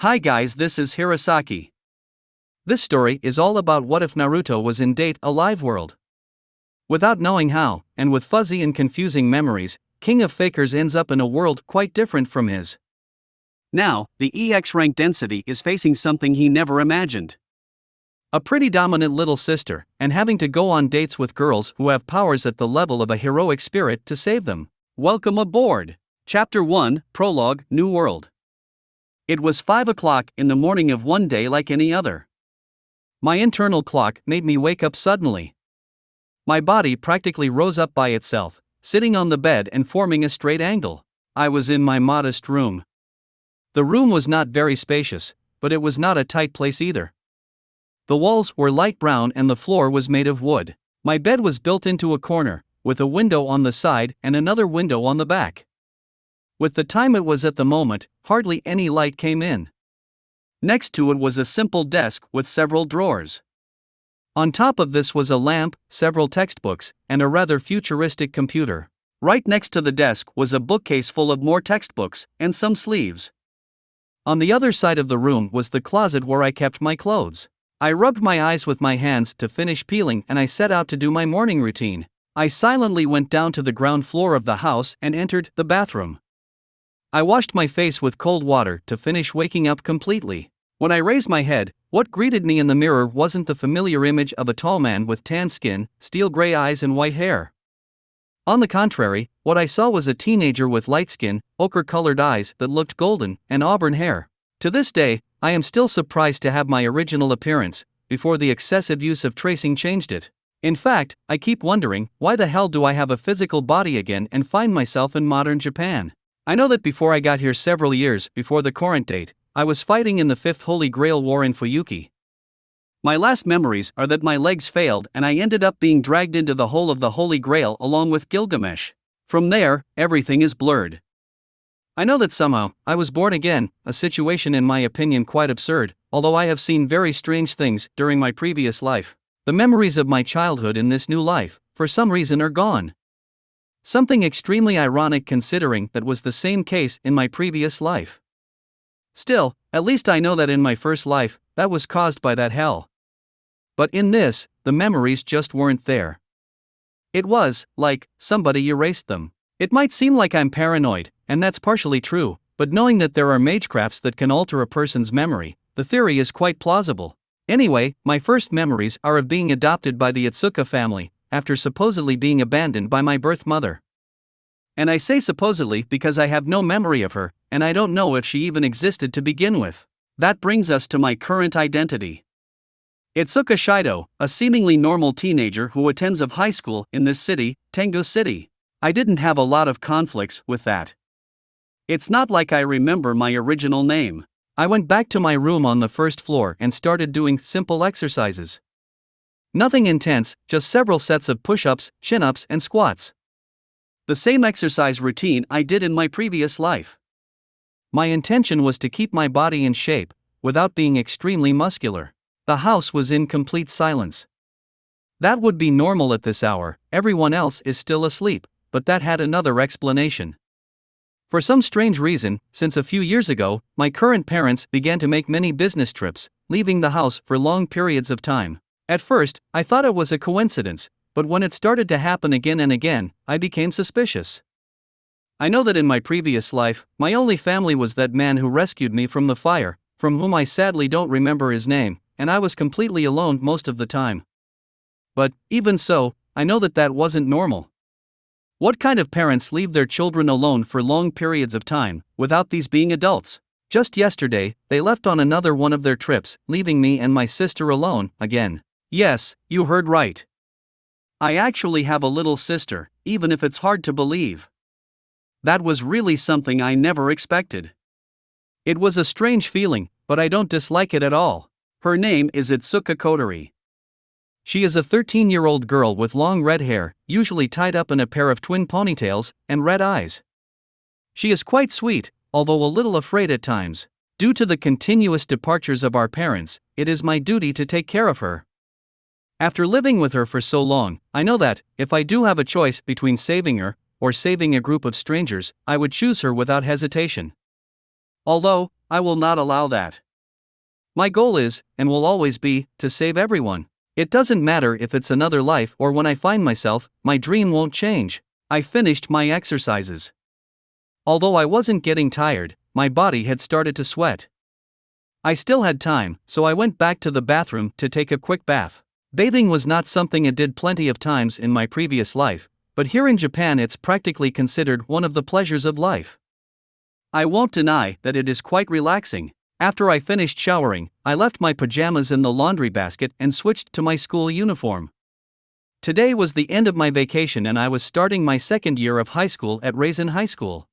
Hi guys, this is Hirosaki. This story is all about what if Naruto was in a live world. Without knowing how, and with fuzzy and confusing memories, King of Fakers ends up in a world quite different from his. Now, the EX rank density is facing something he never imagined. A pretty dominant little sister, and having to go on dates with girls who have powers at the level of a heroic spirit to save them. Welcome aboard! Chapter 1, Prologue, New World. It was 5 o'clock in the morning of one day like any other. My internal clock made me wake up suddenly. My body practically rose up by itself, sitting on the bed and forming a straight angle. I was in my modest room. The room was not very spacious, but it was not a tight place either. The walls were light brown and the floor was made of wood. My bed was built into a corner, with a window on the side and another window on the back. With the time it was at the moment, hardly any light came in. Next to it was a simple desk with several drawers. On top of this was a lamp, several textbooks, and a rather futuristic computer. Right next to the desk was a bookcase full of more textbooks, and some sleeves. On the other side of the room was the closet where I kept my clothes. I rubbed my eyes with my hands to finish peeling and I set out to do my morning routine. I silently went down to the ground floor of the house and entered the bathroom. I washed my face with cold water to finish waking up completely. When I raised my head, what greeted me in the mirror wasn't the familiar image of a tall man with tan skin, steel gray eyes and white hair. On the contrary, what I saw was a teenager with light skin, ochre-colored eyes that looked golden, and auburn hair. To this day, I am still surprised to have my original appearance, before the excessive use of tracing changed it. In fact, I keep wondering, why the hell do I have a physical body again and find myself in modern Japan? I know that before I got here several years before the current date, I was fighting in the 5th Holy Grail War in Fuyuki. My last memories are that my legs failed and I ended up being dragged into the hole of the Holy Grail along with Gilgamesh. From there, everything is blurred. I know that somehow, I was born again, a situation in my opinion quite absurd, although I have seen very strange things during my previous life. The memories of my childhood in this new life, for some reason are gone. Something extremely ironic considering that was the same case in my previous life. Still, at least I know that in my first life, that was caused by that hell. But in this, the memories just weren't there. It was, like, somebody erased them. It might seem like I'm paranoid, and that's partially true, but knowing that there are magecrafts that can alter a person's memory, the theory is quite plausible. Anyway, my first memories are of being adopted by the Itsuka family, after supposedly being abandoned by my birth mother. And I say supposedly because I have no memory of her, and I don't know if she even existed to begin with. That brings us to my current identity. Itsuka Shirou, a seemingly normal teenager who attends of high school in this city, Tengu City. I didn't have a lot of conflicts with that. It's not like I remember my original name. I went back to my room on the first floor and started doing simple exercises. Nothing intense, just several sets of push-ups, chin-ups and squats. The same exercise routine I did in my previous life. My intention was to keep my body in shape, without being extremely muscular. The house was in complete silence. That would be normal at this hour, everyone else is still asleep, but that had another explanation. For some strange reason, since a few years ago, my current parents began to make many business trips, leaving the house for long periods of time. At first, I thought it was a coincidence, but when it started to happen again and again, I became suspicious. I know that in my previous life, my only family was that man who rescued me from the fire, from whom I sadly don't remember his name, and I was completely alone most of the time. But, even so, I know that that wasn't normal. What kind of parents leave their children alone for long periods of time, without these being adults? Just yesterday, they left on another one of their trips, leaving me and my sister alone, again. Yes, you heard right. I actually have a little sister, even if it's hard to believe. That was really something I never expected. It was a strange feeling, but I don't dislike it at all. Her name is Itsuka Kotori. She is a 13-year-old girl with long red hair, usually tied up in a pair of twin ponytails, and red eyes. She is quite sweet, although a little afraid at times. Due to the continuous departures of our parents, it is my duty to take care of her. After living with her for so long, I know that, if I do have a choice between saving her, or saving a group of strangers, I would choose her without hesitation. Although, I will not allow that. My goal is, and will always be, to save everyone. It doesn't matter if it's another life or when I find myself, my dream won't change. I finished my exercises. Although I wasn't getting tired, my body had started to sweat. I still had time, so I went back to the bathroom to take a quick bath. Bathing was not something I did plenty of times in my previous life, but here in Japan it's practically considered one of the pleasures of life. I won't deny that it is quite relaxing. After I finished showering, I left my pajamas in the laundry basket and switched to my school uniform. Today was the end of my vacation and I was starting my second year of high school at Raisin High School.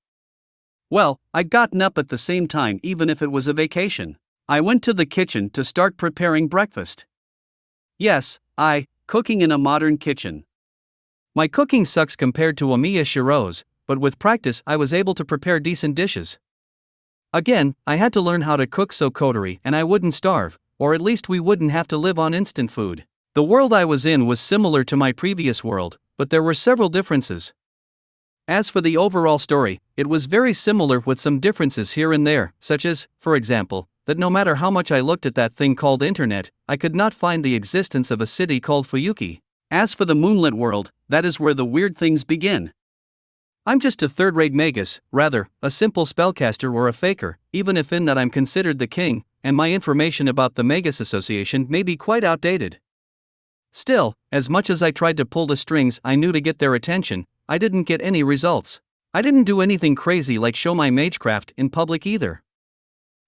Well, I'd gotten up at the same time even if it was a vacation. I went to the kitchen to start preparing breakfast. Yes, cooking in a modern kitchen. My cooking sucks compared to Omiya Shirou's, but with practice I was able to prepare decent dishes. Again, I had to learn how to cook so Kotori and I wouldn't starve, or at least we wouldn't have to live on instant food. The world I was in was similar to my previous world, but there were several differences. As for the overall story, it was very similar with some differences here and there, such as, for example, that no matter how much I looked at that thing called internet, I could not find the existence of a city called Fuyuki. As for the moonlit world, that is where the weird things begin. I'm just a third-rate magus, rather, a simple spellcaster or a faker, even if in that I'm considered the king, and my information about the Magus Association may be quite outdated. Still, as much as I tried to pull the strings I knew to get their attention, I didn't get any results. I didn't do anything crazy like show my magecraft in public either.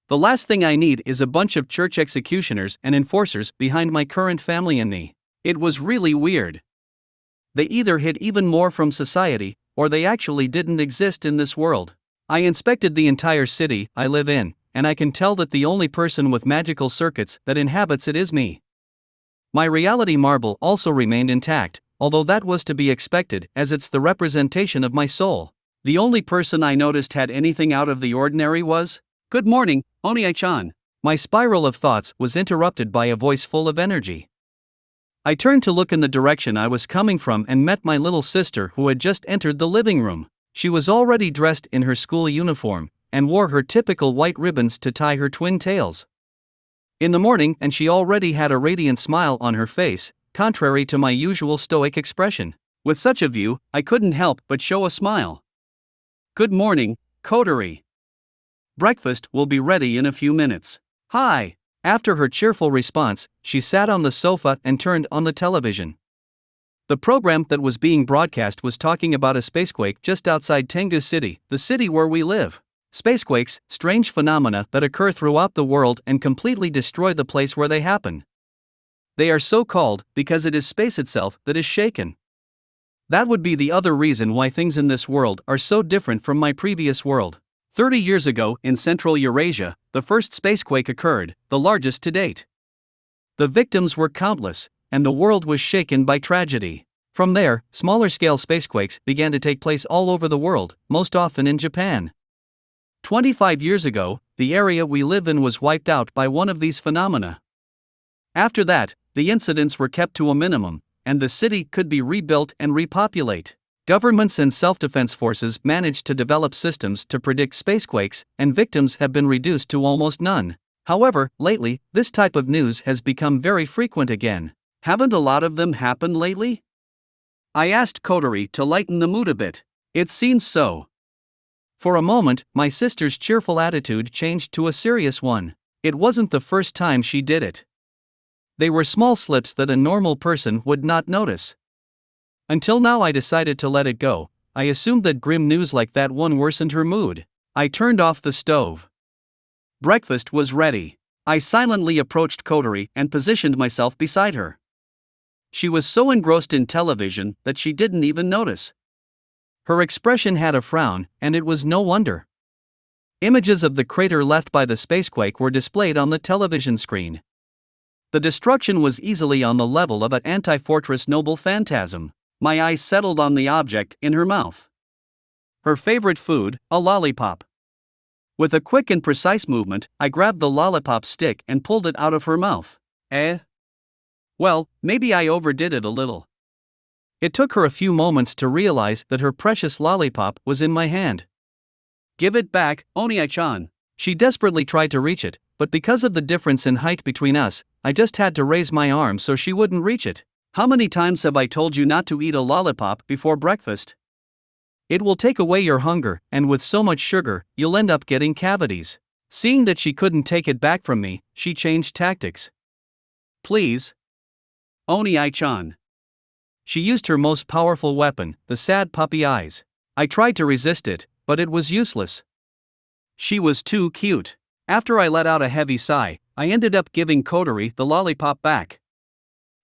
The last thing I need is a bunch of church executioners and enforcers behind my current family and me. It was really weird. They either hid even more from society, or they actually didn't exist in this world. I inspected the entire city I live in, and I can tell that the only person with magical circuits that inhabits it is me. My reality marble also remained intact, although that was to be expected as it's the representation of my soul. The only person I noticed had anything out of the ordinary was, "Good morning, Oni-chan." My spiral of thoughts was interrupted by a voice full of energy. I turned to look in the direction I was coming from and met my little sister who had just entered the living room. She was already dressed in her school uniform, and wore her typical white ribbons to tie her twin tails. In the morning, and she already had a radiant smile on her face, contrary to my usual stoic expression. With such a view, I couldn't help but show a smile. "Good morning, Kotori. Breakfast will be ready in a few minutes." "Hi." After her cheerful response, she sat on the sofa and turned on the television. The program that was being broadcast was talking about a spacequake just outside Tengu City, the city where we live. Spacequakes, strange phenomena that occur throughout the world and completely destroy the place where they happen. They are so called because it is space itself that is shaken. That would be the other reason why things in this world are so different from my previous world. 30 years ago, in Central Eurasia, the first spacequake occurred, the largest to date. The victims were countless, and the world was shaken by tragedy. From there, smaller-scale spacequakes began to take place all over the world, most often in Japan. 25 years ago, the area we live in was wiped out by one of these phenomena. After that, the incidents were kept to a minimum, and the city could be rebuilt and repopulate. Governments and self-defense forces managed to develop systems to predict spacequakes, and victims have been reduced to almost none. However, lately, this type of news has become very frequent again. Haven't a lot of them happened lately? I asked Kotori to lighten the mood a bit. It seems so. For a moment, my sister's cheerful attitude changed to a serious one. It wasn't the first time she did it. They were small slips that a normal person would not notice. Until now I decided to let it go. I assumed that grim news like that one worsened her mood. I turned off the stove. Breakfast was ready. I silently approached Kotori and positioned myself beside her. She was so engrossed in television that she didn't even notice. Her expression had a frown, and it was no wonder. Images of the crater left by the spacequake were displayed on the television screen. The destruction was easily on the level of an anti-fortress noble phantasm. My eyes settled on the object in her mouth. Her favorite food, a lollipop. With a quick and precise movement, I grabbed the lollipop stick and pulled it out of her mouth. Well, maybe I overdid it a little. It took her a few moments to realize that her precious lollipop was in my hand. "Give it back, Oni-chan." She desperately tried to reach it, but because of the difference in height between us, I just had to raise my arm so she wouldn't reach it. How many times have I told you not to eat a lollipop before breakfast? It will take away your hunger, and with so much sugar, you'll end up getting cavities. Seeing that she couldn't take it back from me, she changed tactics. Please. Oni-chan. She used her most powerful weapon, the sad puppy eyes. I tried to resist it, but it was useless. She was too cute. After I let out a heavy sigh, I ended up giving Kotori the lollipop back.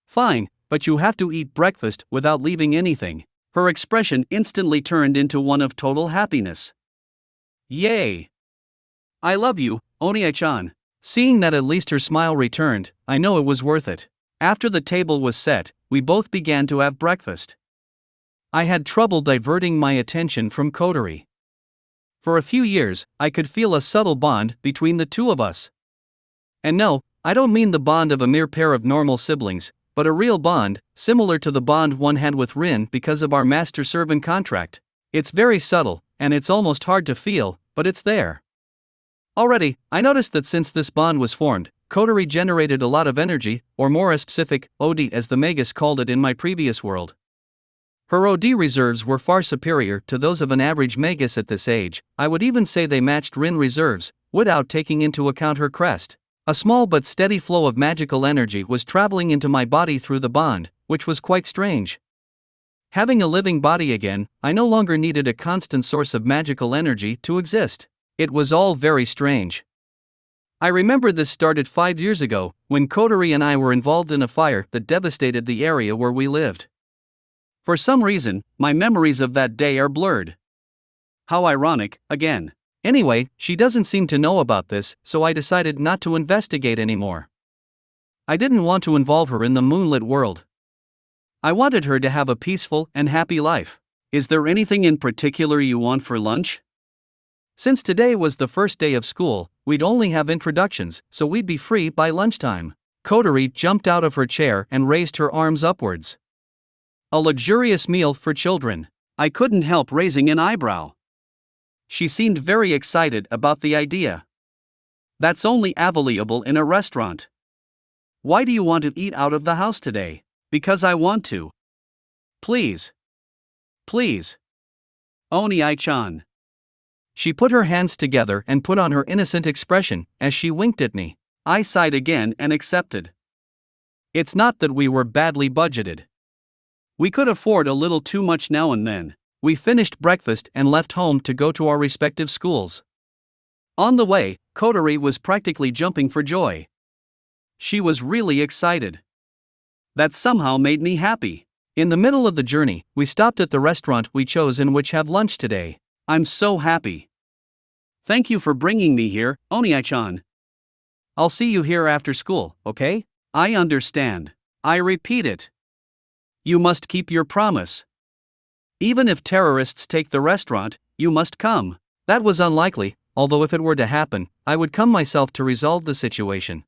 Fine, but you have to eat breakfast without leaving anything. Her expression instantly turned into one of total happiness. Yay! I love you, Oni-chan. Seeing that at least her smile returned, I know it was worth it. After the table was set, we both began to have breakfast. I had trouble diverting my attention from Kotori. For a few years, I could feel a subtle bond between the two of us. And no, I don't mean the bond of a mere pair of normal siblings, but a real bond, similar to the bond one had with Rin because of our master-servant contract. It's very subtle, and it's almost hard to feel, but it's there. Already, I noticed that since this bond was formed, Kotori generated a lot of energy, or more specific, OD as the Magus called it in my previous world. Her OD reserves were far superior to those of an average Magus at this age. I would even say they matched Rin reserves, without taking into account her crest. A small but steady flow of magical energy was traveling into my body through the bond, which was quite strange. Having a living body again, I no longer needed a constant source of magical energy to exist. It was all very strange. I remember this started 5 years ago, when Kotori and I were involved in a fire that devastated the area where we lived. For some reason, my memories of that day are blurred. How ironic, again. Anyway, she doesn't seem to know about this, so I decided not to investigate anymore. I didn't want to involve her in the moonlit world. I wanted her to have a peaceful and happy life. Is there anything in particular you want for lunch? Since today was the first day of school, we'd only have introductions, so we'd be free by lunchtime. Kotori jumped out of her chair and raised her arms upwards. A luxurious meal for children. I couldn't help raising an eyebrow. She seemed very excited about the idea. That's only available in a restaurant. Why do you want to eat out of the house today? Because I want to. Please. Please. Oni-chan. She put her hands together and put on her innocent expression as she winked at me. I sighed again and accepted. It's not that we were badly budgeted. We could afford a little too much now and then. We finished breakfast and left home to go to our respective schools. On the way, Kotori was practically jumping for joy. She was really excited. That somehow made me happy. In the middle of the journey, we stopped at the restaurant we chose in which have lunch today. I'm so happy. Thank you for bringing me here, Oni-chan. I'll see you here after school, okay? I understand. I repeat it. You must keep your promise. Even if terrorists take the restaurant, you must come. That was unlikely, although if it were to happen, I would come myself to resolve the situation.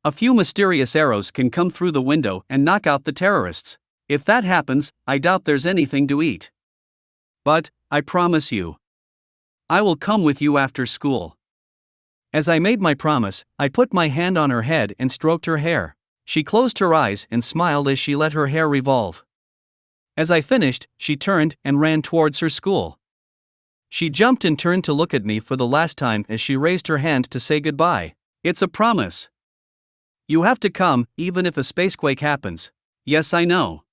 A few mysterious arrows can come through the window and knock out the terrorists. If that happens, I doubt there's anything to eat. But, I promise you, I will come with you after school. As I made my promise, I put my hand on her head and stroked her hair. She closed her eyes and smiled as she let her hair revolve. As I finished, she turned and ran towards her school. She jumped and turned to look at me for the last time as she raised her hand to say goodbye. It's a promise. You have to come, even if a spacequake happens. Yes, I know.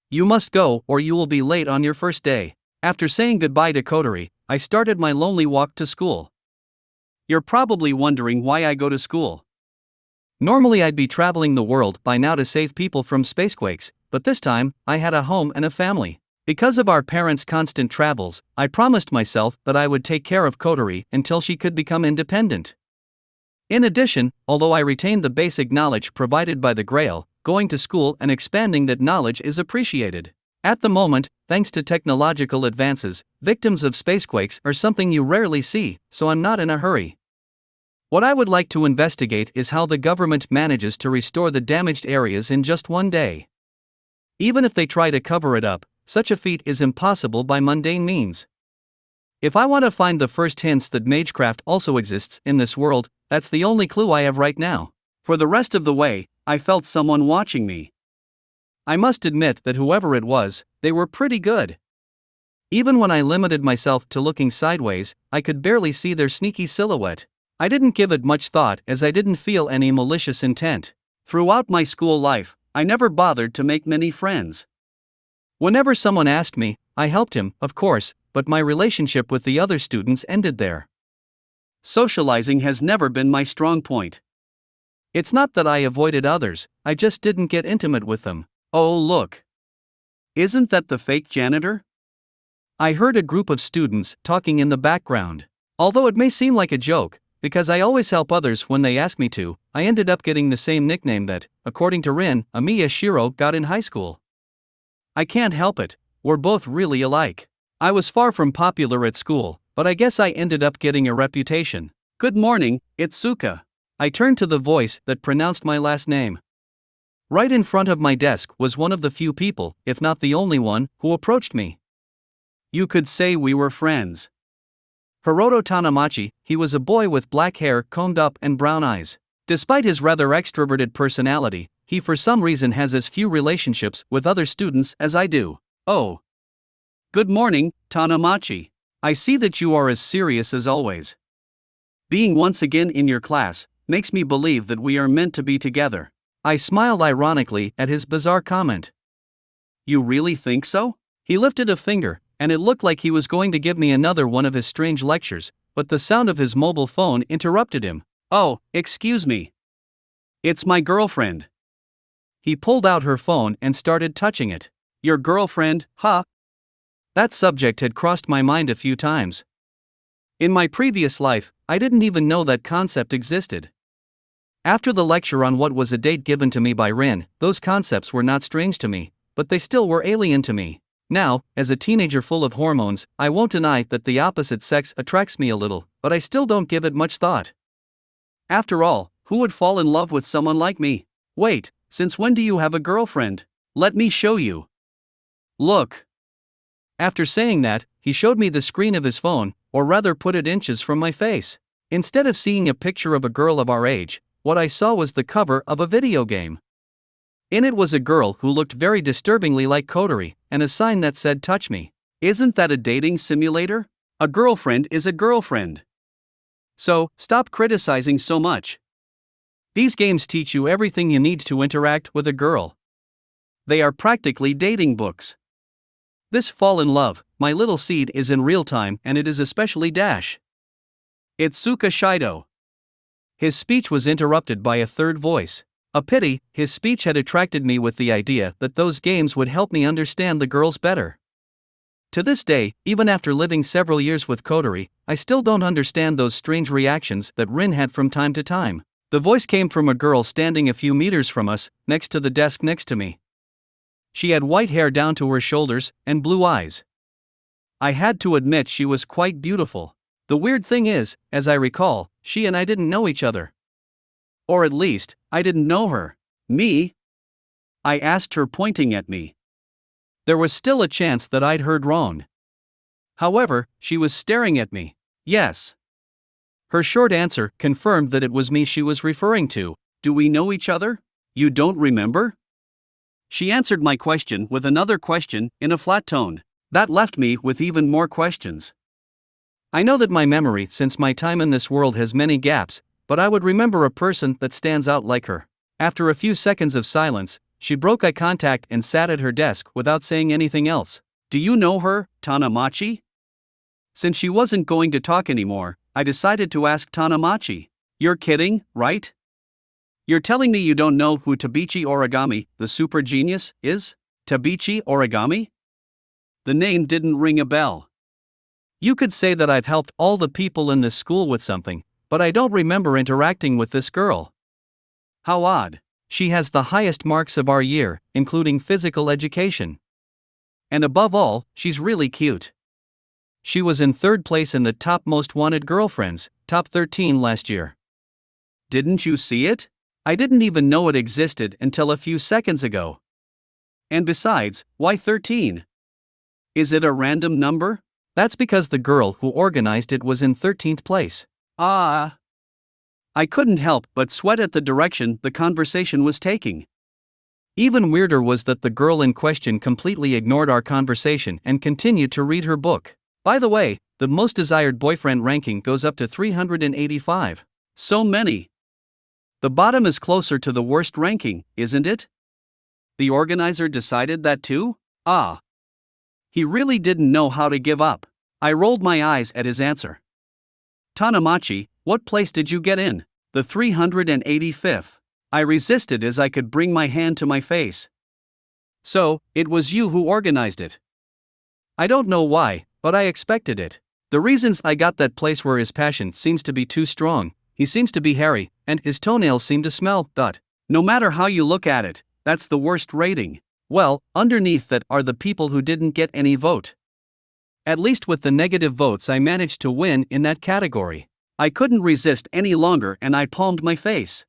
You must go or you will be late on your first day. After saying goodbye to Kotori, I started my lonely walk to school. You're probably wondering why I go to school. Normally I'd be traveling the world by now to save people from spacequakes, but this time, I had a home and a family. Because of our parents' constant travels, I promised myself that I would take care of Kotori until she could become independent. In addition, although I retained the basic knowledge provided by the Grail, going to school and expanding that knowledge is appreciated. At the moment, thanks to technological advances, victims of spacequakes are something you rarely see, so I'm not in a hurry. What I would like to investigate is how the government manages to restore the damaged areas in just one day. Even if they try to cover it up, such a feat is impossible by mundane means. If I want to find the first hints that magecraft also exists in this world, that's the only clue I have right now. For the rest of the way, I felt someone watching me. I must admit that whoever it was, they were pretty good. Even when I limited myself to looking sideways, I could barely see their sneaky silhouette. I didn't give it much thought as I didn't feel any malicious intent. Throughout my school life, I never bothered to make many friends. Whenever someone asked me, I helped him, of course, but my relationship with the other students ended there. Socializing has never been my strong point. It's not that I avoided others, I just didn't get intimate with them. Oh look! Isn't that the fake janitor? I heard a group of students talking in the background. Although it may seem like a joke, because I always help others when they ask me to, I ended up getting the same nickname that, according to Rin, Amiya Shirou got in high school. I can't help it, we're both really alike. I was far from popular at school, but I guess I ended up getting a reputation. Good morning, Itsuka. I turned to the voice that pronounced my last name. Right in front of my desk was one of the few people, if not the only one, who approached me. You could say we were friends. Hiroto Tanamachi, he was a boy with black hair combed up and brown eyes. Despite his rather extroverted personality, he for some reason has as few relationships with other students as I do. Oh. Good morning, Tanamachi. I see that you are as serious as always. Being once again in your class makes me believe that we are meant to be together. I smiled ironically at his bizarre comment. You really think so? He lifted a finger, and it looked like he was going to give me another one of his strange lectures, but the sound of his mobile phone interrupted him. Oh, excuse me. It's my girlfriend. He pulled out her phone and started touching it. Your girlfriend, huh? That subject had crossed my mind a few times. In my previous life, I didn't even know that concept existed. After the lecture on what was a date given to me by Rin, those concepts were not strange to me, but they still were alien to me. Now, as a teenager full of hormones, I won't deny that the opposite sex attracts me a little, but I still don't give it much thought. After all, who would fall in love with someone like me? Wait, since when do you have a girlfriend? Let me show you. Look. After saying that, he showed me the screen of his phone, or rather put it inches from my face. Instead of seeing a picture of a girl of our age, what I saw was the cover of a video game. In it was a girl who looked very disturbingly like Kotori, and a sign that said touch me. Isn't that a dating simulator? A girlfriend is a girlfriend. So, stop criticizing so much. These games teach you everything you need to interact with a girl. They are practically dating books. This fall in love, my little seed, is in real time, and it is especially dash. Itsuka Shido. His speech was interrupted by a third voice. A pity, his speech had attracted me with the idea that those games would help me understand the girls better. To this day, even after living several years with Kotori, I still don't understand those strange reactions that Rin had from time to time. The voice came from a girl standing a few meters from us, next to the desk next to me. She had white hair down to her shoulders, and blue eyes. I had to admit she was quite beautiful. The weird thing is, as I recall, she and I didn't know each other. Or at least, I didn't know her. Me? I asked her, pointing at me. There was still a chance that I'd heard wrong. However, she was staring at me. Yes. Her short answer confirmed that it was me she was referring to. Do we know each other? You don't remember? She answered my question with another question in a flat tone. That left me with even more questions. I know that my memory since my time in this world has many gaps, but I would remember a person that stands out like her. After a few seconds of silence, she broke eye contact and sat at her desk without saying anything else. Do you know her, Tanamachi? Since she wasn't going to talk anymore, I decided to ask Tanamachi. You're kidding, right? You're telling me you don't know who Tabichi Origami, the super genius, is? Tabichi Origami? The name didn't ring a bell. You could say that I've helped all the people in this school with something, but I don't remember interacting with this girl. How odd. She has the highest marks of our year, including physical education. And above all, she's really cute. She was in third place in the top most wanted girlfriends, top 13 last year. Didn't you see it? I didn't even know it existed until a few seconds ago. And besides, why 13? Is it a random number? That's because the girl who organized it was in 13th place. Ah. I couldn't help but sweat at the direction the conversation was taking. Even weirder was that the girl in question completely ignored our conversation and continued to read her book. By the way, the most desired boyfriend ranking goes up to 385. So many. The bottom is closer to the worst ranking, isn't it? The organizer decided that too? Ah. He really didn't know how to give up. I rolled my eyes at his answer. Tanamachi, what place did you get in? The 385th. I resisted as I could bring my hand to my face. So, it was you who organized it. I don't know why, but I expected it. The reasons I got that place were his passion seems to be too strong, he seems to be hairy, and his toenails seem to smell, but no matter how you look at it, that's the worst rating. Well, underneath that are the people who didn't get any vote. At least with the negative votes I managed to win in that category. I couldn't resist any longer and I palmed my face.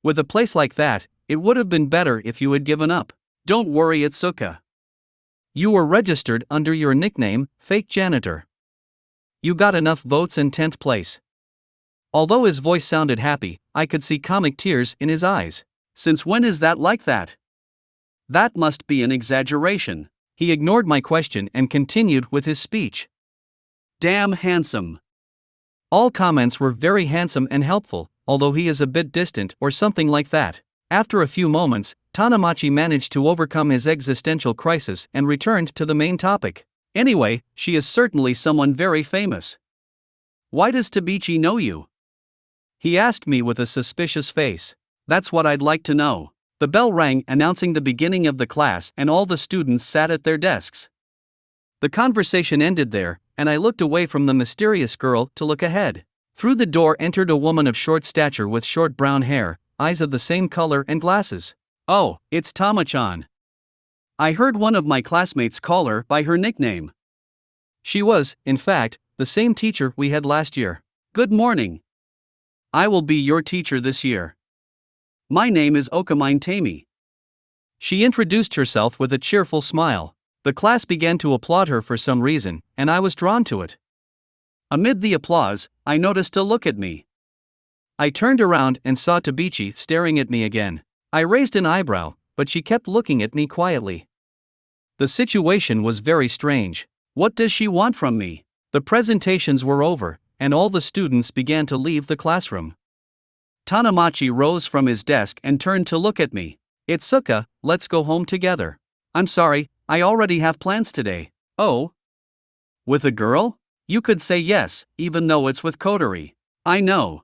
With a place like that, it would have been better if you had given up. Don't worry, Itsuka. You were registered under your nickname, Fake Janitor. You got enough votes in 10th place. Although his voice sounded happy, I could see comic tears in his eyes. Since when is that like that? That must be an exaggeration. He ignored my question and continued with his speech. Damn handsome. All comments were very handsome and helpful, although he is a bit distant or something like that. After a few moments, Tanamachi managed to overcome his existential crisis and returned to the main topic. Anyway, she is certainly someone very famous. Why does Tabichi know you? He asked me with a suspicious face. That's what I'd like to know. The bell rang announcing the beginning of the class and all the students sat at their desks. The conversation ended there, and I looked away from the mysterious girl to look ahead. Through the door entered a woman of short stature with short brown hair, eyes of the same color and glasses. Oh, it's Tama-chan. I heard one of my classmates call her by her nickname. She was, in fact, the same teacher we had last year. Good morning. I will be your teacher this year. My name is Okamine Tami. She introduced herself with a cheerful smile. The class began to applaud her for some reason, and I was drawn to it. Amid the applause, I noticed a look at me. I turned around and saw Tabichi staring at me again. I raised an eyebrow, but she kept looking at me quietly. The situation was very strange. What does she want from me? The presentations were over, and all the students began to leave the classroom. Tanamachi rose from his desk and turned to look at me. Itsuka, let's go home together. I'm sorry, I already have plans today. Oh? With a girl? You could say yes, even though it's with Kotori. I know.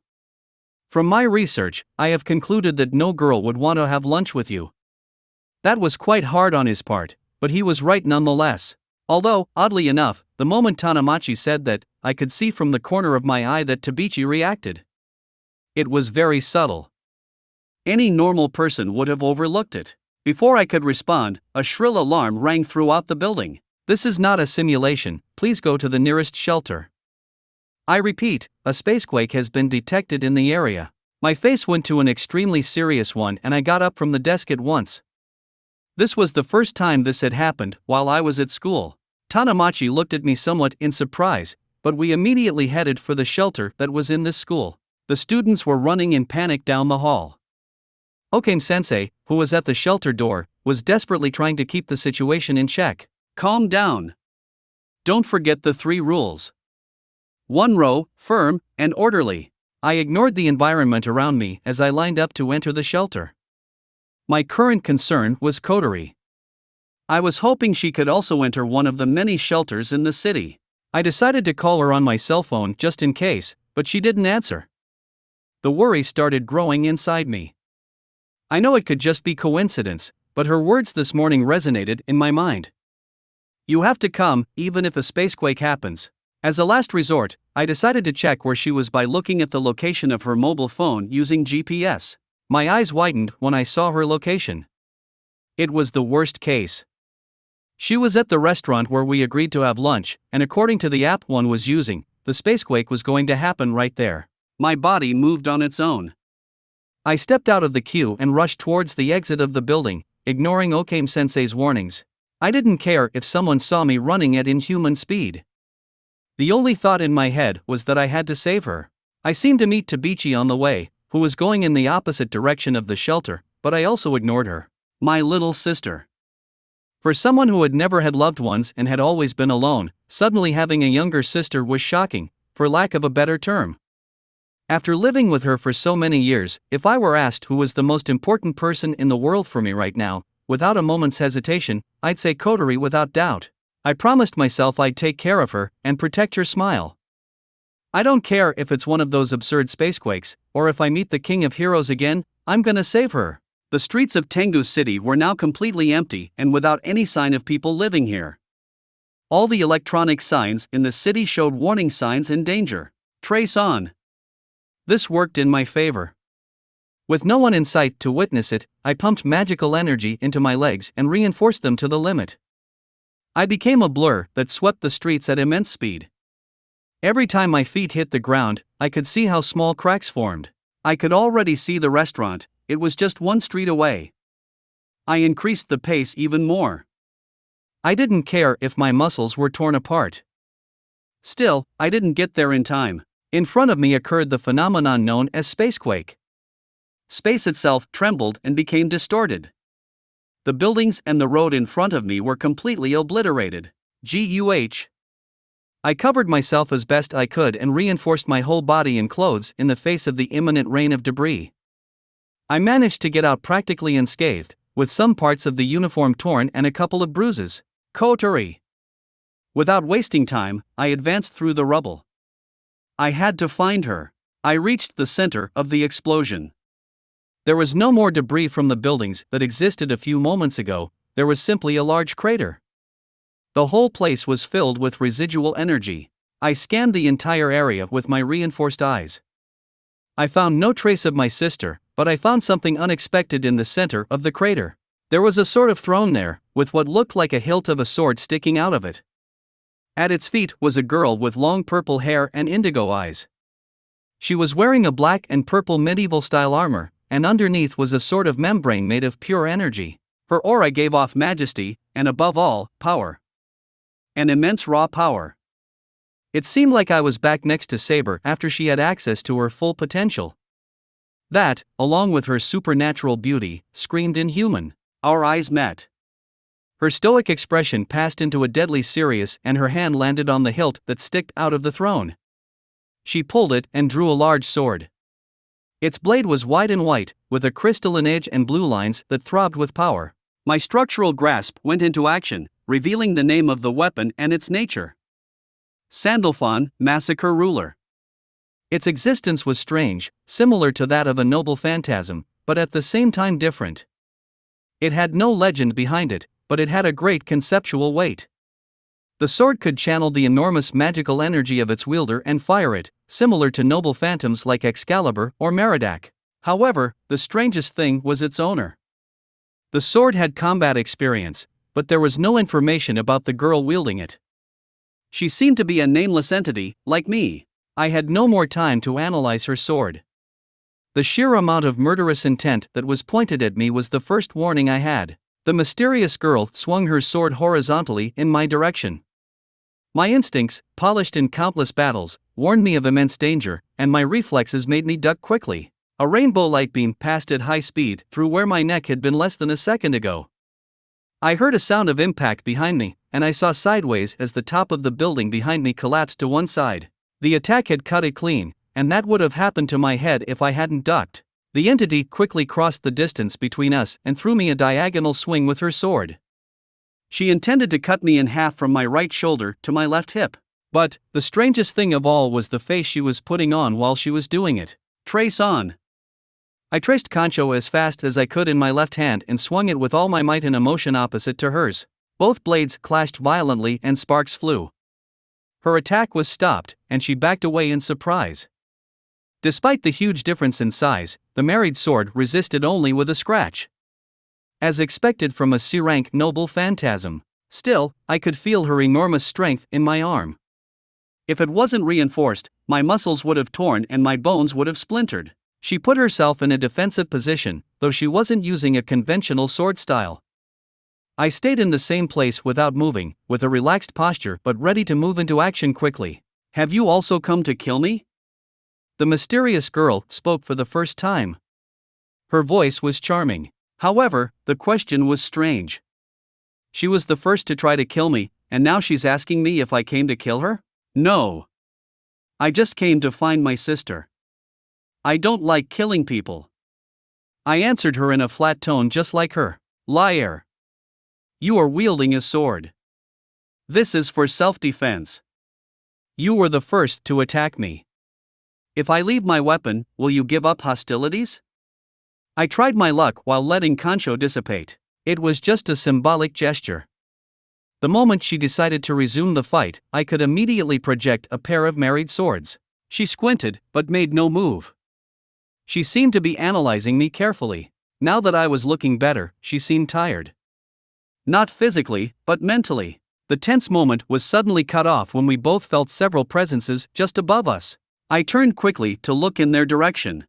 From my research, I have concluded that no girl would want to have lunch with you. That was quite hard on his part, but he was right nonetheless. Although, oddly enough, the moment Tanamachi said that, I could see from the corner of my eye that Tabichi reacted. It was very subtle. Any normal person would have overlooked it. Before I could respond, a shrill alarm rang throughout the building. This is not a simulation, please go to the nearest shelter. I repeat, a spacequake has been detected in the area. My face went to an extremely serious one and I got up from the desk at once. This was the first time this had happened while I was at school. Tanamachi looked at me somewhat in surprise, but we immediately headed for the shelter that was in this school. The students were running in panic down the hall. Okame-sensei, who was at the shelter door, was desperately trying to keep the situation in check. Calm down. Don't forget the 3 rules. 1 row, firm, and orderly. I ignored the environment around me as I lined up to enter the shelter. My current concern was Kotori. I was hoping she could also enter one of the many shelters in the city. I decided to call her on my cell phone just in case, but she didn't answer. The worry started growing inside me. I know it could just be coincidence, but her words this morning resonated in my mind. You have to come, even if a spacequake happens. As a last resort, I decided to check where she was by looking at the location of her mobile phone using GPS. My eyes widened when I saw her location. It was the worst case. She was at the restaurant where we agreed to have lunch, and according to the app one was using, the spacequake was going to happen right there. My body moved on its own. I stepped out of the queue and rushed towards the exit of the building, ignoring Okame-sensei's warnings. I didn't care if someone saw me running at inhuman speed. The only thought in my head was that I had to save her. I seemed to meet Tabichi on the way, who was going in the opposite direction of the shelter, but I also ignored her. My little sister. For someone who had never had loved ones and had always been alone, suddenly having a younger sister was shocking, for lack of a better term. After living with her for so many years, if I were asked who was the most important person in the world for me right now, without a moment's hesitation, I'd say Kotori without doubt. I promised myself I'd take care of her and protect her smile. I don't care if it's one of those absurd spacequakes, or if I meet the King of Heroes again, I'm gonna save her. The streets of Tengu City were now completely empty and without any sign of people living here. All the electronic signs in the city showed warning signs and danger. Trace on. This worked in my favor. With no one in sight to witness it, I pumped magical energy into my legs and reinforced them to the limit. I became a blur that swept the streets at immense speed. Every time my feet hit the ground, I could see how small cracks formed. I could already see the restaurant, it was just one street away. I increased the pace even more. I didn't care if my muscles were torn apart. Still, I didn't get there in time. In front of me occurred the phenomenon known as Spacequake. Space itself trembled and became distorted. The buildings and the road in front of me were completely obliterated. GUH. I covered myself as best I could and reinforced my whole body and clothes in the face of the imminent rain of debris. I managed to get out practically unscathed, with some parts of the uniform torn and a couple of bruises. Kotori. Without wasting time, I advanced through the rubble. I had to find her. I reached the center of the explosion. There was no more debris from the buildings that existed a few moments ago, there was simply a large crater. The whole place was filled with residual energy. I scanned the entire area with my reinforced eyes. I found no trace of my sister, but I found something unexpected in the center of the crater. There was a sort of throne there, with what looked like a hilt of a sword sticking out of it. At its feet was a girl with long purple hair and indigo eyes. She was wearing a black and purple medieval-style armor, and underneath was a sort of membrane made of pure energy. Her aura gave off majesty, and above all, power. An immense raw power. It seemed like I was back next to Saber after she had access to her full potential. That, along with her supernatural beauty, screamed inhuman. Our eyes met. Her stoic expression passed into a deadly serious and her hand landed on the hilt that sticked out of the throne. She pulled it and drew a large sword. Its blade was wide and white, with a crystalline edge and blue lines that throbbed with power. My structural grasp went into action, revealing the name of the weapon and its nature. Sandalphon, Massacre Ruler. Its existence was strange, similar to that of a noble phantasm, but at the same time different. It had no legend behind it, but it had a great conceptual weight. The sword could channel the enormous magical energy of its wielder and fire it, similar to noble phantoms like Excalibur or Meriadoc. However, the strangest thing was its owner. The sword had combat experience, but there was no information about the girl wielding it. She seemed to be a nameless entity, like me. I had no more time to analyze her sword. The sheer amount of murderous intent that was pointed at me was the first warning I had. The mysterious girl swung her sword horizontally in my direction. My instincts, polished in countless battles, warned me of immense danger, and my reflexes made me duck quickly. A rainbow light beam passed at high speed through where my neck had been less than a second ago. I heard a sound of impact behind me, and I saw sideways as the top of the building behind me collapsed to one side. The attack had cut it clean, and that would have happened to my head if I hadn't ducked. The entity quickly crossed the distance between us and threw me a diagonal swing with her sword. She intended to cut me in half from my right shoulder to my left hip. But, the strangest thing of all was the face she was putting on while she was doing it. Trace on. I traced Concho as fast as I could in my left hand and swung it with all my might in a motion opposite to hers. Both blades clashed violently and sparks flew. Her attack was stopped, and she backed away in surprise. Despite the huge difference in size, the married sword resisted only with a scratch. As expected from a C-rank noble phantasm. Still, I could feel her enormous strength in my arm. If it wasn't reinforced, my muscles would have torn and my bones would have splintered. She put herself in a defensive position, though she wasn't using a conventional sword style. I stayed in the same place without moving, with a relaxed posture but ready to move into action quickly. Have you also come to kill me? The mysterious girl spoke for the first time. Her voice was charming. However, the question was strange. She was the first to try to kill me, and now she's asking me if I came to kill her? No. I just came to find my sister. I don't like killing people. I answered her in a flat tone just like her. Liar. You are wielding a sword. This is for self-defense. You were the first to attack me. If I leave my weapon, will you give up hostilities? I tried my luck while letting Kancho dissipate. It was just a symbolic gesture. The moment she decided to resume the fight, I could immediately project a pair of married swords. She squinted, but made no move. She seemed to be analyzing me carefully. Now that I was looking better, she seemed tired. Not physically, but mentally. The tense moment was suddenly cut off when we both felt several presences just above us. I turned quickly to look in their direction.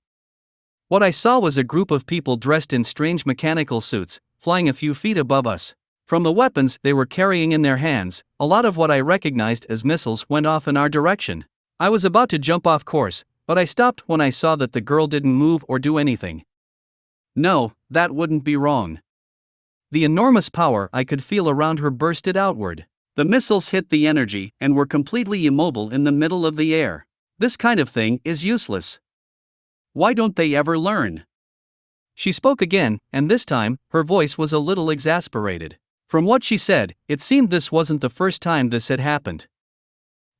What I saw was a group of people dressed in strange mechanical suits, flying a few feet above us. From the weapons they were carrying in their hands, a lot of what I recognized as missiles went off in our direction. I was about to jump off course, but I stopped when I saw that the girl didn't move or do anything. No, that wouldn't be wrong. The enormous power I could feel around her bursted outward. The missiles hit the energy and were completely immobile in the middle of the air. This kind of thing is useless. Why don't they ever learn? She spoke again, and this time, her voice was a little exasperated. From what she said, it seemed this wasn't the first time this had happened.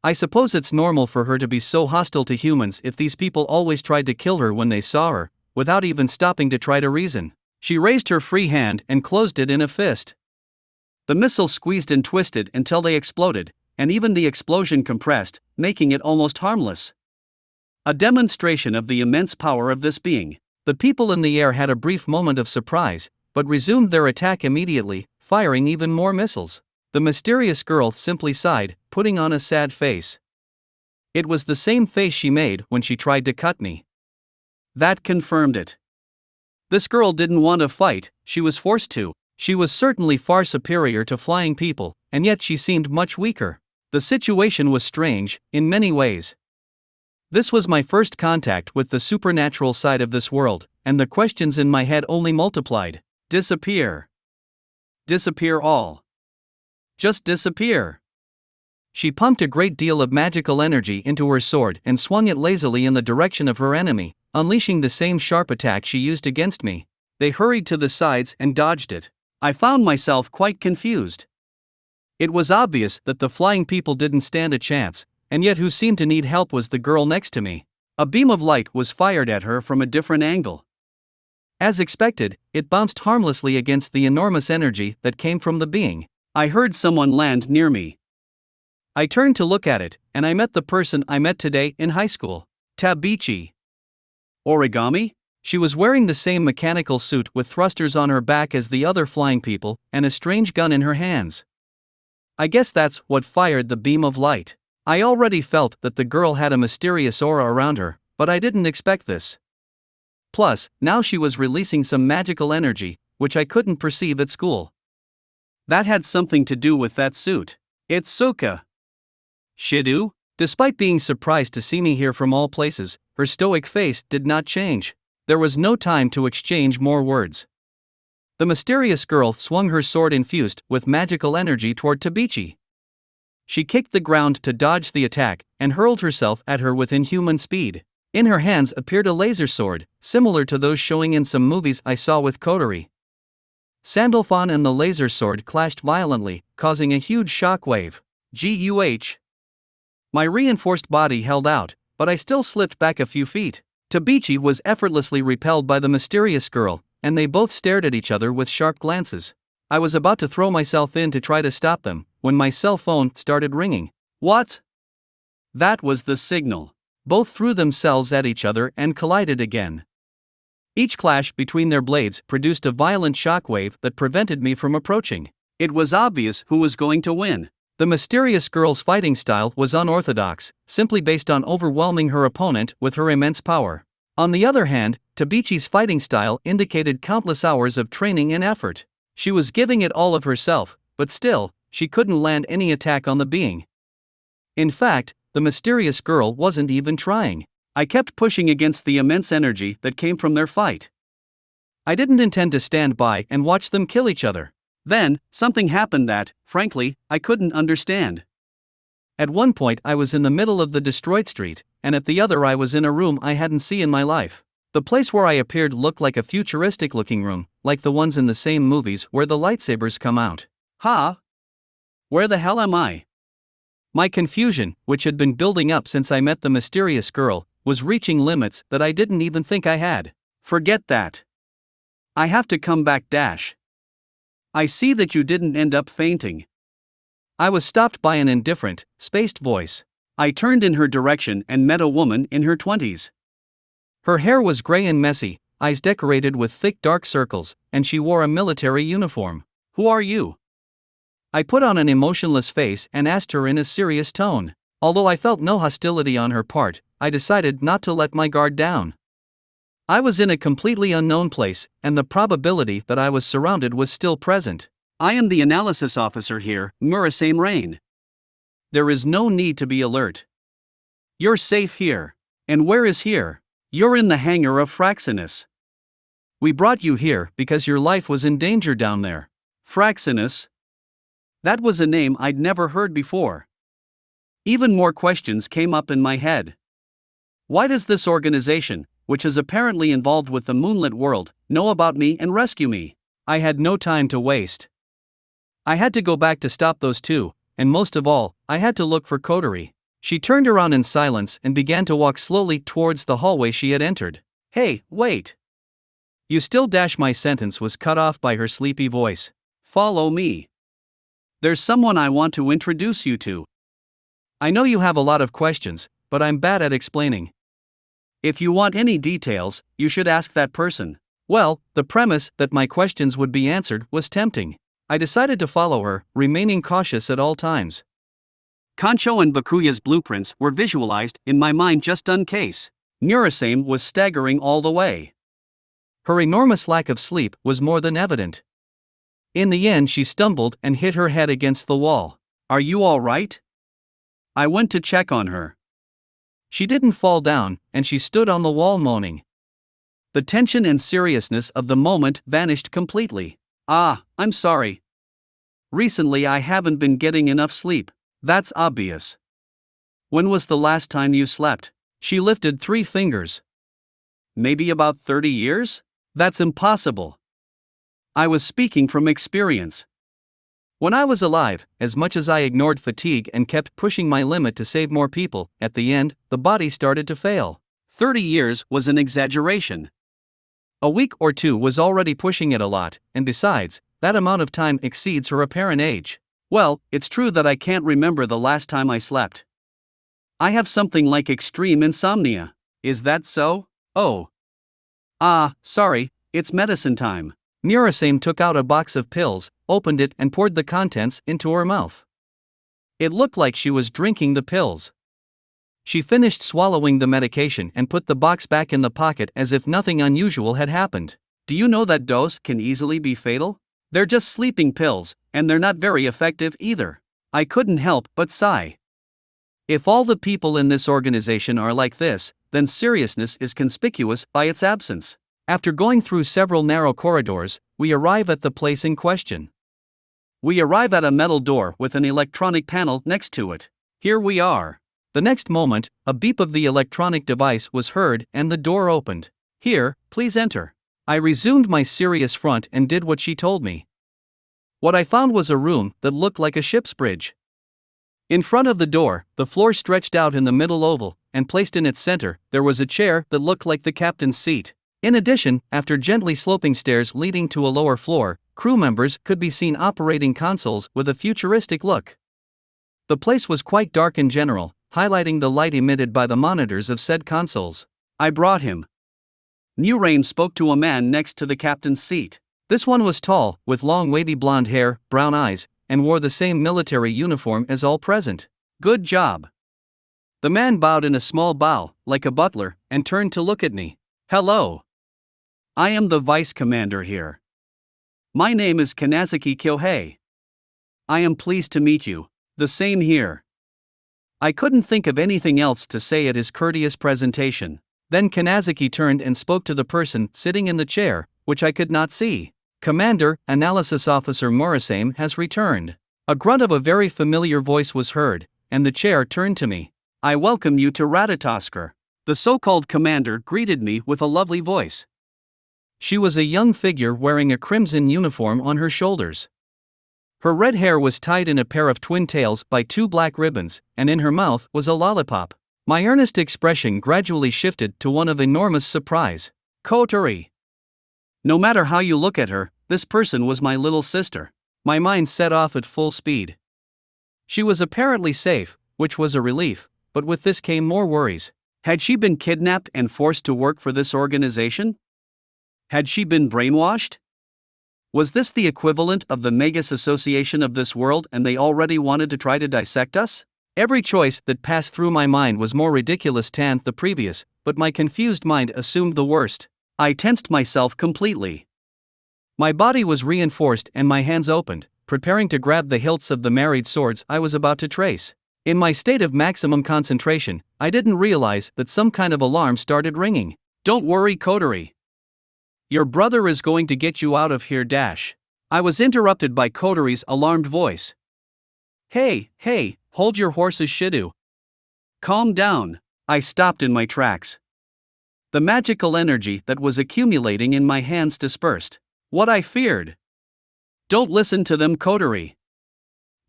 I suppose it's normal for her to be so hostile to humans if these people always tried to kill her when they saw her, without even stopping to try to reason. She raised her free hand and closed it in a fist. The missiles squeezed and twisted until they exploded, and even the explosion compressed, making it almost harmless. A demonstration of the immense power of this being. The people in the air had a brief moment of surprise, but resumed their attack immediately, firing even more missiles. The mysterious girl simply sighed, putting on a sad face. It was the same face she made when she tried to cut me. That confirmed it. This girl didn't want to fight, she was forced to. She was certainly far superior to flying people, and yet she seemed much weaker. The situation was strange, in many ways. This was my first contact with the supernatural side of this world, and the questions in my head only multiplied. Disappear. Disappear all. Just disappear. She pumped a great deal of magical energy into her sword and swung it lazily in the direction of her enemy, unleashing the same sharp attack she used against me. They hurried to the sides and dodged it. I found myself quite confused. It was obvious that the flying people didn't stand a chance, and yet who seemed to need help was the girl next to me. A beam of light was fired at her from a different angle. As expected, it bounced harmlessly against the enormous energy that came from the being. I heard someone land near me. I turned to look at it, and I met the person I met today in high school. Tabichi. Origami? She was wearing the same mechanical suit with thrusters on her back as the other flying people, and a strange gun in her hands. I guess that's what fired the beam of light. I already felt that the girl had a mysterious aura around her, but I didn't expect this. Plus, now she was releasing some magical energy, which I couldn't perceive at school. That had something to do with that suit. It's Suka. Shirou? Despite being surprised to see me here from all places, her stoic face did not change. There was no time to exchange more words. The mysterious girl swung her sword infused with magical energy toward Tabichi. She kicked the ground to dodge the attack, and hurled herself at her with inhuman speed. In her hands appeared a laser sword, similar to those showing in some movies I saw with Kotori. Sandalphon and the laser sword clashed violently, causing a huge shockwave. Guh! My reinforced body held out, but I still slipped back a few feet. Tabichi was effortlessly repelled by the mysterious girl, and they both stared at each other with sharp glances. I was about to throw myself in to try to stop them, when my cell phone started ringing. What? That was the signal. Both threw themselves at each other and collided again. Each clash between their blades produced a violent shockwave that prevented me from approaching. It was obvious who was going to win. The mysterious girl's fighting style was unorthodox, simply based on overwhelming her opponent with her immense power. On the other hand, Tabichi's fighting style indicated countless hours of training and effort. She was giving it all of herself, but still, she couldn't land any attack on the being. In fact, the mysterious girl wasn't even trying. I kept pushing against the immense energy that came from their fight. I didn't intend to stand by and watch them kill each other. Then, something happened that, frankly, I couldn't understand. At one point I was in the middle of the destroyed street, and at the other I was in a room I hadn't seen in my life. The place where I appeared looked like a futuristic-looking room, like the ones in the same movies where the lightsabers come out. Where the hell am I? My confusion, which had been building up since I met the mysterious girl, was reaching limits that I didn't even think I had. Forget that. I have to come back. I see that you didn't end up fainting. I was stopped by an indifferent, spaced voice. I turned in her direction and met a woman in her 20s. Her hair was gray and messy, eyes decorated with thick dark circles, and she wore a military uniform. Who are you? I put on an emotionless face and asked her in a serious tone. Although I felt no hostility on her part, I decided not to let my guard down. I was in a completely unknown place, and the probability that I was surrounded was still present. I am the analysis officer here, Murasame Rain. There is no need to be alert. You're safe here. And where is here? You're in the hangar of Fraxinus. We brought you here because your life was in danger down there. Fraxinus? That was a name I'd never heard before. Even more questions came up in my head. Why does this organization, which is apparently involved with the moonlit world, know about me and rescue me? I had no time to waste. I had to go back to stop those two, and most of all, I had to look for Kotori. She turned around in silence and began to walk slowly towards the hallway she had entered. Hey, wait! You still my sentence was cut off by her sleepy voice. Follow me. There's someone I want to introduce you to. I know you have a lot of questions, but I'm bad at explaining. If you want any details, you should ask that person. Well, the premise that my questions would be answered was tempting. I decided to follow her, remaining cautious at all times. Kancho and Bakuya's blueprints were visualized in my mind just in case. Murasame was staggering all the way. Her enormous lack of sleep was more than evident. In the end she stumbled and hit her head against the wall. Are you all right? I went to check on her. She didn't fall down, and she stood on the wall moaning. The tension and seriousness of the moment vanished completely. I'm sorry. Recently I haven't been getting enough sleep. That's obvious. When was the last time you slept? She lifted 3 fingers. Maybe about 30 years? That's impossible. I was speaking from experience. When I was alive, as much as I ignored fatigue and kept pushing my limit to save more people, at the end, the body started to fail. 30 years was an exaggeration. A week or 2 was already pushing it a lot, and besides, that amount of time exceeds her apparent age. Well, it's true that I can't remember the last time I slept. I have something like extreme insomnia. Is that so? Oh. Sorry, it's medicine time. Murasame took out a box of pills, opened it and poured the contents into her mouth. It looked like she was drinking the pills. She finished swallowing the medication and put the box back in the pocket as if nothing unusual had happened. Do you know that dose can easily be fatal? They're just sleeping pills, and they're not very effective either. I couldn't help but sigh. If all the people in this organization are like this, then seriousness is conspicuous by its absence. After going through several narrow corridors, we arrive at the place in question. We arrive at a metal door with an electronic panel next to it. Here we are. The next moment, a beep of the electronic device was heard and the door opened. Here, please enter. I resumed my serious front and did what she told me. What I found was a room that looked like a ship's bridge. In front of the door, the floor stretched out in the middle oval, and placed in its center, there was a chair that looked like the captain's seat. In addition, after gently sloping stairs leading to a lower floor, crew members could be seen operating consoles with a futuristic look. The place was quite dark in general, highlighting the light emitted by the monitors of said consoles. I brought him. New Rain spoke to a man next to the captain's seat. This one was tall, with long wavy blonde hair, brown eyes, and wore the same military uniform as all present. Good job. The man bowed in a small bow, like a butler, and turned to look at me. Hello. I am the vice commander here. My name is Kanazuki Kyohei. I am pleased to meet you. The same here. I couldn't think of anything else to say at his courteous presentation. Then Kanazuki turned and spoke to the person sitting in the chair, which I could not see. "Commander, Analysis Officer Murasame has returned." A grunt of a very familiar voice was heard, and the chair turned to me. "I welcome you to Ratatoskr." The so-called commander greeted me with a lovely voice. She was a young figure wearing a crimson uniform on her shoulders. Her red hair was tied in a pair of twin tails by 2 black ribbons, and in her mouth was a lollipop. My earnest expression gradually shifted to one of enormous surprise. Kotori! No matter how you look at her, this person was my little sister. My mind set off at full speed. She was apparently safe, which was a relief, but with this came more worries. Had she been kidnapped and forced to work for this organization? Had she been brainwashed? Was this the equivalent of the Magus Association of this world and they already wanted to try to dissect us? Every choice that passed through my mind was more ridiculous than the previous, but my confused mind assumed the worst. I tensed myself completely. My body was reinforced and my hands opened, preparing to grab the hilts of the married swords I was about to trace. In my state of maximum concentration, I didn't realize that some kind of alarm started ringing. "Don't worry, Kotori. Your brother is going to get you out of here." I was interrupted by Kotori's alarmed voice. Hey, hold your horses, Shirou. Calm down." I stopped in my tracks. The magical energy that was accumulating in my hands dispersed. What I feared. "Don't listen to them, Kotori.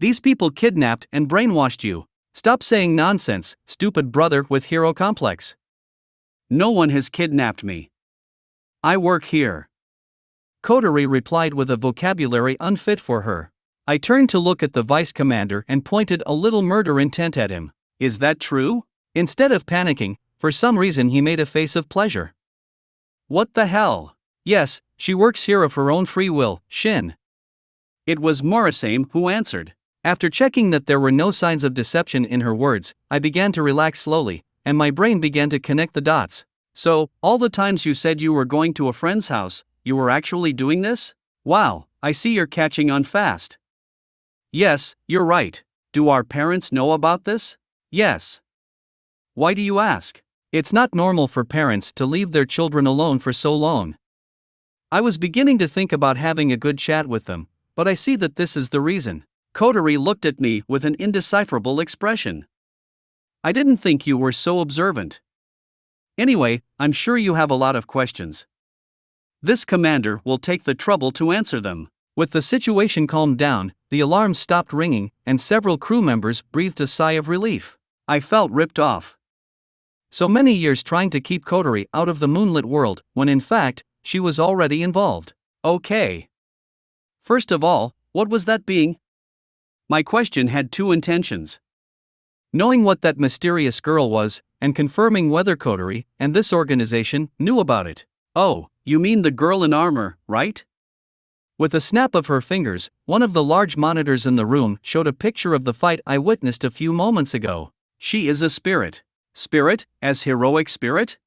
These people kidnapped and brainwashed you. Stop saying nonsense, stupid brother with hero complex." "No one has kidnapped me. I work here," Kotori replied with a vocabulary unfit for her. I turned to look at the vice commander and pointed a little murder intent at him. "Is that true?" Instead of panicking, for some reason he made a face of pleasure. "What the hell? Yes, she works here of her own free will, Shin." It was Murasame who answered. After checking that there were no signs of deception in her words, I began to relax slowly, and my brain began to connect the dots. "So, all the times you said you were going to a friend's house, you were actually doing this? Wow, I see you're catching on fast." "Yes, you're right. Do our parents know about this?" "Yes." "Why do you ask?" "It's not normal for parents to leave their children alone for so long." I was beginning to think about having a good chat with them, but I see that this is the reason. Kotori looked at me with an indecipherable expression. "I didn't think you were so observant. Anyway, I'm sure you have a lot of questions. This commander will take the trouble to answer them." With the situation calmed down, the alarms stopped ringing, and several crew members breathed a sigh of relief. I felt ripped off. So many years trying to keep Kotori out of the moonlit world, when in fact, she was already involved. Okay. First of all, what was that being? My question had 2 intentions. Knowing what that mysterious girl was, and confirming whether Kotori and this organization knew about it. "Oh, you mean the girl in armor, right?" With a snap of her fingers, one of the large monitors in the room showed a picture of the fight I witnessed a few moments ago. "She is a spirit." "Spirit, as heroic spirit?"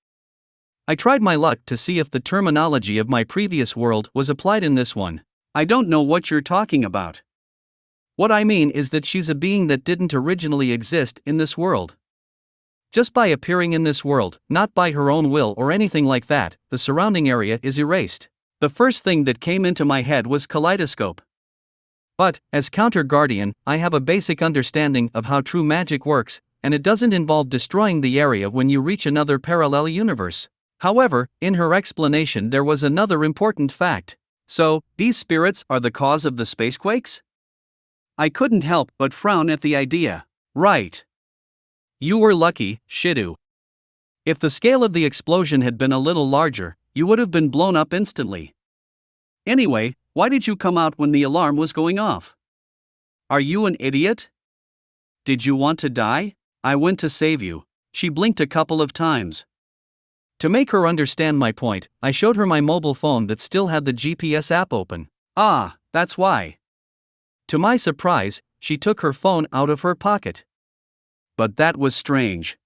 I tried my luck to see if the terminology of my previous world was applied in this one. "I don't know what you're talking about." "What I mean is that she's a being that didn't originally exist in this world. Just by appearing in this world, not by her own will or anything like that, the surrounding area is erased." The first thing that came into my head was kaleidoscope. But, as counter guardian, I have a basic understanding of how true magic works, and it doesn't involve destroying the area when you reach another parallel universe. However, in her explanation there was another important fact. "So, these spirits are the cause of the spacequakes?" I couldn't help but frown at the idea. "Right. You were lucky, Shirou. If the scale of the explosion had been a little larger, you would have been blown up instantly. Anyway, why did you come out when the alarm was going off? Are you an idiot? Did you want to die? I went to save you." She blinked a couple of times. To make her understand my point, I showed her my mobile phone that still had the GPS app open. "Ah, that's why." To my surprise, she took her phone out of her pocket. But that was strange.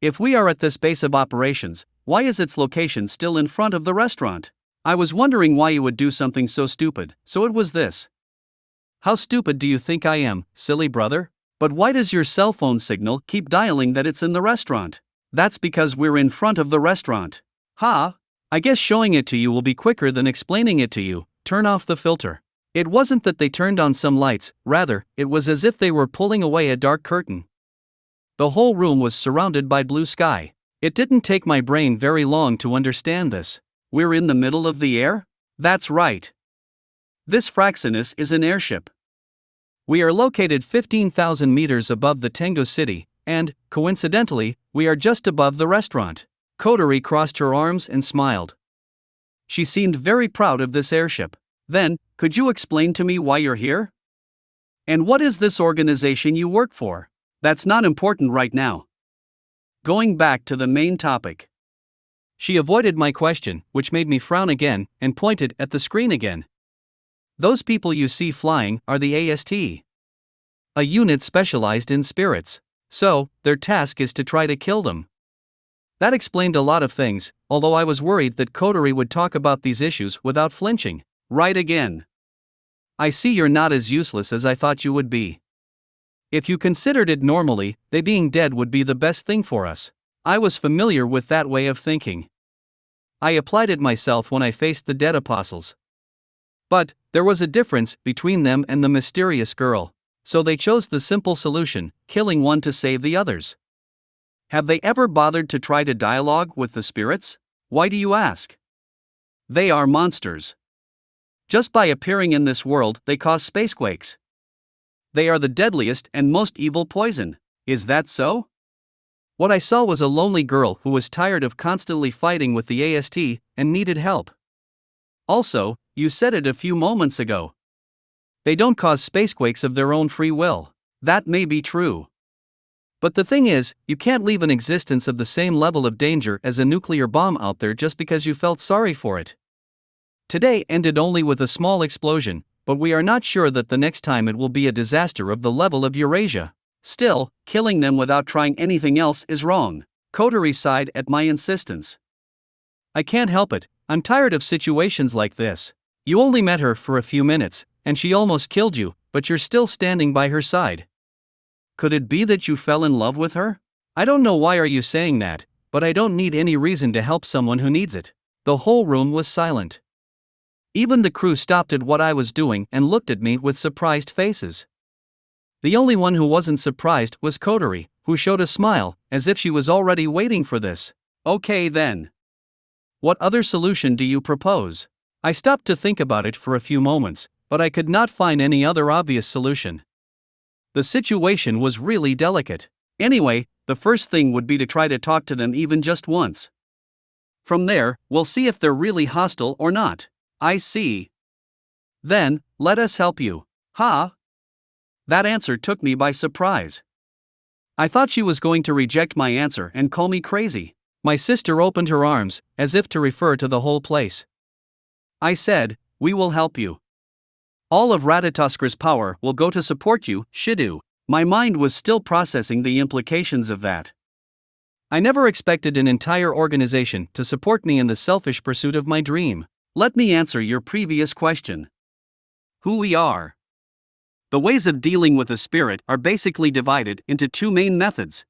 If we are at this base of operations, why is its location still in front of the restaurant? I was wondering why you would do something so stupid, so it was this. How stupid do you think I am, silly brother? But why does your cell phone signal keep dialing that it's in the restaurant? That's because we're in front of the restaurant. Ha! I guess showing it to you will be quicker than explaining it to you. Turn off the filter. It wasn't that they turned on some lights, rather, it was as if they were pulling away a dark curtain. The whole room was surrounded by blue sky. It didn't take my brain very long to understand this. We're in the middle of the air? That's right. This Fraxinus is an airship. We are located 15,000 meters above the Tengu city, and, coincidentally, we are just above the restaurant. Kotori crossed her arms and smiled. She seemed very proud of this airship. Then, could you explain to me why you're here? And what is this organization you work for? That's not important right now. Going back to the main topic. She avoided my question, which made me frown again, and pointed at the screen again. Those people you see flying are the AST. A unit specialized in spirits. So, their task is to try to kill them. That explained a lot of things, although I was worried that Kotori would talk about these issues without flinching. Right again. I see you're not as useless as I thought you would be. If you considered it normally, they being dead would be the best thing for us. I was familiar with that way of thinking. I applied it myself when I faced the dead apostles. But, there was a difference between them and the mysterious girl, so they chose the simple solution, killing one to save the others. Have they ever bothered to try to dialogue with the spirits? Why do you ask? They are monsters. Just by appearing in this world, they cause spacequakes. They are the deadliest and most evil poison. Is that so? What I saw was a lonely girl who was tired of constantly fighting with the AST and needed help. Also, you said it a few moments ago. They don't cause spacequakes of their own free will. That may be true. But the thing is, you can't leave an existence of the same level of danger as a nuclear bomb out there just because you felt sorry for it. Today ended only with a small explosion, but we are not sure that the next time it will be a disaster of the level of Eurasia. Still, killing them without trying anything else is wrong. Kotori sighed at my insistence. I can't help it, I'm tired of situations like this. You only met her for a few minutes, and she almost killed you, but you're still standing by her side. Could it be that you fell in love with her? I don't know why are you saying that, but I don't need any reason to help someone who needs it. The whole room was silent. Even the crew stopped at what I was doing and looked at me with surprised faces. The only one who wasn't surprised was Kotori, who showed a smile, as if she was already waiting for this. Okay then. What other solution do you propose? I stopped to think about it for a few moments, but I could not find any other obvious solution. The situation was really delicate. Anyway, the first thing would be to try to talk to them even just once. From there, we'll see if they're really hostile or not. I see. Then, let us help you. Ha! That answer took me by surprise. I thought she was going to reject my answer and call me crazy. My sister opened her arms, as if to refer to the whole place. I said, we will help you. All of Ratataskra's power will go to support you, Shirou. My mind was still processing the implications of that. I never expected an entire organization to support me in the selfish pursuit of my dream. Let me answer your previous question. Who we are. The ways of dealing with a spirit are basically divided into two main methods.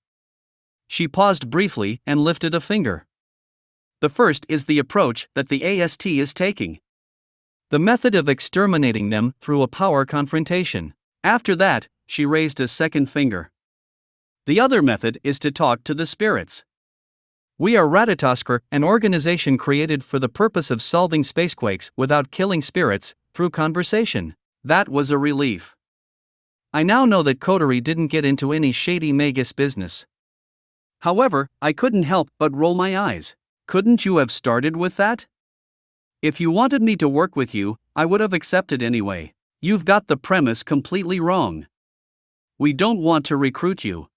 She paused briefly and lifted a finger. The first is the approach that the AST is taking. The method of exterminating them through a power confrontation. After that, she raised a second finger. The other method is to talk to the spirits. We are Ratatoskr, an organization created for the purpose of solving spacequakes without killing spirits, through conversation. That was a relief. I now know that Kotori didn't get into any shady Magus business. However, I couldn't help but roll my eyes. Couldn't you have started with that? If you wanted me to work with you, I would have accepted anyway. You've got the premise completely wrong. We don't want to recruit you.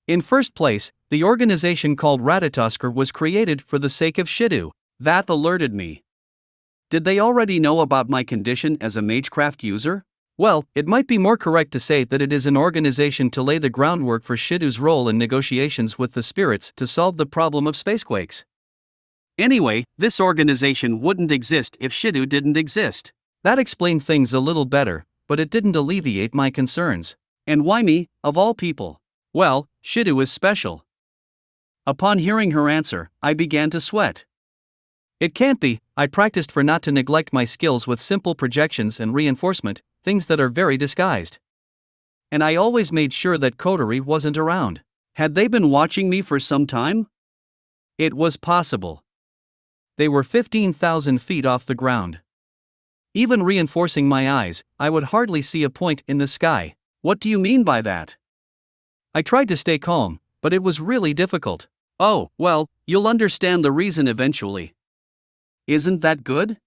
In first place, the organization called Ratatoskr was created for the sake of Shirou. That alerted me. Did they already know about my condition as a magecraft user? Well, it might be more correct to say that it is an organization to lay the groundwork for Shirou's role in negotiations with the spirits to solve the problem of spacequakes. Anyway, this organization wouldn't exist if Shirou didn't exist. That explained things a little better, but it didn't alleviate my concerns. And why me, of all people? Well, Shirou is special. Upon hearing her answer, I began to sweat. It can't be. I practiced for not to neglect my skills with simple projections and reinforcement, things that are very disguised. And I always made sure that Kotori wasn't around. Had they been watching me for some time? It was possible. They were 15,000 feet off the ground. Even reinforcing my eyes, I would hardly see a point in the sky. What do you mean by that? I tried to stay calm, but it was really difficult. Oh, well, you'll understand the reason eventually. Isn't that good?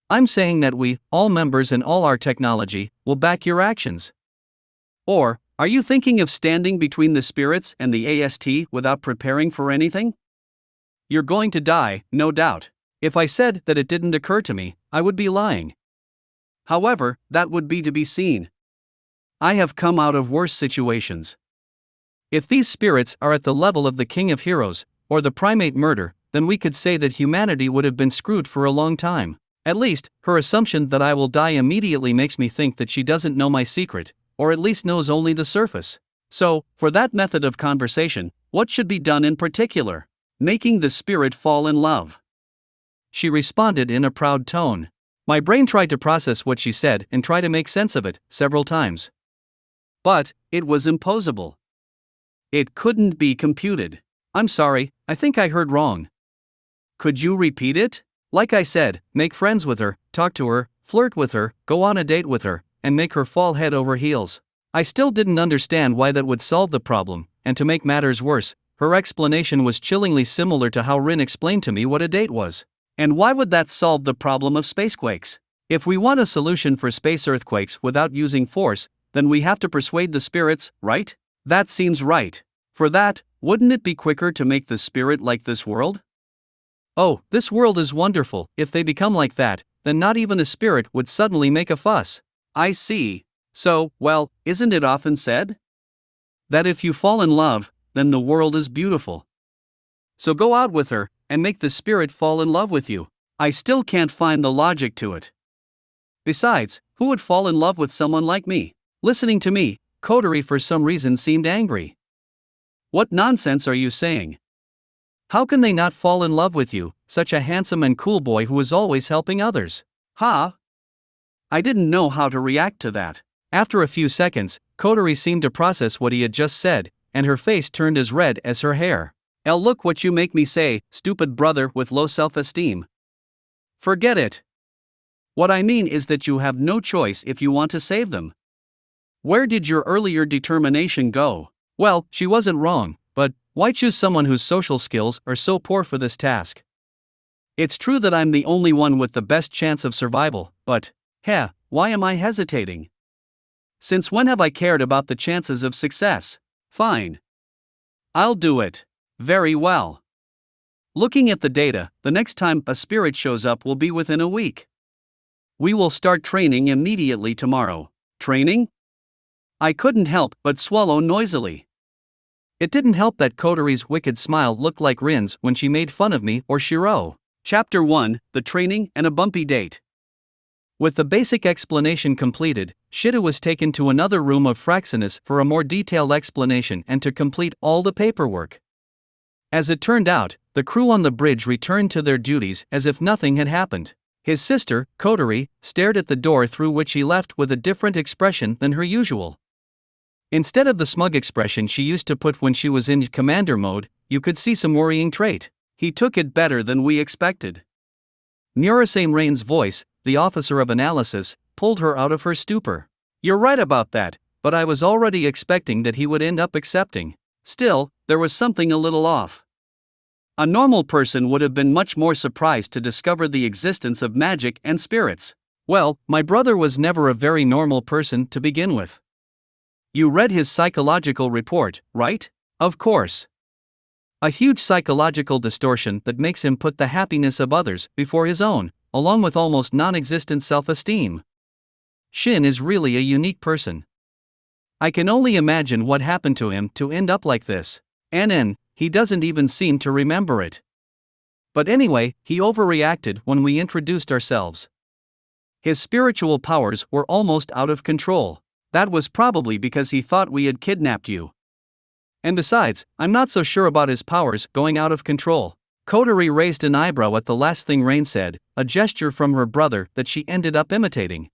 I'm saying that we, all members and all our technology, will back your actions. Or, are you thinking of standing between the spirits and the AST without preparing for anything? You're going to die, no doubt. If I said that it didn't occur to me, I would be lying. However, that would be to be seen. I have come out of worse situations. If these spirits are at the level of the King of Heroes, or the primate murder, then we could say that humanity would have been screwed for a long time. At least, her assumption that I will die immediately makes me think that she doesn't know my secret, or at least knows only the surface. So, for that method of conversation, what should be done in particular? Making the spirit fall in love. She responded in a proud tone. My brain tried to process what she said and try to make sense of it, several times. But, it was impossible. It couldn't be computed. I'm sorry, I think I heard wrong. Could you repeat it? Like I said, make friends with her, talk to her, flirt with her, go on a date with her, and make her fall head over heels. I still didn't understand why that would solve the problem, and to make matters worse, her explanation was chillingly similar to how Rin explained to me what a date was. And why would that solve the problem of spacequakes? If we want a solution for space earthquakes without using force, then we have to persuade the spirits, right? That seems right. For that, wouldn't it be quicker to make the spirit like this world? Oh, this world is wonderful. If they become like that, then not even a spirit would suddenly make a fuss. I see. So, well, isn't it often said that if you fall in love, then the world is beautiful? So go out with her, and make the spirit fall in love with you. I still can't find the logic to it. Besides, who would fall in love with someone like me? Listening to me, Kotori for some reason seemed angry. What nonsense are you saying? How can they not fall in love with you, such a handsome and cool boy who is always helping others? Ha! I didn't know how to react to that. After a few seconds, Kotori seemed to process what he had just said, and her face turned as red as her hair. Look what you make me say, stupid brother with low self-esteem. Forget it. What I mean is that you have no choice if you want to save them. Where did your earlier determination go? Well, she wasn't wrong, but why choose someone whose social skills are so poor for this task? It's true that I'm the only one with the best chance of survival, but, why am I hesitating? Since when have I cared about the chances of success? Fine. I'll do it. Very well. Looking at the data, the next time a spirit shows up will be within a week. We will start training immediately tomorrow. Training? I couldn't help but swallow noisily. It didn't help that Kotori's wicked smile looked like Rin's when she made fun of me or Shirou. Chapter 1, The Training and a Bumpy Date. With the basic explanation completed, Shirou was taken to another room of Fraxinus for a more detailed explanation and to complete all the paperwork. As it turned out, the crew on the bridge returned to their duties as if nothing had happened. His sister, Kotori, stared at the door through which he left with a different expression than her usual. Instead of the smug expression she used to put when she was in commander mode, you could see some worrying trait. He took it better than we expected. Murasame Rain's voice, the officer of analysis, pulled her out of her stupor. You're right about that, but I was already expecting that he would end up accepting. Still, there was something a little off. A normal person would have been much more surprised to discover the existence of magic and spirits. Well, my brother was never a very normal person to begin with. You read his psychological report, right? Of course. A huge psychological distortion that makes him put the happiness of others before his own, along with almost non-existent self-esteem. Shin is really a unique person. I can only imagine what happened to him to end up like this. He doesn't even seem to remember it. But anyway, he overreacted when we introduced ourselves. His spiritual powers were almost out of control. That was probably because he thought we had kidnapped you. And besides, I'm not so sure about his powers going out of control. Kotori raised an eyebrow at the last thing Rain said, a gesture from her brother that she ended up imitating.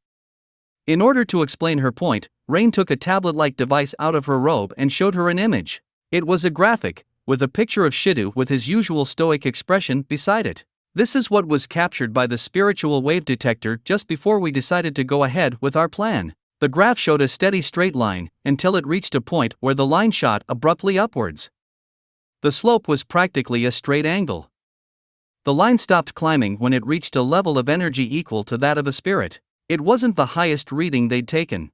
In order to explain her point, Rain took a tablet-like device out of her robe and showed her an image. It was a graphic, with a picture of Shirou with his usual stoic expression beside it. This is what was captured by the spiritual wave detector just before we decided to go ahead with our plan. The graph showed a steady straight line, until it reached a point where the line shot abruptly upwards. The slope was practically a straight angle. The line stopped climbing when it reached a level of energy equal to that of a spirit. It wasn't the highest reading they'd taken.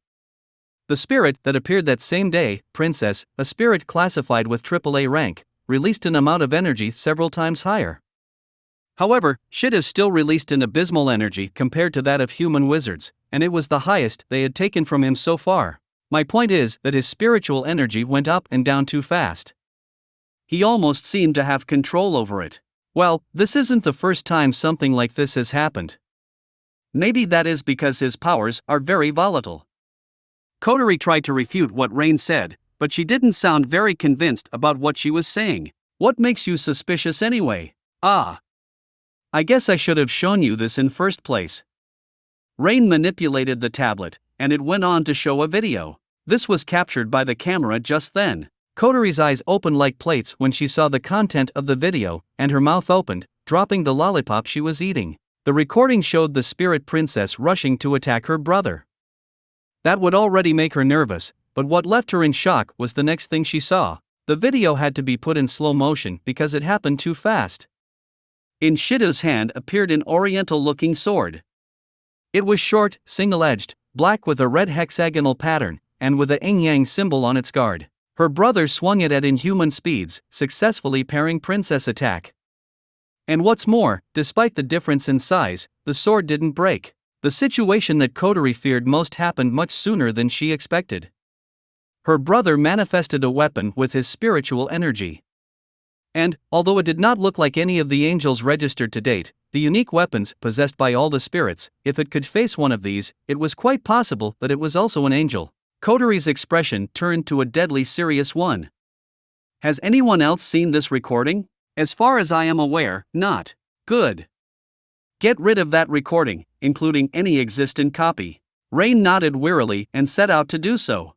The spirit that appeared that same day, Princess, a spirit classified with AAA rank, released an amount of energy several times higher. However, Shirou still released an abysmal energy compared to that of human wizards, and it was the highest they had taken from him so far. My point is that his spiritual energy went up and down too fast. He almost seemed to have control over it. Well, this isn't the first time something like this has happened. Maybe that is because his powers are very volatile. Kotori tried to refute what Rain said, but she didn't sound very convinced about what she was saying. What makes you suspicious anyway? I guess I should have shown you this in first place. Rain manipulated the tablet, and it went on to show a video. This was captured by the camera just then. Kotori's eyes opened like plates when she saw the content of the video, and her mouth opened, dropping the lollipop she was eating. The recording showed the spirit princess rushing to attack her brother. That would already make her nervous, but what left her in shock was the next thing she saw. The video had to be put in slow motion because it happened too fast. In Shirou's hand appeared an oriental-looking sword. It was short, single-edged, black with a red hexagonal pattern, and with a yin-yang symbol on its guard. Her brother swung it at inhuman speeds, successfully parrying Princess' attack. And what's more, despite the difference in size, the sword didn't break. The situation that Kotori feared most happened much sooner than she expected. Her brother manifested a weapon with his spiritual energy. And, although it did not look like any of the angels registered to date, the unique weapons possessed by all the spirits, if it could face one of these, it was quite possible that it was also an angel. Kotori's expression turned to a deadly serious one. Has anyone else seen this recording? As far as I am aware, not. Good. Get rid of that recording, including any existent copy. Rain nodded wearily and set out to do so.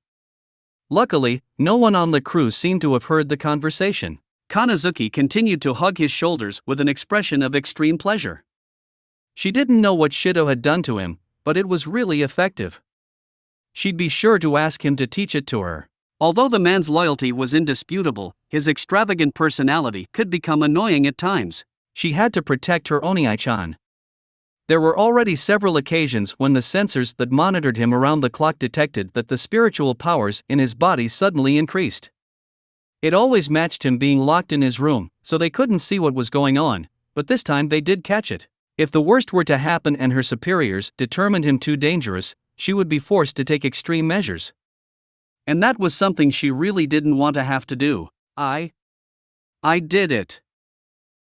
Luckily, no one on the crew seemed to have heard the conversation. Kanazuki continued to hug his shoulders with an expression of extreme pleasure. She didn't know what Shirou had done to him, but it was really effective. She'd be sure to ask him to teach it to her. Although the man's loyalty was indisputable, his extravagant personality could become annoying at times. She had to protect her Oniai-chan. There were already several occasions when the sensors that monitored him around the clock detected that the spiritual powers in his body suddenly increased. It always matched him being locked in his room, so they couldn't see what was going on, but this time they did catch it. If the worst were to happen and her superiors determined him too dangerous, she would be forced to take extreme measures. And that was something she really didn't want to have to do. I did it.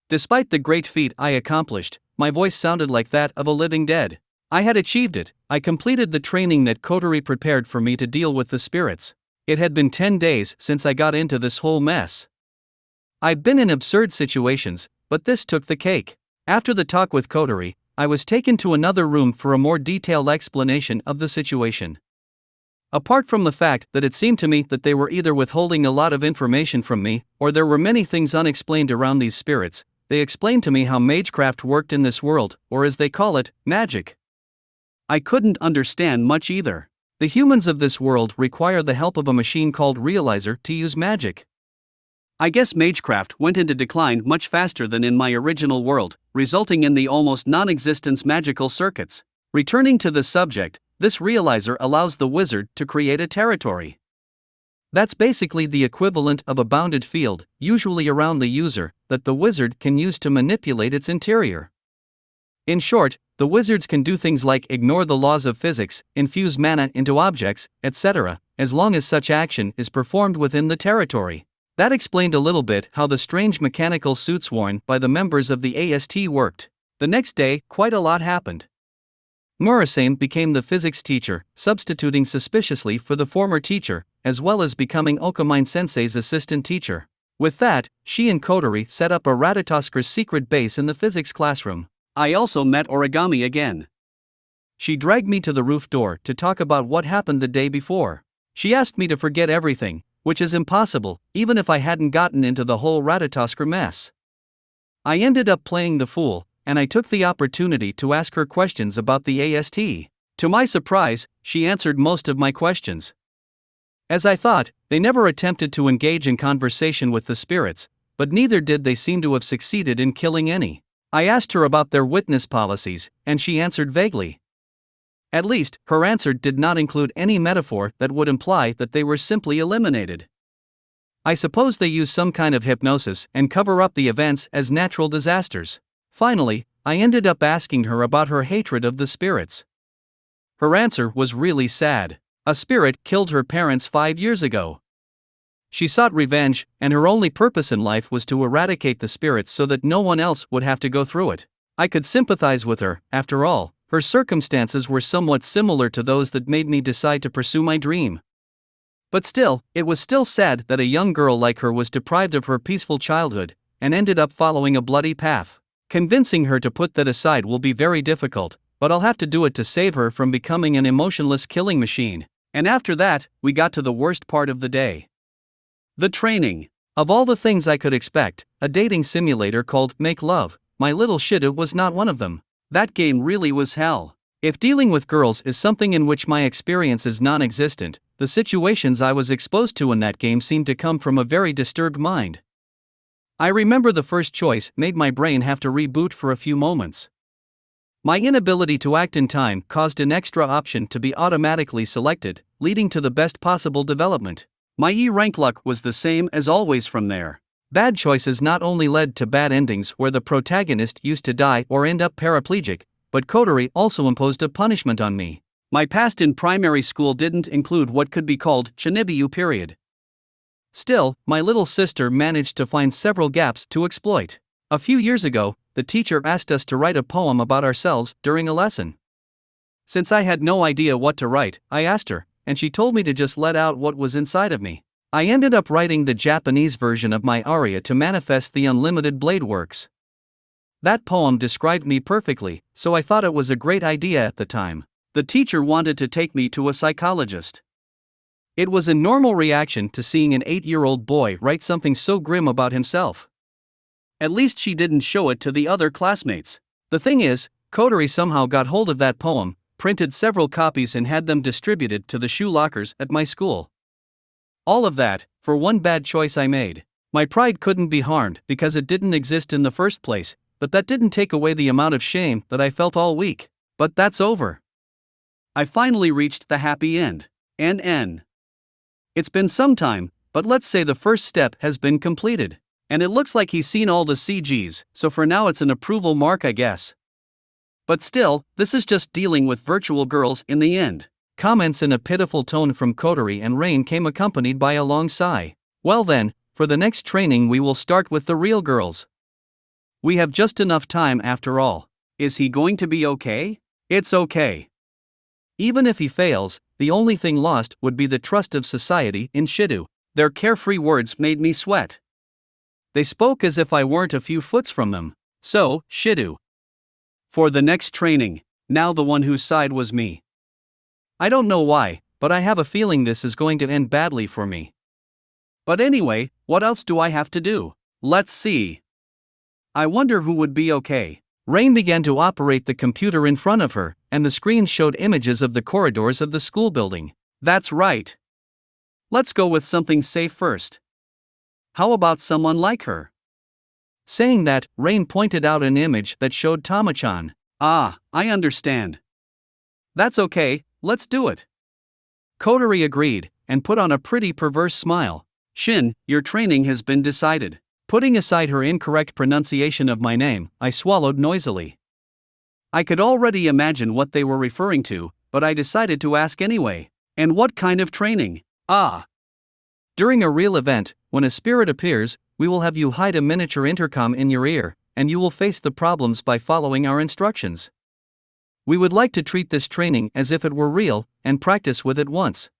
Despite the great feat I accomplished, my voice sounded like that of a living dead. I had achieved it. I completed the training that Kotori prepared for me to deal with the spirits. It had been 10 days since I got into this whole mess. I'd been in absurd situations, but this took the cake. After the talk with Kotori, I was taken to another room for a more detailed explanation of the situation. Apart from the fact that it seemed to me that they were either withholding a lot of information from me, or there were many things unexplained around these spirits, they explained to me how magecraft worked in this world, or as they call it, magic. I couldn't understand much either. The humans of this world require the help of a machine called Realizer to use magic. I guess magecraft went into decline much faster than in my original world, resulting in the almost non-existence magical circuits. Returning to the subject, this Realizer allows the wizard to create a territory. That's basically the equivalent of a bounded field, usually around the user, that the wizard can use to manipulate its interior. In short, the wizards can do things like ignore the laws of physics, infuse mana into objects, etc., as long as such action is performed within the territory. That explained a little bit how the strange mechanical suits worn by the members of the AST worked. The next day, quite a lot happened. Murasame became the physics teacher, substituting suspiciously for the former teacher, as well as becoming Okamine-sensei's assistant teacher. With that, she and Kotori set up a Ratatoskir's secret base in the physics classroom. I also met Origami again. She dragged me to the roof door to talk about what happened the day before. She asked me to forget everything, which is impossible, even if I hadn't gotten into the whole Ratatoskir mess. I ended up playing the fool, and I took the opportunity to ask her questions about the AST. To my surprise, she answered most of my questions. As I thought, they never attempted to engage in conversation with the spirits, but neither did they seem to have succeeded in killing any. I asked her about their witness policies, and she answered vaguely. At least, her answer did not include any metaphor that would imply that they were simply eliminated. I suppose they use some kind of hypnosis and cover up the events as natural disasters. Finally, I ended up asking her about her hatred of the spirits. Her answer was really sad. A spirit killed her parents 5 years ago. She sought revenge, and her only purpose in life was to eradicate the spirits so that no one else would have to go through it. I could sympathize with her. After all, her circumstances were somewhat similar to those that made me decide to pursue my dream. But still, it was still sad that a young girl like her was deprived of her peaceful childhood, and ended up following a bloody path. Convincing her to put that aside will be very difficult, but I'll have to do it to save her from becoming an emotionless killing machine. And after that, we got to the worst part of the day. The training. Of all the things I could expect, a dating simulator called Make Love, My Little Shirou was not one of them. That game really was hell. If dealing with girls is something in which my experience is non-existent, the situations I was exposed to in that game seemed to come from a very disturbed mind. I remember the first choice made my brain have to reboot for a few moments. My inability to act in time caused an extra option to be automatically selected, leading to the best possible development. My E-rank luck was the same as always from there. Bad choices not only led to bad endings where the protagonist used to die or end up paraplegic, but Kotori also imposed a punishment on me. My past in primary school didn't include what could be called Chinibiu period. Still, my little sister managed to find several gaps to exploit. A few years ago, the teacher asked us to write a poem about ourselves during a lesson. Since I had no idea what to write, I asked her, and she told me to just let out what was inside of me. I ended up writing the Japanese version of my aria to manifest the unlimited blade works. That poem described me perfectly, so I thought it was a great idea at the time. The teacher wanted to take me to a psychologist. It was a normal reaction to seeing an 8-year-old boy write something so grim about himself. At least she didn't show it to the other classmates. The thing is, Kotori somehow got hold of that poem, printed several copies and had them distributed to the shoe lockers at my school. All of that, for one bad choice I made. My pride couldn't be harmed because it didn't exist in the first place, but that didn't take away the amount of shame that I felt all week. But that's over. I finally reached the happy end. NN. It's been some time, but let's say the first step has been completed. And it looks like he's seen all the CGs, so for now it's an approval mark, I guess. But still, this is just dealing with virtual girls in the end. Comments in a pitiful tone from Kotori and Rain came accompanied by a long sigh. Well then, for the next training we will start with the real girls. We have just enough time after all. Is he going to be okay? It's okay. Even if he fails, the only thing lost would be the trust of society in Shirou. Their carefree words made me sweat. They spoke as if I weren't a few foots from them. So, Shirou. For the next training, now the one whose side was me. I don't know why, but I have a feeling this is going to end badly for me. But anyway, what else do I have to do? Let's see. I wonder who would be okay. Rain began to operate the computer in front of her, and the screen showed images of the corridors of the school building. That's right. Let's go with something safe first. How about someone like her? Saying that, Rain pointed out an image that showed Tama-chan. Ah, I understand. That's okay, let's do it. Kotori agreed, and put on a pretty perverse smile. Shin, your training has been decided. Putting aside her incorrect pronunciation of my name, I swallowed noisily. I could already imagine what they were referring to, but I decided to ask anyway. And what kind of training? Ah. During a real event, when a spirit appears, we will have you hide a miniature intercom in your ear, and you will face the problems by following our instructions. We would like to treat this training as if it were real, and practice with it once.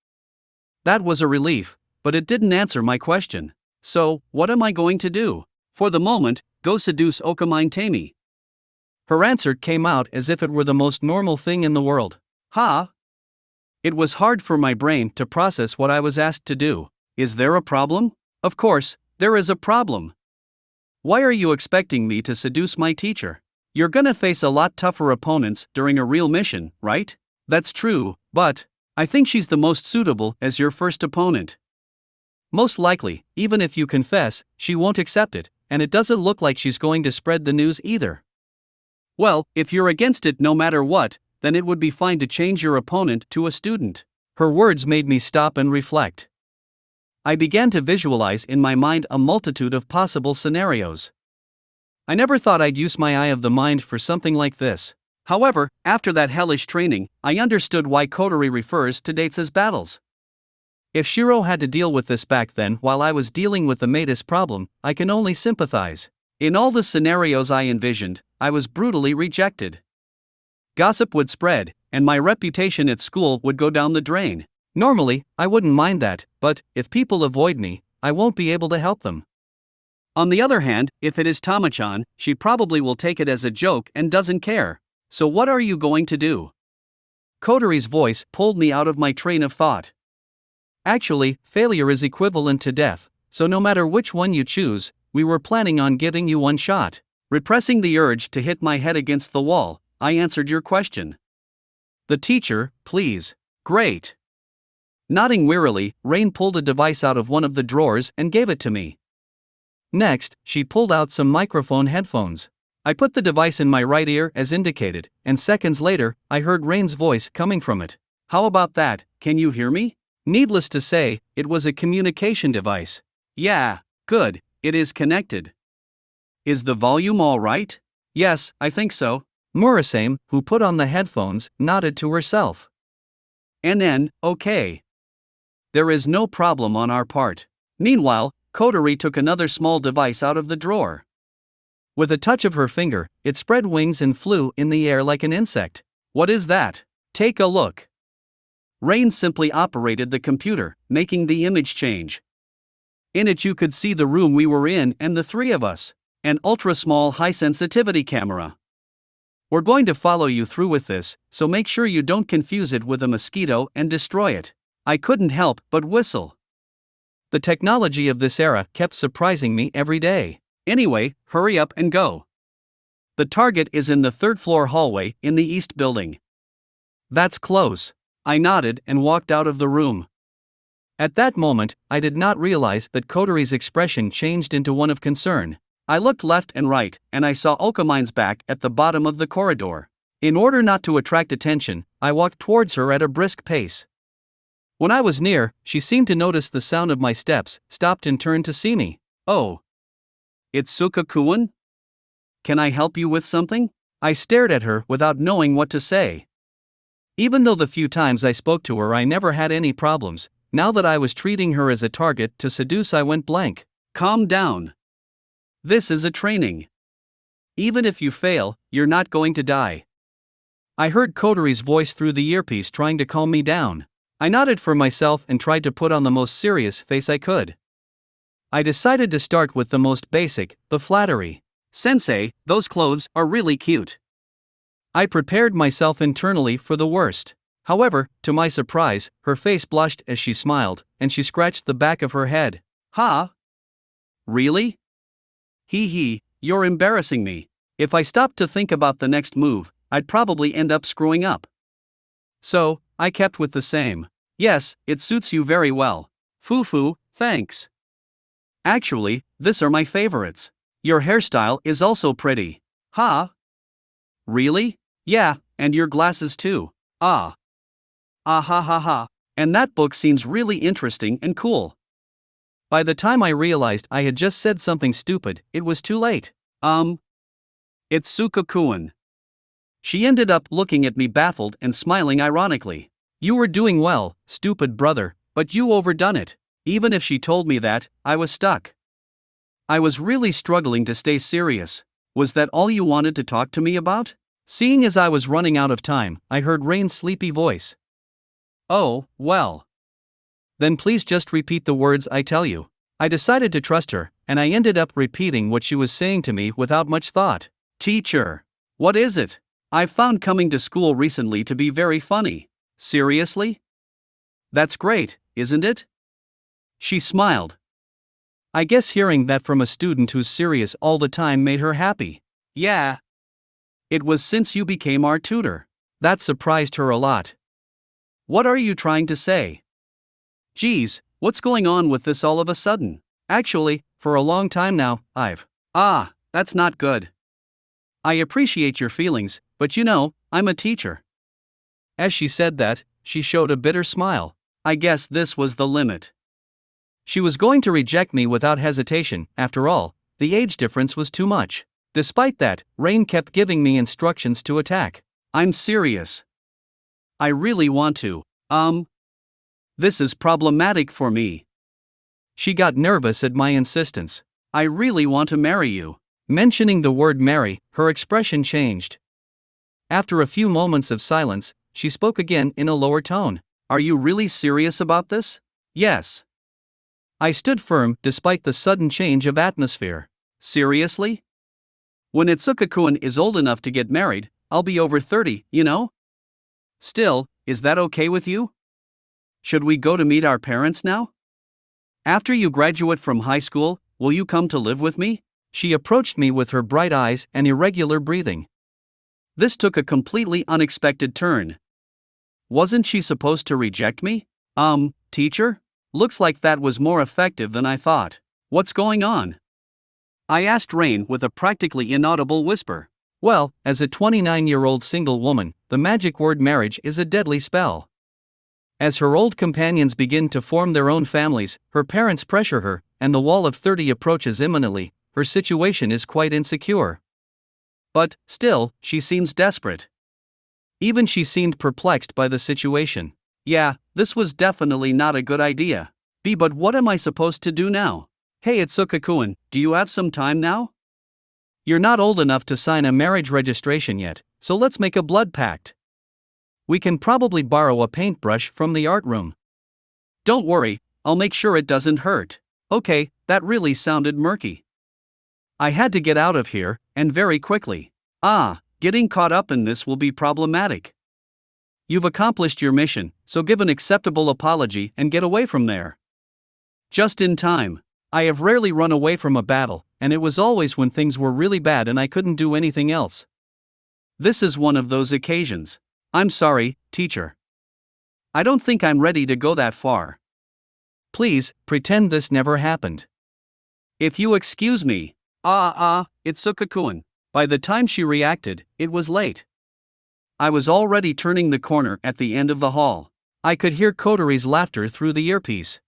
That was a relief, but it didn't answer my question. So, what am I going to do? For the moment, go seduce Okamine Tami. Her answer came out as if it were the most normal thing in the world. Ha! It was hard for my brain to process what I was asked to do. Is there a problem? Of course, there is a problem. Why are you expecting me to seduce my teacher? You're gonna face a lot tougher opponents during a real mission, right? That's true, but I think she's the most suitable as your first opponent. Most likely, even if you confess, she won't accept it, and it doesn't look like she's going to spread the news either. Well, if you're against it no matter what, then it would be fine to change your opponent to a student. Her words made me stop and reflect. I began to visualize in my mind a multitude of possible scenarios. I never thought I'd use my eye of the mind for something like this. However, after that hellish training, I understood why Kotori refers to dates as battles. If Shirou had to deal with this back then while I was dealing with the Matis problem, I can only sympathize. In all the scenarios I envisioned, I was brutally rejected. Gossip would spread, and my reputation at school would go down the drain. Normally, I wouldn't mind that, but if people avoid me, I won't be able to help them. On the other hand, if it is Tama-chan, she probably will take it as a joke and doesn't care. So what are you going to do? Kotori's voice pulled me out of my train of thought. Actually, failure is equivalent to death, so no matter which one you choose, we were planning on giving you one shot. Repressing the urge to hit my head against the wall, I answered your question. The teacher, please. Great. Nodding wearily, Rain pulled a device out of one of the drawers and gave it to me. Next, she pulled out some microphone headphones. I put the device in my right ear as indicated, and seconds later, I heard Rain's voice coming from it. How about that? Can you hear me? Needless to say, it was a communication device. Yeah, good, it is connected. Is the volume all right? Yes, I think so. Murasame, who put on the headphones, nodded to herself. Okay. There is no problem on our part. Meanwhile, Kotori took another small device out of the drawer. With a touch of her finger, it spread wings and flew in the air like an insect. What is that? Take a look. Rain simply operated the computer, making the image change. In it you could see the room we were in and the three of us. An ultra-small high-sensitivity camera. We're going to follow you through with this, so make sure you don't confuse it with a mosquito and destroy it. I couldn't help but whistle. The technology of this era kept surprising me every day. Anyway, hurry up and go. The target is in the third-floor hallway in the east building. That's close. I nodded and walked out of the room. At that moment, I did not realize that Kotori's expression changed into one of concern. I looked left and right, and I saw Okamine's back at the bottom of the corridor. In order not to attract attention, I walked towards her at a brisk pace. When I was near, she seemed to notice the sound of my steps, stopped and turned to see me. Oh. It's Suka-kun? Can I help you with something? I stared at her without knowing what to say. Even though the few times I spoke to her I never had any problems, now that I was treating her as a target to seduce I went blank. Calm down. This is a training. Even if you fail, you're not going to die. I heard Kotori's voice through the earpiece trying to calm me down. I nodded for myself and tried to put on the most serious face I could. I decided to start with the most basic, the flattery. Sensei, those clothes are really cute. I prepared myself internally for the worst. However, to my surprise, her face blushed as she smiled, and she scratched the back of her head. Ha! Really? Hee, you're embarrassing me. If I stopped to think about the next move, I'd probably end up screwing up. So, I kept with the same. Yes, it suits you very well. Foo, thanks. Actually, these are my favorites. Your hairstyle is also pretty. Ha! Really? Yeah, and your glasses too. Ah. Ah ha ha ha. And that book seems really interesting and cool. By the time I realized I had just said something stupid, it was too late. It's Suka-kun. She ended up looking at me baffled and smiling ironically. You were doing well, stupid brother, but you overdone it. Even if she told me that, I was stuck. I was really struggling to stay serious. Was that all you wanted to talk to me about? Seeing as I was running out of time, I heard Rain's sleepy voice. Oh, well. Then please just repeat the words I tell you. I decided to trust her, and I ended up repeating what she was saying to me without much thought. Teacher. What is it? I've found coming to school recently to be very funny. Seriously? That's great, isn't it? She smiled. I guess hearing that from a student who's serious all the time made her happy. Yeah. It was since you became our tutor. That surprised her a lot. What are you trying to say? Geez, what's going on with this all of a sudden? Actually, for a long time now, that's not good. I appreciate your feelings, but you know, I'm a teacher. As she said that, she showed a bitter smile. I guess this was the limit. She was going to reject me without hesitation. After all, the age difference was too much. Despite that, Rain kept giving me instructions to attack. I'm serious. I really want to. This is problematic for me. She got nervous at my insistence. I really want to marry you. Mentioning the word marry, her expression changed. After a few moments of silence, she spoke again in a lower tone. Are you really serious about this? Yes. I stood firm despite the sudden change of atmosphere. Seriously? When Itsuka-kun is old enough to get married, I'll be over 30, you know? Still, is that okay with you? Should we go to meet our parents now? After you graduate from high school, will you come to live with me? She approached me with her bright eyes and irregular breathing. This took a completely unexpected turn. Wasn't she supposed to reject me? Teacher? Looks like that was more effective than I thought. What's going on? I asked Rain with a practically inaudible whisper. Well, as a 29-year-old single woman, the magic word marriage is a deadly spell. As her old companions begin to form their own families, her parents pressure her, and the wall of 30 approaches imminently, her situation is quite insecure. But, still, she seems desperate. Even she seemed perplexed by the situation. Yeah, this was definitely not a good idea. But what am I supposed to do now? Hey Itsuka-kun, do you have some time now? You're not old enough to sign a marriage registration yet, so let's make a blood pact. We can probably borrow a paintbrush from the art room. Don't worry, I'll make sure it doesn't hurt. Okay, that really sounded murky. I had to get out of here, and very quickly. Getting caught up in this will be problematic. You've accomplished your mission, so give an acceptable apology and get away from there. Just in time. I have rarely run away from a battle, and it was always when things were really bad and I couldn't do anything else. This is one of those occasions. I'm sorry, teacher. I don't think I'm ready to go that far. Please, pretend this never happened. If you excuse me. Itsuka-kun. By the time she reacted, it was late. I was already turning the corner at the end of the hall. I could hear Kotori's laughter through the earpiece.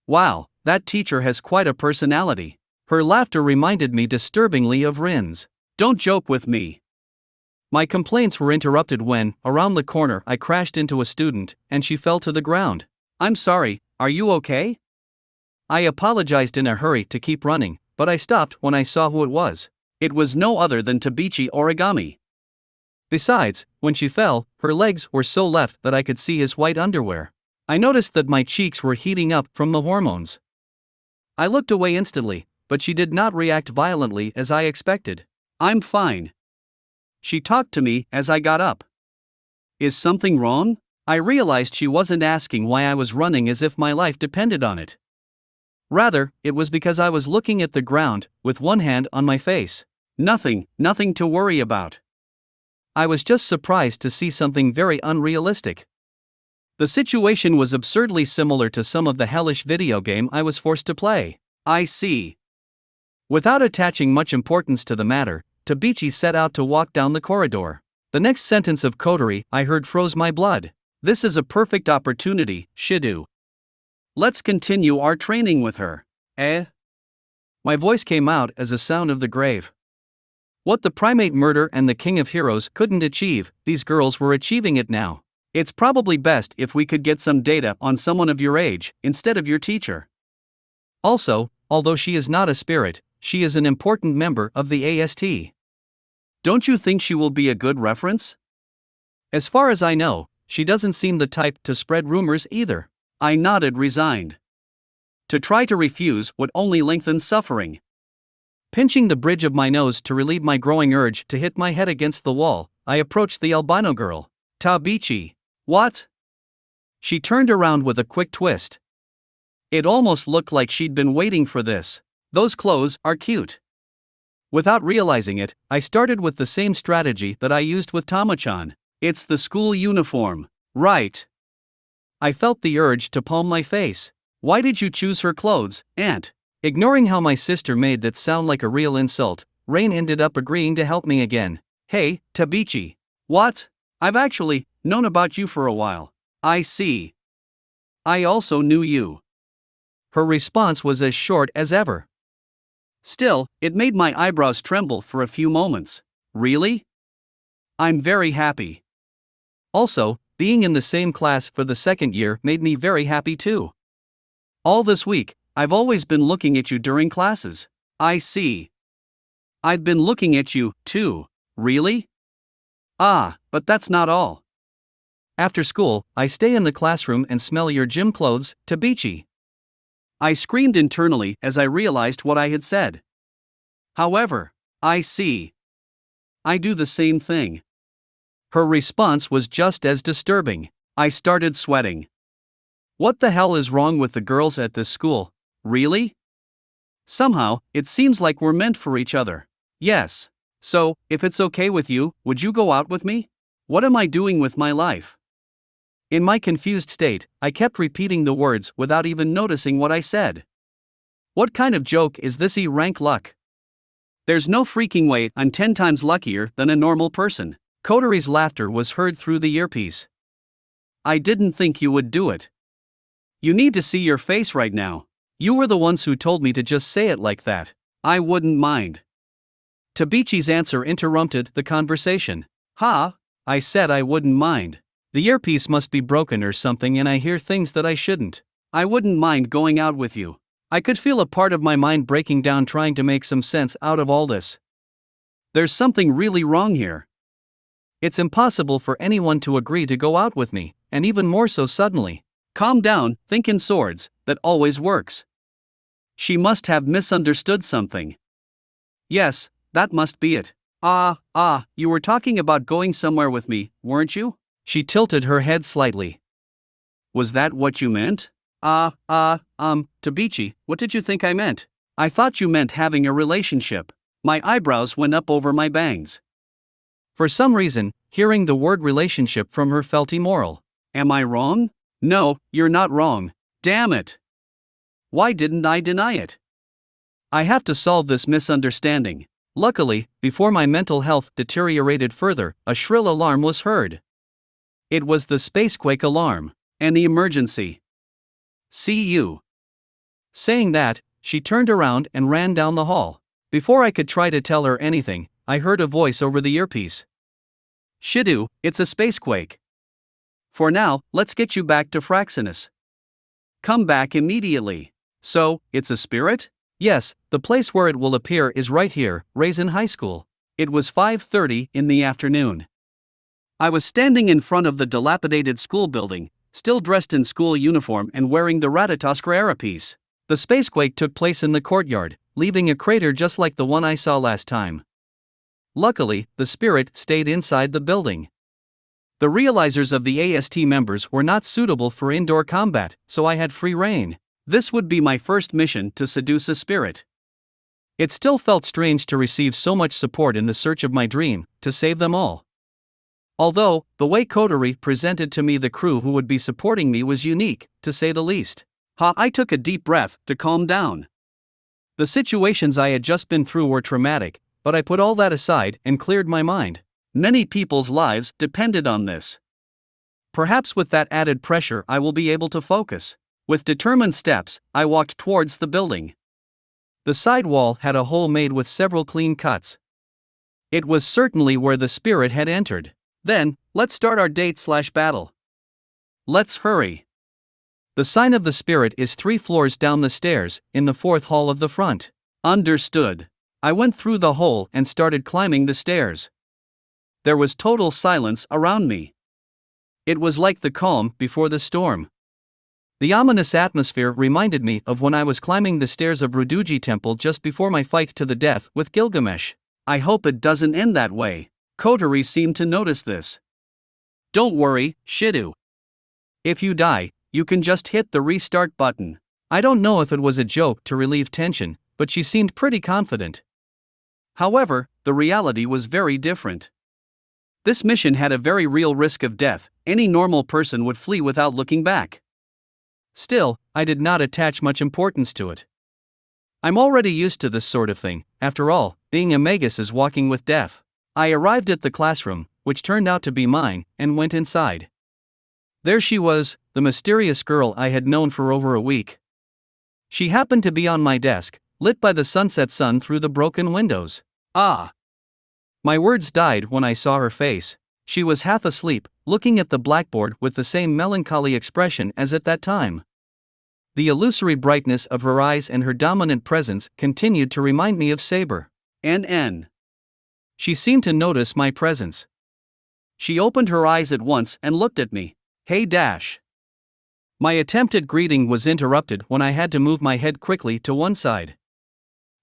Wow, that teacher has quite a personality. Her laughter reminded me disturbingly of Rin's. Don't joke with me. My complaints were interrupted when, around the corner, I crashed into a student, and she fell to the ground. I'm sorry, are you okay? I apologized in a hurry to keep running, but I stopped when I saw who it was. It was no other than Tabichi Origami. Besides, when she fell, her legs were so left that I could see his white underwear. I noticed that my cheeks were heating up from the hormones. I looked away instantly, but she did not react violently as I expected. I'm fine. She talked to me as I got up. Is something wrong? I realized she wasn't asking why I was running as if my life depended on it. Rather, it was because I was looking at the ground, with one hand on my face. Nothing to worry about. I was just surprised to see something very unrealistic. The situation was absurdly similar to some of the hellish video game I was forced to play. I see. Without attaching much importance to the matter, Tabichi set out to walk down the corridor. The next sentence of Kotori I heard froze my blood. This is a perfect opportunity, Shirou. Let's continue our training with her. My voice came out as a sound of the grave. What the primate murder and the king of heroes couldn't achieve, these girls were achieving it now. It's probably best if we could get some data on someone of your age, instead of your teacher. Also, although she is not a spirit, she is an important member of the AST. Don't you think she will be a good reference? As far as I know, she doesn't seem the type to spread rumors either. I nodded, resigned. To try to refuse would only lengthen suffering. Pinching the bridge of my nose to relieve my growing urge to hit my head against the wall, I approached the albino girl. Tabichi. What? She turned around with a quick twist. It almost looked like she'd been waiting for this. Those clothes are cute. Without realizing it, I started with the same strategy that I used with Tama-chan. It's the school uniform, right? I felt the urge to palm my face. Why did you choose her clothes, Aunt? Ignoring how my sister made that sound like a real insult, Rain ended up agreeing to help me again. Hey, Tabichi. What? I've actually known about you for a while. I see. I also knew you. Her response was as short as ever. Still, it made my eyebrows tremble for a few moments. Really? I'm very happy. Also, being in the same class for the second year made me very happy too. All this week, I've always been looking at you during classes. I see. I've been looking at you, too. Really? Ah, but that's not all. After school, I stay in the classroom and smell your gym clothes, Tabichi. I screamed internally as I realized what I had said. However, I see. I do the same thing. Her response was just as disturbing. I started sweating. What the hell is wrong with the girls at this school? Really? Somehow, it seems like we're meant for each other. Yes. So, if it's okay with you, would you go out with me? What am I doing with my life? In my confused state, I kept repeating the words without even noticing what I said. What kind of joke is this E-rank luck? There's no freaking way I'm 10 times luckier than a normal person. Kotori's laughter was heard through the earpiece. I didn't think you would do it. You need to see your face right now. You were the ones who told me to just say it like that. I wouldn't mind. Tabichi's answer interrupted the conversation. Ha! I said I wouldn't mind. The earpiece must be broken or something and I hear things that I shouldn't. I wouldn't mind going out with you. I could feel a part of my mind breaking down trying to make some sense out of all this. There's something really wrong here. It's impossible for anyone to agree to go out with me, and even more so suddenly. Calm down, think in swords, that always works. She must have misunderstood something. Yes, that must be it. You were talking about going somewhere with me, weren't you? She tilted her head slightly. Was that what you meant? Tabichi, what did you think I meant? I thought you meant having a relationship. My eyebrows went up over my bangs. For some reason, hearing the word relationship from her felt immoral. Am I wrong? No, you're not wrong. Damn it. Why didn't I deny it? I have to solve this misunderstanding. Luckily, before my mental health deteriorated further, a shrill alarm was heard. It was the Spacequake alarm, and the emergency. See you. Saying that, she turned around and ran down the hall. Before I could try to tell her anything, I heard a voice over the earpiece. Shirou, it's a Spacequake. For now, let's get you back to Fraxinus. Come back immediately. So, it's a spirit? Yes, the place where it will appear is right here, Raisin High School. It was 5:30 in the afternoon. I was standing in front of the dilapidated school building, still dressed in school uniform and wearing the Ratatoskra piece. The Spacequake took place in the courtyard, leaving a crater just like the one I saw last time. Luckily, the spirit stayed inside the building. The realizers of the AST members were not suitable for indoor combat, so I had free reign. This would be my first mission to seduce a spirit. It still felt strange to receive so much support in the search of my dream, to save them all. Although, the way Kotori presented to me the crew who would be supporting me was unique, to say the least. I took a deep breath to calm down. The situations I had just been through were traumatic, but I put all that aside and cleared my mind. Many people's lives depended on this. Perhaps with that added pressure I will be able to focus. With determined steps, I walked towards the building. The side wall had a hole made with several clean cuts. It was certainly where the spirit had entered. Then, let's start our date/battle. Let's hurry. The sign of the spirit is 3 floors down the stairs, in the 4th hall of the front. Understood. I went through the hole and started climbing the stairs. There was total silence around me. It was like the calm before the storm. The ominous atmosphere reminded me of when I was climbing the stairs of Ruduji Temple just before my fight to the death with Gilgamesh. I hope it doesn't end that way. Kotori seemed to notice this. Don't worry, Shirou. If you die, you can just hit the restart button. I don't know if it was a joke to relieve tension, but she seemed pretty confident. However, the reality was very different. This mission had a very real risk of death. Any normal person would flee without looking back. Still, I did not attach much importance to it. I'm already used to this sort of thing. After all, being a magus is walking with death. I arrived at the classroom, which turned out to be mine, and went inside. There she was, the mysterious girl I had known for over a week. She happened to be on my desk, lit by the sunset sun through the broken windows. Ah! My words died when I saw her face. She was half asleep, looking at the blackboard with the same melancholy expression as at that time. The illusory brightness of her eyes and her dominant presence continued to remind me of Saber. NN. She seemed to notice my presence. She opened her eyes at once and looked at me. Hey Dash. My attempted greeting was interrupted when I had to move my head quickly to one side.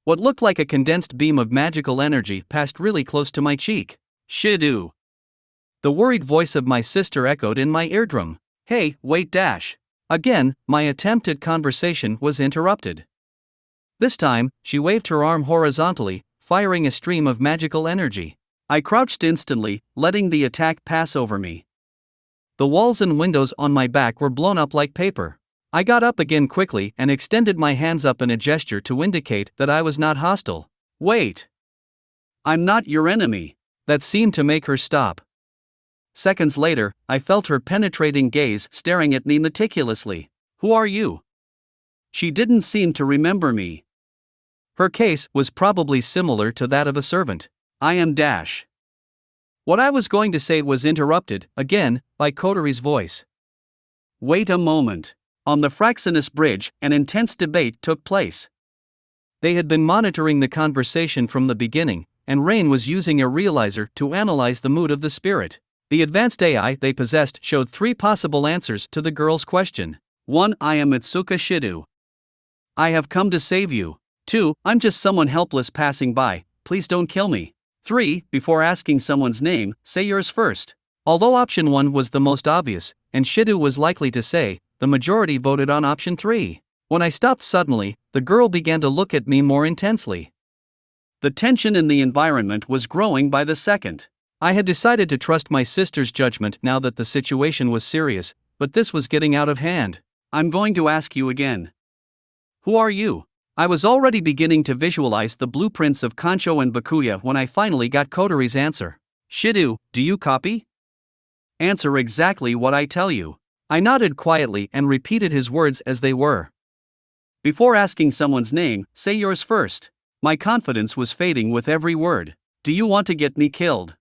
What looked like a condensed beam of magical energy passed really close to my cheek. Shirou. The worried voice of my sister echoed in my eardrum. Hey, wait Dash. Again, my attempt at conversation was interrupted. This time, she waved her arm horizontally, firing a stream of magical energy. I crouched instantly, letting the attack pass over me. The walls and windows on my back were blown up like paper. I got up again quickly and extended my hands up in a gesture to indicate that I was not hostile. Wait. I'm not your enemy. That seemed to make her stop. Seconds later, I felt her penetrating gaze staring at me meticulously. Who are you? She didn't seem to remember me. Her case was probably similar to that of a servant. I am Dash. What I was going to say was interrupted, again, by Kotori's voice. Wait a moment. On the Fraxinus Bridge, an intense debate took place. They had been monitoring the conversation from the beginning, and Rain was using a realizer to analyze the mood of the spirit. The advanced AI they possessed showed 3 possible answers to the girl's question. 1. I am Mitsuka Shirou. I have come to save you. 2. I'm just someone helpless passing by, please don't kill me. 3. Before asking someone's name, say yours first. Although option 1 was the most obvious, and Shirou was likely to say, the majority voted on option 3. When I stopped suddenly, the girl began to look at me more intensely. The tension in the environment was growing by the second. I had decided to trust my sister's judgment now that the situation was serious, but this was getting out of hand. I'm going to ask you again. Who are you? I was already beginning to visualize the blueprints of Kancho and Bakuya when I finally got Kotori's answer. Shirou, do you copy? Answer exactly what I tell you. I nodded quietly and repeated his words as they were. Before asking someone's name, say yours first. My confidence was fading with every word. Do you want to get me killed?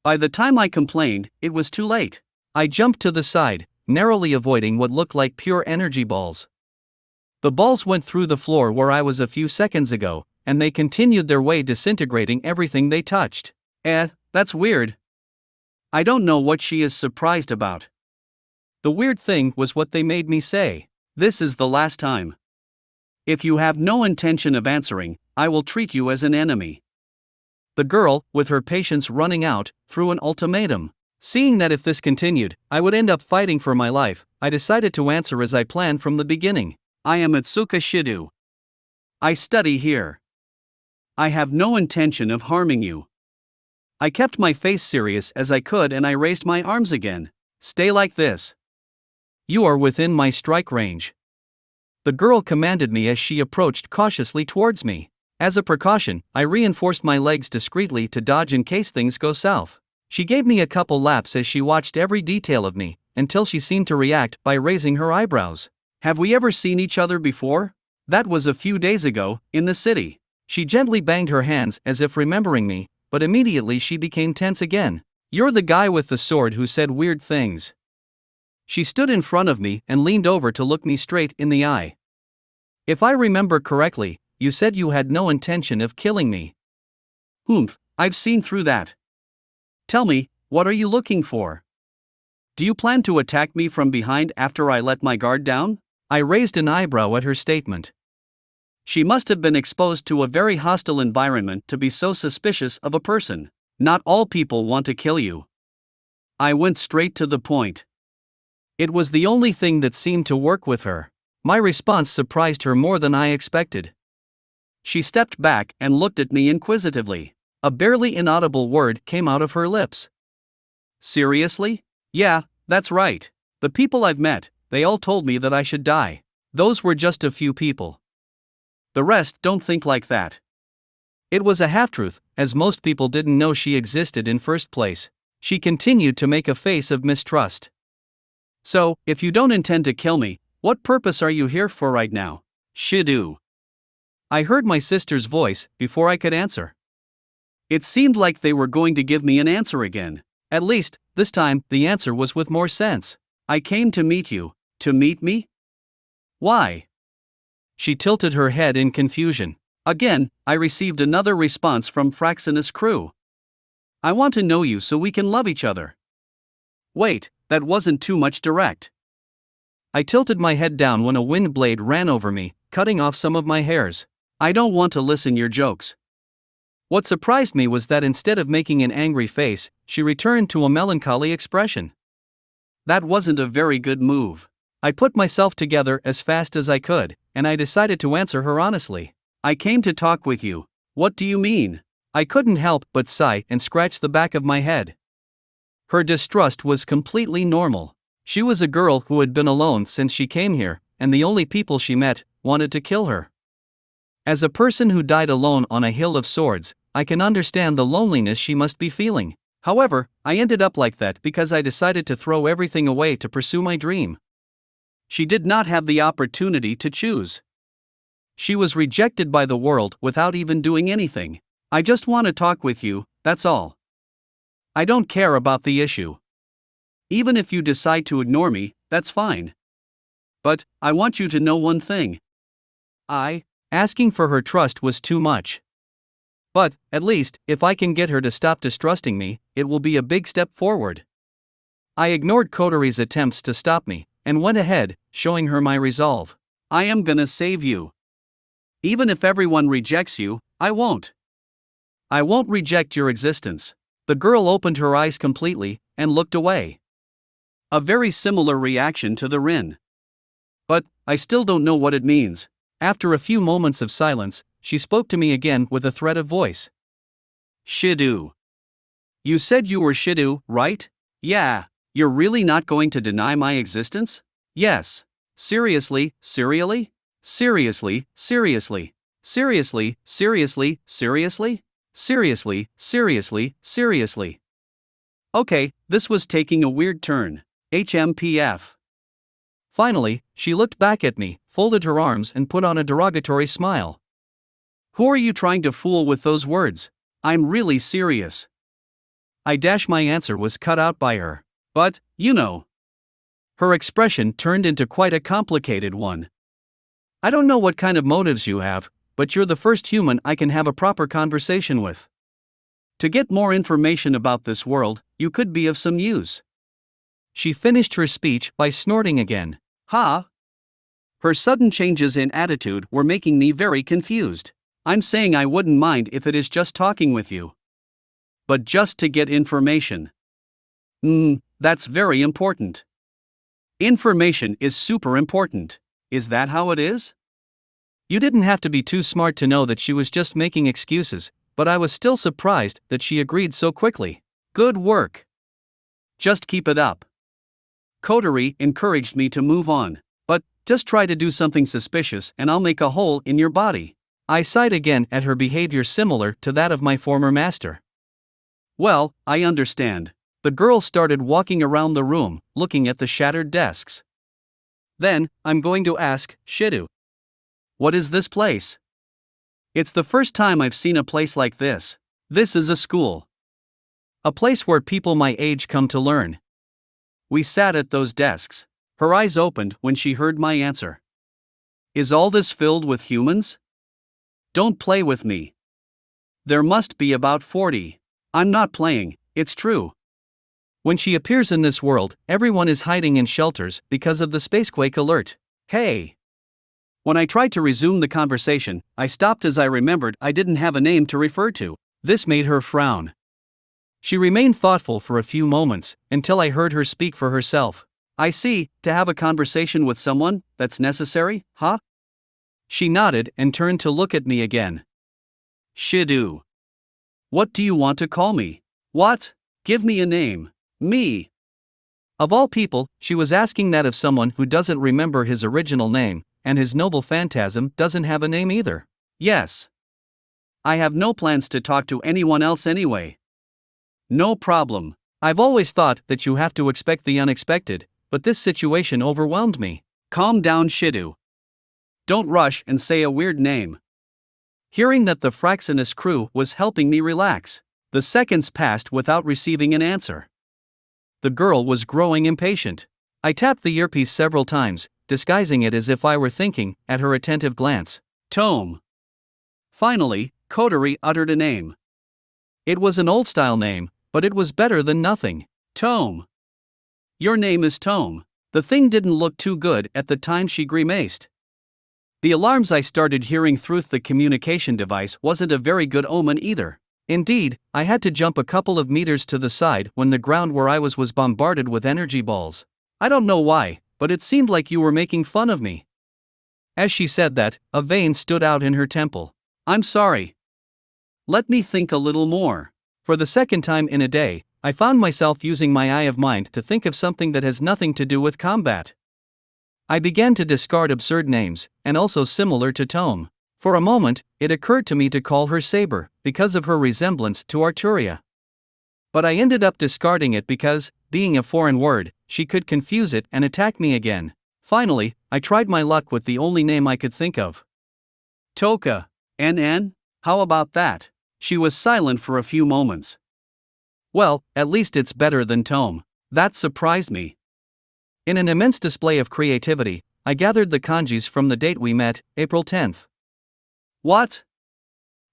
By the time I complained, it was too late. I jumped to the side, narrowly avoiding what looked like pure energy balls. The balls went through the floor where I was a few seconds ago, and they continued their way disintegrating everything they touched. That's weird. I don't know what she is surprised about. The weird thing was what they made me say. This is the last time. If you have no intention of answering, I will treat you as an enemy. The girl, with her patience running out, threw an ultimatum. Seeing that if this continued, I would end up fighting for my life, I decided to answer as I planned from the beginning. I am Itsuka Shirou. I study here. I have no intention of harming you. I kept my face serious as I could and I raised my arms again. Stay like this. You are within my strike range. The girl commanded me as she approached cautiously towards me. As a precaution, I reinforced my legs discreetly to dodge in case things go south. She gave me a couple laps as she watched every detail of me, until she seemed to react by raising her eyebrows. Have we ever seen each other before? That was a few days ago, in the city. She gently banged her hands as if remembering me, but immediately she became tense again. You're the guy with the sword who said weird things. She stood in front of me and leaned over to look me straight in the eye. If I remember correctly, you said you had no intention of killing me. Humph, I've seen through that. Tell me, what are you looking for? Do you plan to attack me from behind after I let my guard down? I raised an eyebrow at her statement. She must have been exposed to a very hostile environment to be so suspicious of a person. Not all people want to kill you. I went straight to the point. It was the only thing that seemed to work with her. My response surprised her more than I expected. She stepped back and looked at me inquisitively. A barely inaudible word came out of her lips. Seriously? Yeah, that's right. The people I've met, they all told me that I should die. Those were just a few people. The rest don't think like that. It was a half-truth, as most people didn't know she existed in first place. She continued to make a face of mistrust. So, if you don't intend to kill me, what purpose are you here for right now, Shirou? I heard my sister's voice before I could answer. It seemed like they were going to give me an answer again. At least, this time, the answer was with more sense. I came to meet you. To meet me? Why? She tilted her head in confusion. Again, I received another response from Fraxinus' crew. I want to know you so we can love each other. Wait, that wasn't too much direct. I tilted my head down when a wind blade ran over me, cutting off some of my hairs. I don't want to listen your jokes. What surprised me was that instead of making an angry face, she returned to a melancholy expression. That wasn't a very good move. I put myself together as fast as I could, and I decided to answer her honestly. I came to talk with you. What do you mean? I couldn't help but sigh and scratch the back of my head. Her distrust was completely normal. She was a girl who had been alone since she came here, and the only people she met wanted to kill her. As a person who died alone on a hill of swords, I can understand the loneliness she must be feeling. However, I ended up like that because I decided to throw everything away to pursue my dream. She did not have the opportunity to choose. She was rejected by the world without even doing anything. I just want to talk with you, that's all. I don't care about the issue. Even if you decide to ignore me, that's fine. But, I want you to know one thing. Asking for her trust was too much. But, at least, if I can get her to stop distrusting me, it will be a big step forward. I ignored Kotori's attempts to stop me, and went ahead, showing her my resolve. I am gonna save you. Even if everyone rejects you, I won't. I won't reject your existence. The girl opened her eyes completely, and looked away. A very similar reaction to the Rin. But, I still don't know what it means. After a few moments of silence, she spoke to me again with a threat of voice. Shirou. You said you were Shirou, right? Yeah. You're really not going to deny my existence? Yes. Seriously, serially? Seriously, seriously. Seriously, seriously, seriously? Seriously, seriously, seriously. Okay, this was taking a weird turn. HMPF. Finally, she looked back at me, folded her arms and put on a derogatory smile. Who are you trying to fool with those words? I'm really serious. My answer was cut out by her. But, you know. Her expression turned into quite a complicated one. I don't know what kind of motives you have, but you're the first human I can have a proper conversation with. To get more information about this world, you could be of some use. She finished her speech by snorting again. Ha! Her sudden changes in attitude were making me very confused. I'm saying I wouldn't mind if it is just talking with you. But just to get information. That's very important. Information is super important. Is that how it is? You didn't have to be too smart to know that she was just making excuses, but I was still surprised that she agreed so quickly. Good work. Just keep it up. Kotori encouraged me to move on, but just try to do something suspicious and I'll make a hole in your body. I sighed again at her behavior similar to that of my former master. Well, I understand. The girl started walking around the room, looking at the shattered desks. Then, I'm going to ask, Shirou. What is this place? It's the first time I've seen a place like this. This is a school. A place where people my age come to learn. We sat at those desks. Her eyes opened when she heard my answer. Is all this filled with humans? Don't play with me. There must be about 40. I'm not playing, it's true. When she appears in this world, everyone is hiding in shelters because of the Spacequake alert. Hey! When I tried to resume the conversation, I stopped as I remembered I didn't have a name to refer to. This made her frown. She remained thoughtful for a few moments, until I heard her speak for herself. I see, to have a conversation with someone, that's necessary, huh? She nodded and turned to look at me again. Shirou. What do you want to call me? What? Give me a name. Me. Of all people, she was asking that of someone who doesn't remember his original name, and his noble phantasm doesn't have a name either. Yes. I have no plans to talk to anyone else anyway. No problem. I've always thought that you have to expect the unexpected, but this situation overwhelmed me. Calm down, Shirou. Don't rush and say a weird name. Hearing that the Fraxinus crew was helping me relax, the seconds passed without receiving an answer. The girl was growing impatient. I tapped the earpiece several times, disguising it as if I were thinking, at her attentive glance. Tome. Finally, Kotori uttered a name. It was an old-style name, but it was better than nothing. Tome. Your name is Tome. The thing didn't look too good at the time she grimaced. The alarms I started hearing through the communication device wasn't a very good omen either. Indeed, I had to jump a couple of meters to the side when the ground where I was bombarded with energy balls. I don't know why, but it seemed like you were making fun of me. As she said that, a vein stood out in her temple. I'm sorry. Let me think a little more. For the second time in a day, I found myself using my eye of mind to think of something that has nothing to do with combat. I began to discard absurd names, and also similar to Tome. For a moment, it occurred to me to call her Saber, because of her resemblance to Arturia. But I ended up discarding it because, being a foreign word, she could confuse it and attack me again. Finally, I tried my luck with the only name I could think of. Toka. NN? How about that? She was silent for a few moments. Well, at least it's better than Tome. That surprised me. In an immense display of creativity, I gathered the kanjis from the date we met, April 10th. What?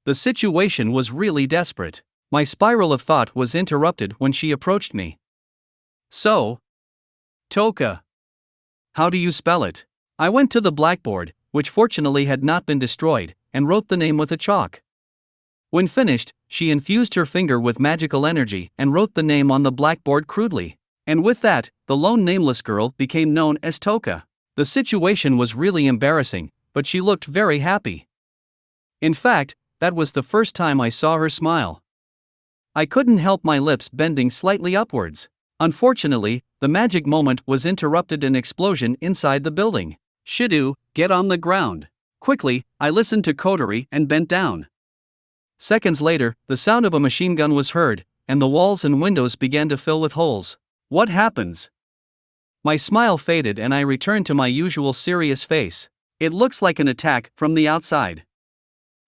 The situation was really desperate. My spiral of thought was interrupted when she approached me. So? Toka. How do you spell it? I went to the blackboard, which fortunately had not been destroyed, and wrote the name with a chalk. When finished, she infused her finger with magical energy and wrote the name on the blackboard crudely. And with that, the lone nameless girl became known as Toka. The situation was really embarrassing, but she looked very happy. In fact, that was the first time I saw her smile. I couldn't help my lips bending slightly upwards. Unfortunately, the magic moment was interrupted an explosion inside the building. Shirou, get on the ground. Quickly, I listened to Kotori and bent down. Seconds later, the sound of a machine gun was heard, and the walls and windows began to fill with holes. What happens? My smile faded and I returned to my usual serious face. It looks like an attack from the outside.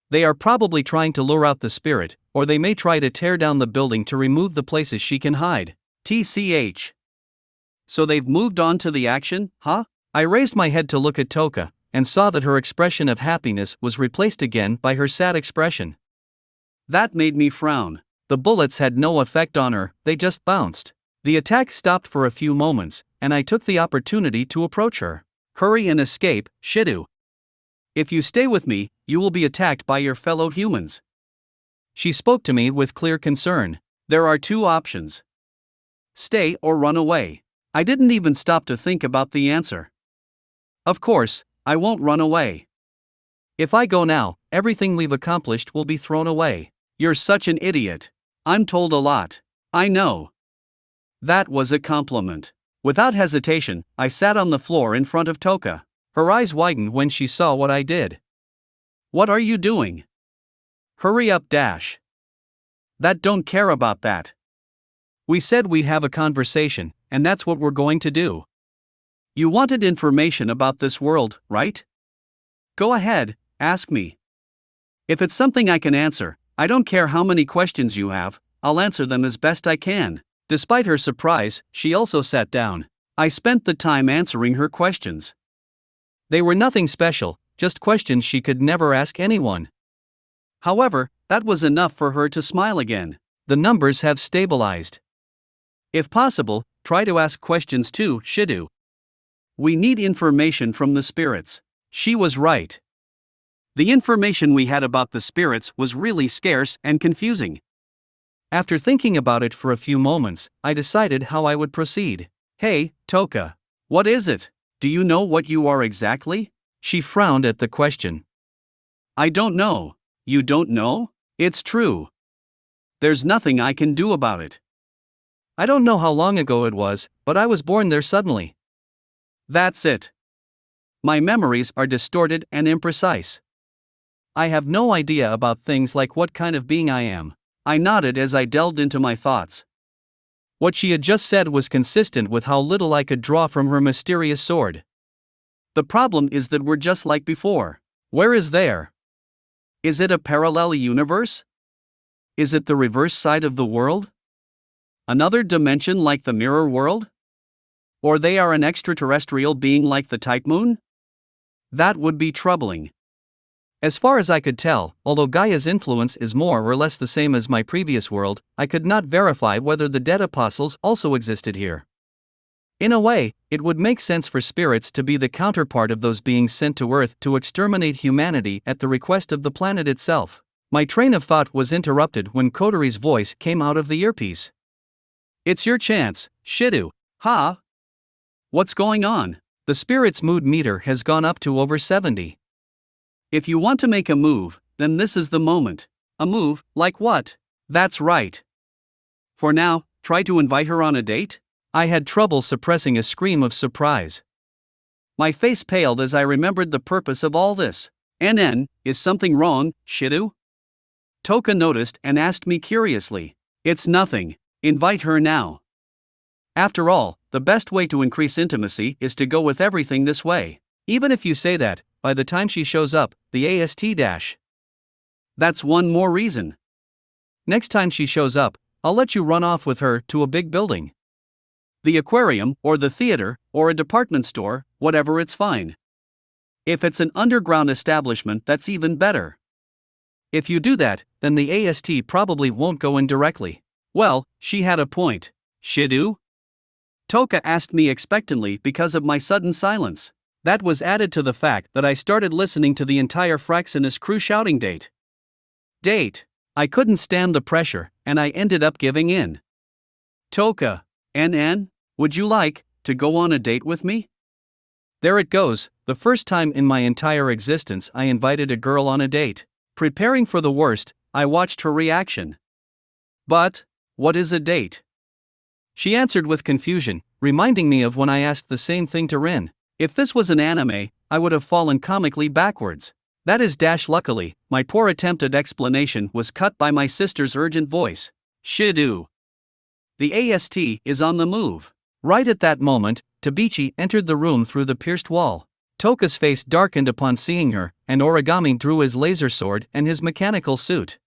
They are probably trying to lure out the spirit, or they may try to tear down the building to remove the places she can hide. TCH. So they've moved on to the action, huh? I raised my head to look at Toka, and saw that her expression of happiness was replaced again by her sad expression. That made me frown. The bullets had no effect on her, they just bounced. The attack stopped for a few moments, and I took the opportunity to approach her. Hurry and escape, Shirou. If you stay with me, you will be attacked by your fellow humans. She spoke to me with clear concern. There are two options. Stay or run away. I didn't even stop to think about the answer. Of course, I won't run away. If I go now, everything we've accomplished will be thrown away. You're such an idiot. I'm told a lot. I know. That was a compliment. Without hesitation, I sat on the floor in front of Toka. Her eyes widened when she saw what I did. What are you doing? Hurry up, Dash. That don't care about that. We said we'd have a conversation, and that's what we're going to do. You wanted information about this world, right? Go ahead, ask me. If it's something I can answer, I don't care how many questions you have, I'll answer them as best I can. Despite her surprise, she also sat down. I spent the time answering her questions. They were nothing special, just questions she could never ask anyone. However, that was enough for her to smile again. The numbers have stabilized. If possible, try to ask questions too, Shirou. We need information from the spirits. She was right. The information we had about the spirits was really scarce and confusing. After thinking about it for a few moments, I decided how I would proceed. Hey, Toka. What is it? Do you know what you are exactly? She frowned at the question. I don't know. You don't know? It's true. There's nothing I can do about it. I don't know how long ago it was, but I was born there suddenly. That's it. My memories are distorted and imprecise. I have no idea about things like what kind of being I am. I nodded as I delved into my thoughts. What she had just said was consistent with how little I could draw from her mysterious sword. The problem is that we're just like before. Where is there? Is it a parallel universe? Is it the reverse side of the world? Another dimension like the mirror world? Or they are an extraterrestrial being like the Type Moon? That would be troubling. As far as I could tell, although Gaia's influence is more or less the same as my previous world, I could not verify whether the dead apostles also existed here. In a way, it would make sense for spirits to be the counterpart of those beings sent to Earth to exterminate humanity at the request of the planet itself. My train of thought was interrupted when Kotori's voice came out of the earpiece. It's your chance, Shirou. Ha! What's going on? The spirit's mood meter has gone up to over 70. If you want to make a move, then this is the moment. A move, like what? That's right. For now, try to invite her on a date? I had trouble suppressing a scream of surprise. My face paled as I remembered the purpose of all this. Is something wrong, Shirou? Toka noticed and asked me curiously. It's nothing. Invite her now. After all, the best way to increase intimacy is to go with everything this way. Even if you say that, by the time she shows up, the AST dash. That's one more reason. Next time she shows up, I'll let you run off with her to a big building. The aquarium, or the theater, or a department store, whatever, it's fine. If it's an underground establishment, that's even better. If you do that, then the AST probably won't go in directly. Well, she had a point. Shirou? Toka asked me expectantly because of my sudden silence. That was added to the fact that I started listening to the entire Fraxinus crew shouting date. Date. I couldn't stand the pressure, and I ended up giving in. Toka, would you like to go on a date with me? There it goes, the first time in my entire existence I invited a girl on a date. Preparing for the worst, I watched her reaction. But, what is a date? She answered with confusion, reminding me of when I asked the same thing to Rin. If this was an anime, I would have fallen comically backwards. That is luckily, my poor attempt at explanation was cut by my sister's urgent voice. Shirou. The AST is on the move. Right at that moment, Tabichi entered the room through the pierced wall. Toka's face darkened upon seeing her, and Origami drew his laser sword and his mechanical suit.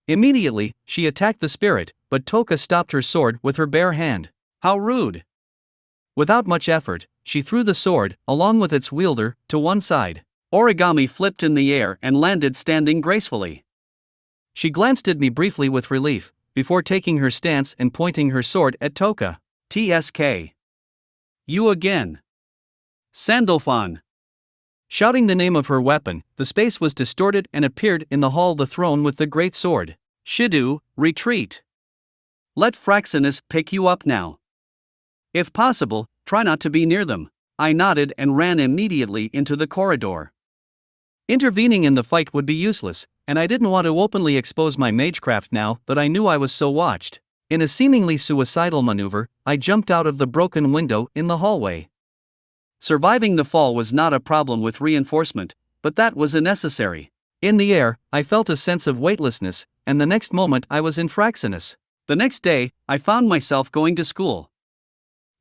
Immediately, she attacked the spirit, but Toka stopped her sword with her bare hand. How rude! Without much effort, she threw the sword, along with its wielder, to one side. Origami flipped in the air and landed standing gracefully. She glanced at me briefly with relief, before taking her stance and pointing her sword at Toka. TSK. You again. Sandalphon. Shouting the name of her weapon, the space was distorted and appeared in the hall the throne with the great sword. Shirou, retreat. Let Fraxinus pick you up now. If possible, try not to be near them. I nodded and ran immediately into the corridor. Intervening in the fight would be useless, and I didn't want to openly expose my magecraft now that I knew I was so watched. In a seemingly suicidal maneuver, I jumped out of the broken window in the hallway. Surviving the fall was not a problem with reinforcement, but that was unnecessary. In the air, I felt a sense of weightlessness, and the next moment I was in Fraxinus. The next day, I found myself going to school.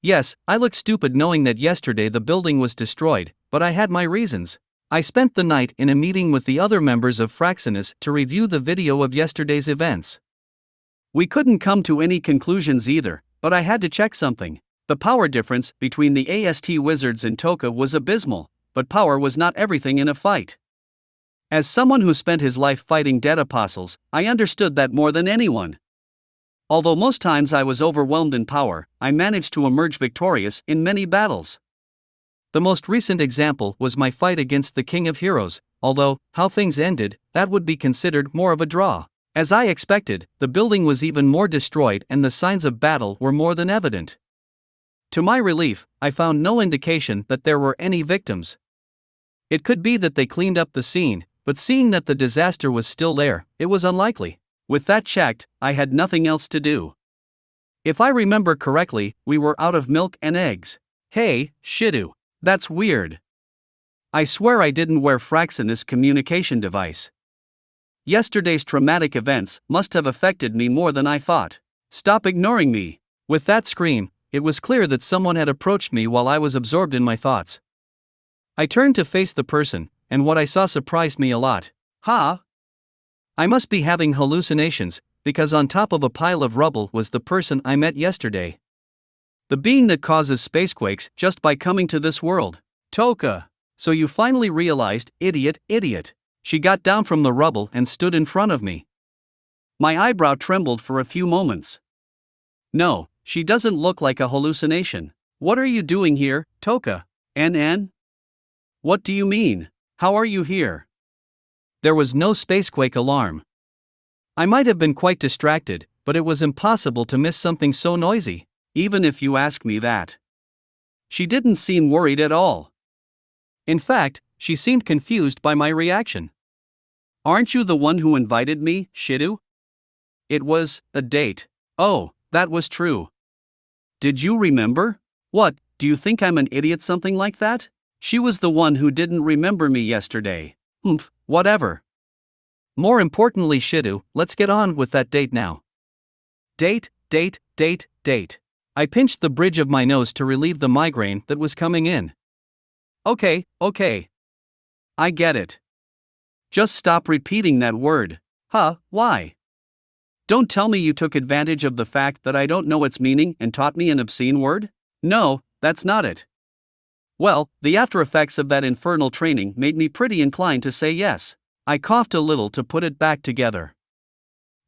Yes, I looked stupid knowing that yesterday the building was destroyed, but I had my reasons. I spent the night in a meeting with the other members of Fraxinus to review the video of yesterday's events. We couldn't come to any conclusions either, but I had to check something. The power difference between the AST wizards and Toka was abysmal, but power was not everything in a fight. As someone who spent his life fighting dead apostles, I understood that more than anyone. Although most times I was overwhelmed in power, I managed to emerge victorious in many battles. The most recent example was my fight against the King of Heroes, although, how things ended, that would be considered more of a draw. As I expected, the building was even more destroyed and the signs of battle were more than evident. To my relief, I found no indication that there were any victims. It could be that they cleaned up the scene, but seeing that the disaster was still there, it was unlikely. With that checked, I had nothing else to do. If I remember correctly, we were out of milk and eggs. Hey, Shirou. That's weird. I swear I didn't wear Fraxinus communication device. Yesterday's traumatic events must have affected me more than I thought. Stop ignoring me. With that scream, it was clear that someone had approached me while I was absorbed in my thoughts. I turned to face the person, and what I saw surprised me a lot. Ha! I must be having hallucinations, because on top of a pile of rubble was the person I met yesterday. The being that causes spacequakes just by coming to this world. Toka. So you finally realized, idiot. She got down from the rubble and stood in front of me. My eyebrow trembled for a few moments. No, she doesn't look like a hallucination. What are you doing here, Toka? NN? What do you mean? How are you here? There was no spacequake alarm. I might have been quite distracted, but it was impossible to miss something so noisy. Even if you ask me that. She didn't seem worried at all. In fact, she seemed confused by my reaction. Aren't you the one who invited me, Shirou? It was a date. Oh, that was true. Did you remember? What, do you think I'm an idiot, something like that? She was the one who didn't remember me yesterday. Whatever. More importantly, Shirou, let's get on with that date now. Date. I pinched the bridge of my nose to relieve the migraine that was coming in. Okay. I get it. Just stop repeating that word. Why? Don't tell me you took advantage of the fact that I don't know its meaning and taught me an obscene word? No, that's not it. Well, the after effects of that infernal training made me pretty inclined to say yes. I coughed a little to put it back together.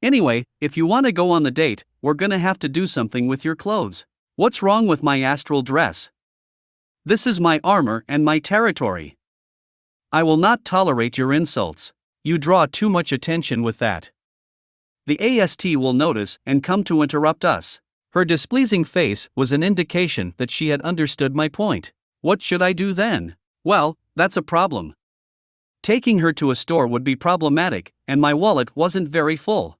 Anyway, if you want to go on the date, we're gonna have to do something with your clothes. What's wrong with my astral dress? This is my armor and my territory. I will not tolerate your insults. You draw too much attention with that. The AST will notice and come to interrupt us. Her displeasing face was an indication that she had understood my point. What should I do then? Well, that's a problem. Taking her to a store would be problematic, and my wallet wasn't very full.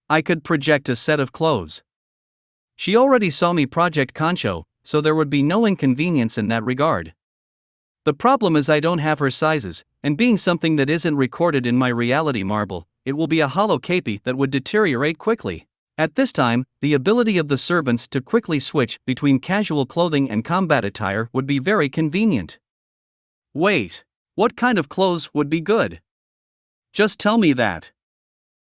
I could project a set of clothes. She already saw me project Concho, so there would be no inconvenience in that regard. The problem is I don't have her sizes, and being something that isn't recorded in my reality marble, it will be a hollow copy that would deteriorate quickly. At this time, the ability of the servants to quickly switch between casual clothing and combat attire would be very convenient. Wait, what kind of clothes would be good? Just tell me that.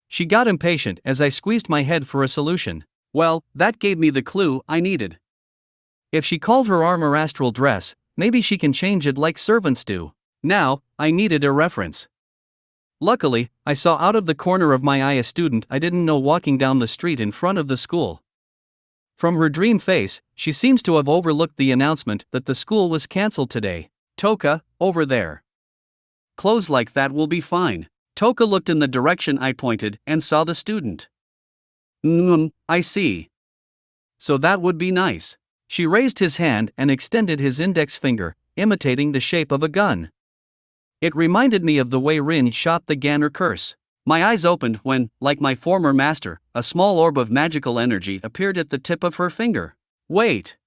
She got impatient as I squeezed my head for a solution. Well, that gave me the clue I needed. If she called her armor astral dress, maybe she can change it like servants do. Now, I needed a reference. Luckily, I saw out of the corner of my eye a student I didn't know walking down the street in front of the school. From her dream face, she seems to have overlooked the announcement that the school was cancelled today. Toka, over there. Clothes like that will be fine. Toka looked in the direction I pointed and saw the student. I see. So that would be nice. She raised his hand and extended his index finger, imitating the shape of a gun. It reminded me of the way Rin shot the Ganner curse. My eyes opened when, like my former master, a small orb of magical energy appeared at the tip of her finger. Wait!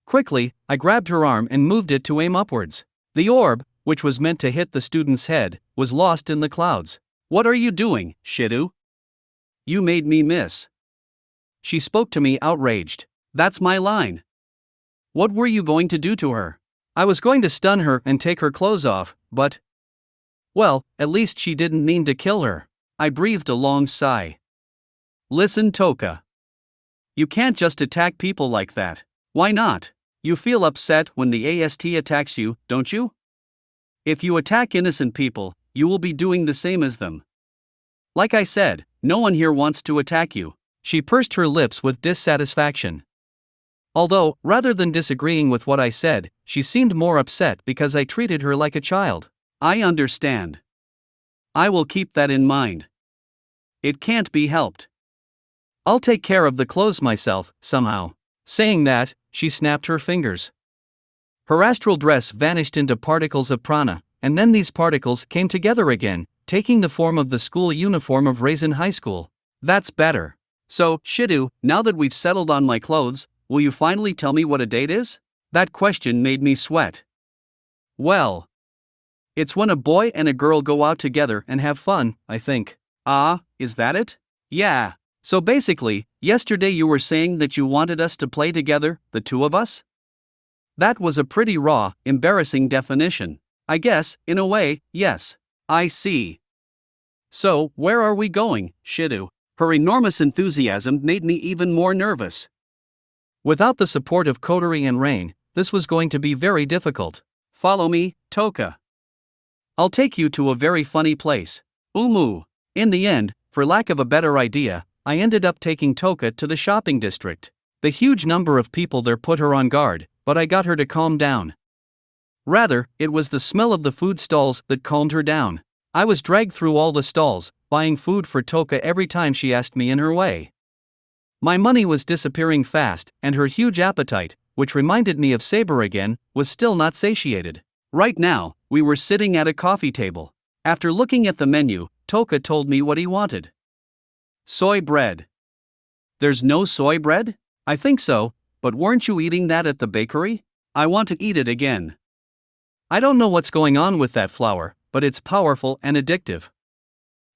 Quickly, I grabbed her arm and moved it to aim upwards. The orb, which was meant to hit the student's head, was lost in the clouds. What are you doing, Shirou? You made me miss. She spoke to me outraged. That's my line. What were you going to do to her? I was going to stun her and take her clothes off, but... Well, at least she didn't mean to kill her. I breathed a long sigh. Listen, Toka. You can't just attack people like that. Why not? You feel upset when the AST attacks you, don't you? If you attack innocent people, you will be doing the same as them. Like I said, no one here wants to attack you. She pursed her lips with dissatisfaction. Although, rather than disagreeing with what I said, she seemed more upset because I treated her like a child. I understand. I will keep that in mind. It can't be helped. I'll take care of the clothes myself, somehow. Saying that, she snapped her fingers. Her astral dress vanished into particles of prana, and then these particles came together again, taking the form of the school uniform of Raisin High School. That's better. So, Shirou, now that we've settled on my clothes, will you finally tell me what a date is? That question made me sweat. Well, it's when a boy and a girl go out together and have fun, I think. Ah, is that it? Yeah. So basically, yesterday you were saying that you wanted us to play together, the two of us? That was a pretty raw, embarrassing definition. I guess, in a way, yes. I see. So, where are we going, Shirou? Her enormous enthusiasm made me even more nervous. Without the support of Kotori and Rain, this was going to be very difficult. Follow me, Toka. I'll take you to a very funny place. Umu. In the end, for lack of a better idea, I ended up taking Toka to the shopping district. The huge number of people there put her on guard, but I got her to calm down. Rather, it was the smell of the food stalls that calmed her down. I was dragged through all the stalls, buying food for Toka every time she asked me in her way. My money was disappearing fast, and her huge appetite, which reminded me of Saber again, was still not satiated. Right now, we were sitting at a coffee table. After looking at the menu, Toka told me what he wanted. Soy bread. There's no soy bread? I think so, but weren't you eating that at the bakery? I want to eat it again. I don't know what's going on with that flour, but it's powerful and addictive.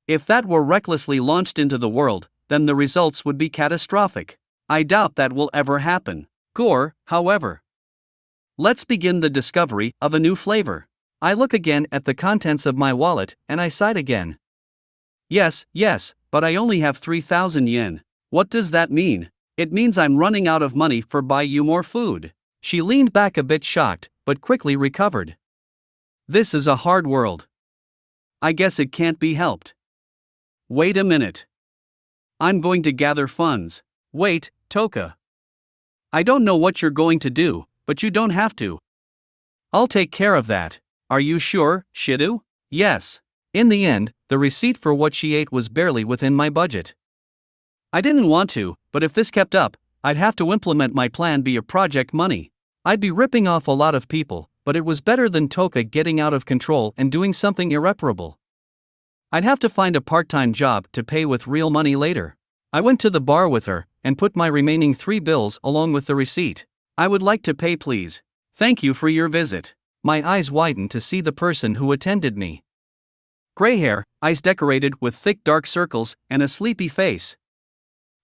If that were recklessly launched into the world, then the results would be catastrophic. I doubt that will ever happen. Gore, however. Let's begin the discovery of a new flavor. I look again at the contents of my wallet, and I sighed again. Yes, but I only have 3,000 yen. What does that mean? It means I'm running out of money for buy you more food. She leaned back a bit shocked, but quickly recovered. This is a hard world. I guess it can't be helped. Wait a minute. I'm going to gather funds. Wait, Toka. I don't know what you're going to do, but you don't have to. I'll take care of that. Are you sure, Shirou? Yes. In the end, the receipt for what she ate was barely within my budget. I didn't want to, but if this kept up, I'd have to implement my plan via project money. I'd be ripping off a lot of people, but it was better than Toka getting out of control and doing something irreparable. I'd have to find a part-time job to pay with real money later. I went to the bar with her, and put my remaining 3 bills along with the receipt. I would like to pay, please. Thank you for your visit. My eyes widened to see the person who attended me. Gray hair, eyes decorated with thick dark circles, and a sleepy face.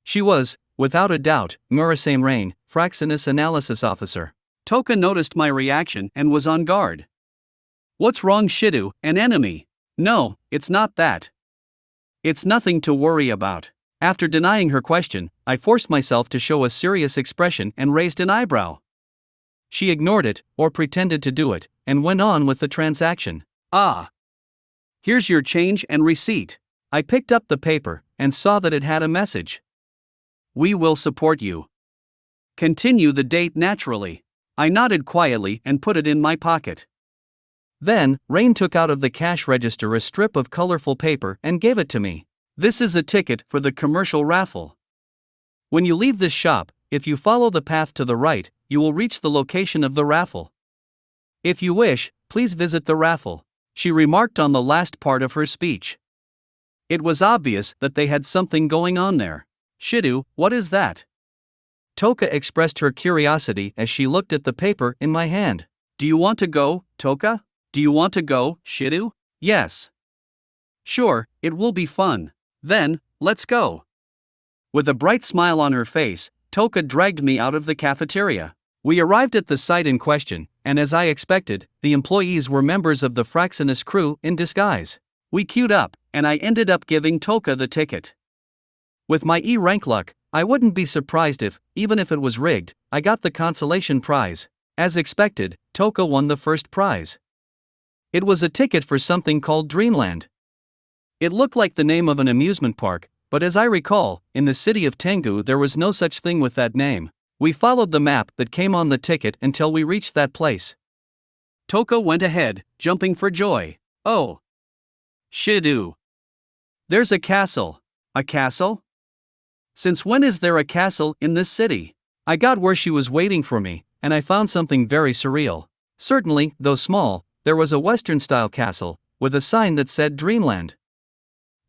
She was, without a doubt, Murasame Rain, Fraxinus Analysis Officer. Toka noticed my reaction and was on guard. What's wrong, Shirou, an enemy? No, it's not that. It's nothing to worry about. After denying her question, I forced myself to show a serious expression and raised an eyebrow. She ignored it, or pretended to do it, and went on with the transaction. Ah. Here's your change and receipt. I picked up the paper, and saw that it had a message. We will support you. Continue the date naturally. I nodded quietly and put it in my pocket. Then, Rain took out of the cash register a strip of colorful paper and gave it to me. This is a ticket for the commercial raffle. When you leave this shop, if you follow the path to the right, you will reach the location of the raffle. If you wish, please visit the raffle, she remarked on the last part of her speech. It was obvious that they had something going on there. Shirou, what is that? Toka expressed her curiosity as she looked at the paper in my hand. Do you want to go, Toka? Do you want to go, Shirou? Yes. Sure, it will be fun. Then, let's go. With a bright smile on her face, Toka dragged me out of the cafeteria. We arrived at the site in question, and as I expected, the employees were members of the Fraxinus crew in disguise. We queued up, and I ended up giving Toka the ticket. With my E-rank luck, I wouldn't be surprised if, even if it was rigged, I got the consolation prize. As expected, Toka won the first prize. It was a ticket for something called Dreamland. It looked like the name of an amusement park, but as I recall, in the city of Tengu there was no such thing with that name. We followed the map that came on the ticket until we reached that place. Toka went ahead, jumping for joy. Oh! Shirou! There's a castle. A castle? Since when is there a castle in this city? I got where she was waiting for me, and I found something very surreal. Certainly, though small, there was a Western-style castle, with a sign that said Dreamland.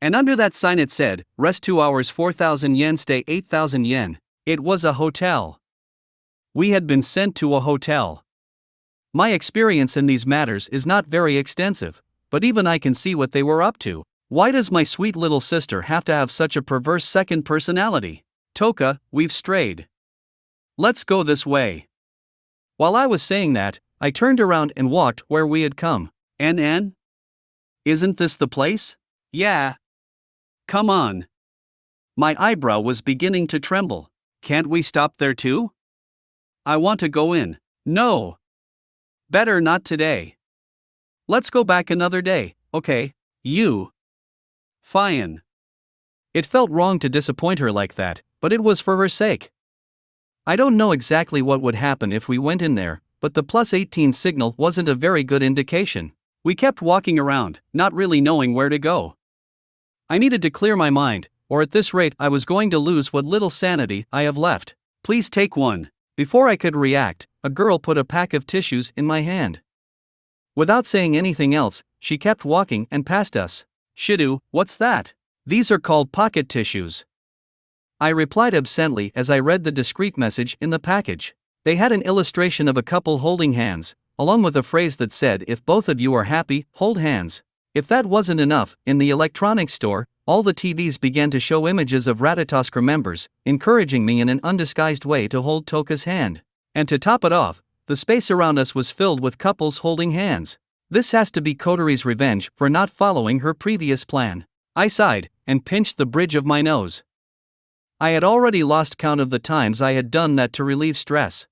And under that sign it said, rest 2 hours 4,000 yen, stay 8,000 yen. It was a hotel. We had been sent to a hotel. My experience in these matters is not very extensive, but even I can see what they were up to. Why does my sweet little sister have to have such a perverse second personality? Toka, we've strayed. Let's go this way. While I was saying that, I turned around and walked where we had come. NN? Isn't this the place? Yeah. Come on. My eyebrow was beginning to tremble. Can't we stop there too? I want to go in. No. Better not today. Let's go back another day, okay? You. Fine. It felt wrong to disappoint her like that, but it was for her sake. I don't know exactly what would happen if we went in there, but the +18 signal wasn't a very good indication. We kept walking around, not really knowing where to go. I needed to clear my mind, or at this rate I was going to lose what little sanity I have left. Please take one. Before I could react, a girl put a pack of tissues in my hand. Without saying anything else, she kept walking and passed us. Shirou, what's that? These are called pocket tissues. I replied absently as I read the discreet message in the package. They had an illustration of a couple holding hands, along with a phrase that said, if both of you are happy, hold hands. If that wasn't enough, in the electronics store, all the TVs began to show images of Ratatoskr members, encouraging me in an undisguised way to hold Toka's hand. And to top it off, the space around us was filled with couples holding hands. This has to be Kotori's revenge for not following her previous plan. I sighed, and pinched the bridge of my nose. I had already lost count of the times I had done that to relieve stress.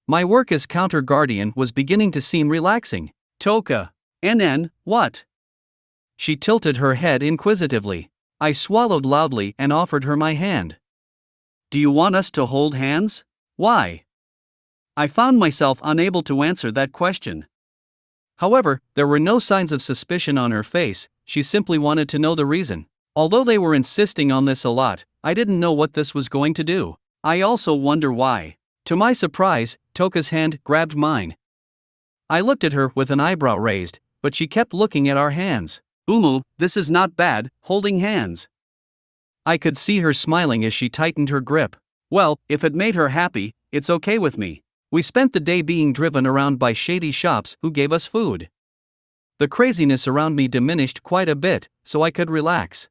My work as counter guardian was beginning to seem relaxing. Toka. NN, what? She tilted her head inquisitively. I swallowed loudly and offered her my hand. Do you want us to hold hands? Why? I found myself unable to answer that question. However, there were no signs of suspicion on her face, she simply wanted to know the reason. Although they were insisting on this a lot, I didn't know what this was going to do. I also wonder why. To my surprise, Toka's hand grabbed mine. I looked at her with an eyebrow raised, but she kept looking at our hands. This is not bad, holding hands. I could see her smiling as she tightened her grip. Well, if it made her happy, it's okay with me. We spent the day being driven around by shady shops who gave us food. The craziness around me diminished quite a bit, so I could relax.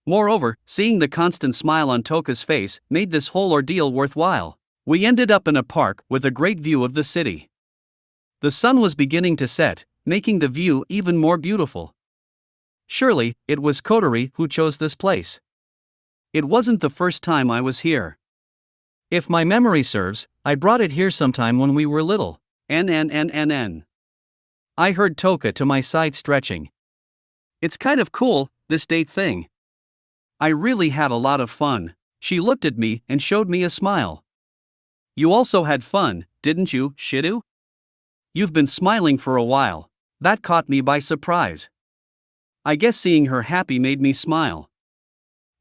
Moreover, seeing the constant smile on Toka's face made this whole ordeal worthwhile. We ended up in a park with a great view of the city. The sun was beginning to set, making the view even more beautiful. Surely, it was Kotori who chose this place. It wasn't the first time I was here. If my memory serves, I brought it here sometime when we were little. NNNNN. I heard Toka to my side stretching. It's kind of cool, this date thing. I really had a lot of fun. She looked at me and showed me a smile. You also had fun, didn't you, Shirou? You've been smiling for a while. That caught me by surprise. I guess seeing her happy made me smile.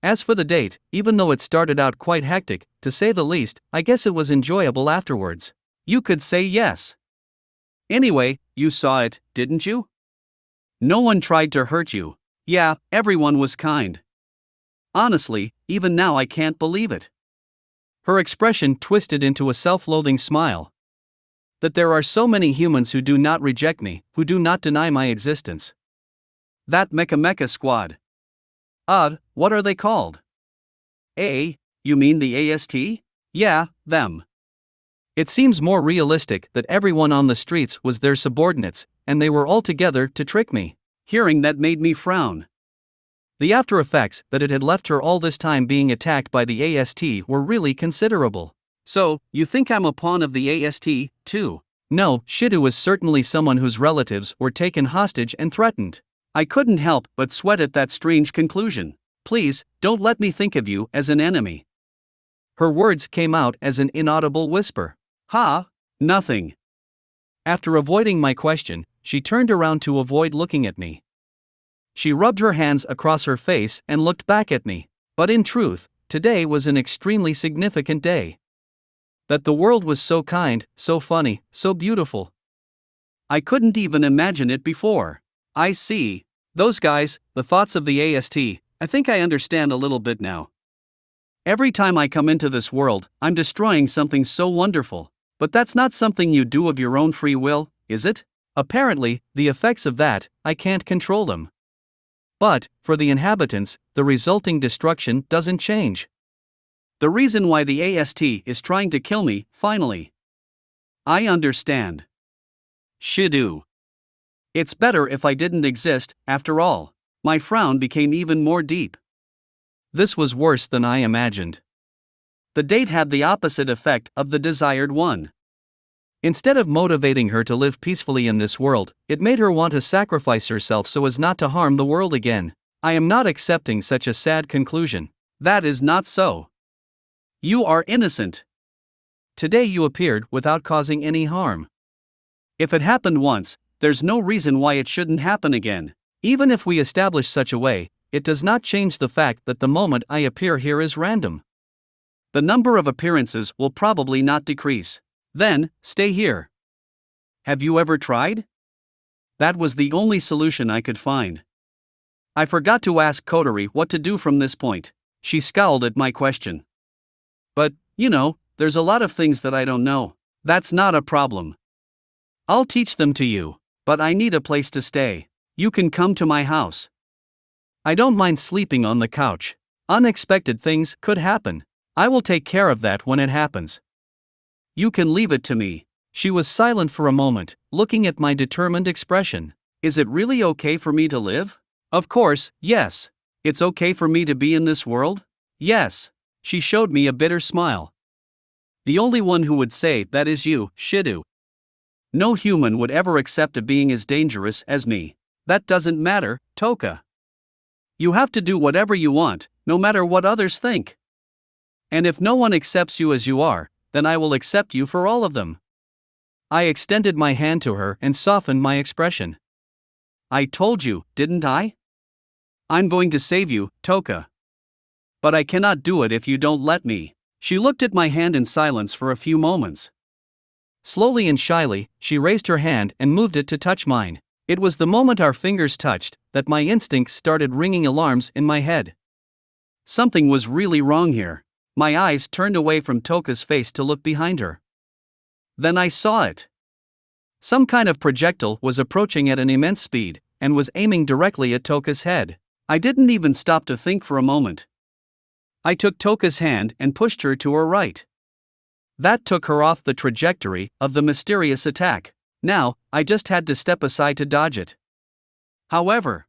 As for the date, even though it started out quite hectic, to say the least, I guess it was enjoyable afterwards. You could say yes. Anyway, you saw it, didn't you? No one tried to hurt you. Yeah, everyone was kind. Honestly, even now I can't believe it. Her expression twisted into a self-loathing smile. That there are so many humans who do not reject me, who do not deny my existence. That Mecha squad. What are they called? You mean the AST? Yeah, them. It seems more realistic that everyone on the streets was their subordinates, and they were all together to trick me. Hearing that made me frown. The after effects that it had left her all this time being attacked by the AST were really considerable. So, you think I'm a pawn of the AST, too? No, Shirou was certainly someone whose relatives were taken hostage and threatened. I couldn't help but sweat at that strange conclusion. Please, don't let me think of you as an enemy. Her words came out as an inaudible whisper. Ha! Nothing. After avoiding my question, she turned around to avoid looking at me. She rubbed her hands across her face and looked back at me. But in truth, today was an extremely significant day. That the world was so kind, so funny, so beautiful. I couldn't even imagine it before. I see. Those guys, the thoughts of the AST, I think I understand a little bit now. Every time I come into this world, I'm destroying something so wonderful. But that's not something you do of your own free will, is it? Apparently, the effects of that, I can't control them. But, for the inhabitants, the resulting destruction doesn't change. The reason why the AST is trying to kill me, finally. I understand. Shirou. It's better if I didn't exist, after all. My frown became even more deep. This was worse than I imagined. The date had the opposite effect of the desired one. Instead of motivating her to live peacefully in this world, it made her want to sacrifice herself so as not to harm the world again. I am not accepting such a sad conclusion. That is not so. You are innocent. Today you appeared without causing any harm. If it happened once, there's no reason why it shouldn't happen again. Even if we establish such a way, it does not change the fact that the moment I appear here is random. The number of appearances will probably not decrease. Then, stay here. Have you ever tried? That was the only solution I could find. I forgot to ask Kotori what to do from this point. She scowled at my question. But, there's a lot of things that I don't know. That's not a problem. I'll teach them to you, but I need a place to stay. You can come to my house. I don't mind sleeping on the couch. Unexpected things could happen. I will take care of that when it happens. You can leave it to me. She was silent for a moment, looking at my determined expression. Is it really okay for me to live? Of course, yes. It's okay for me to be in this world? Yes. She showed me a bitter smile. The only one who would say that is you, Shirou. No human would ever accept a being as dangerous as me. That doesn't matter, Toka. You have to do whatever you want, no matter what others think. And if no one accepts you as you are, then I will accept you for all of them. I extended my hand to her and softened my expression. I told you, didn't I? I'm going to save you, Toka. But I cannot do it if you don't let me. She looked at my hand in silence for a few moments. Slowly and shyly, she raised her hand and moved it to touch mine. It was the moment our fingers touched that my instincts started ringing alarms in my head. Something was really wrong here. My eyes turned away from Toka's face to look behind her. Then I saw it. Some kind of projectile was approaching at an immense speed and was aiming directly at Toka's head. I didn't even stop to think for a moment. I took Toka's hand and pushed her to her right. That took her off the trajectory of the mysterious attack. Now, I just had to step aside to dodge it. However,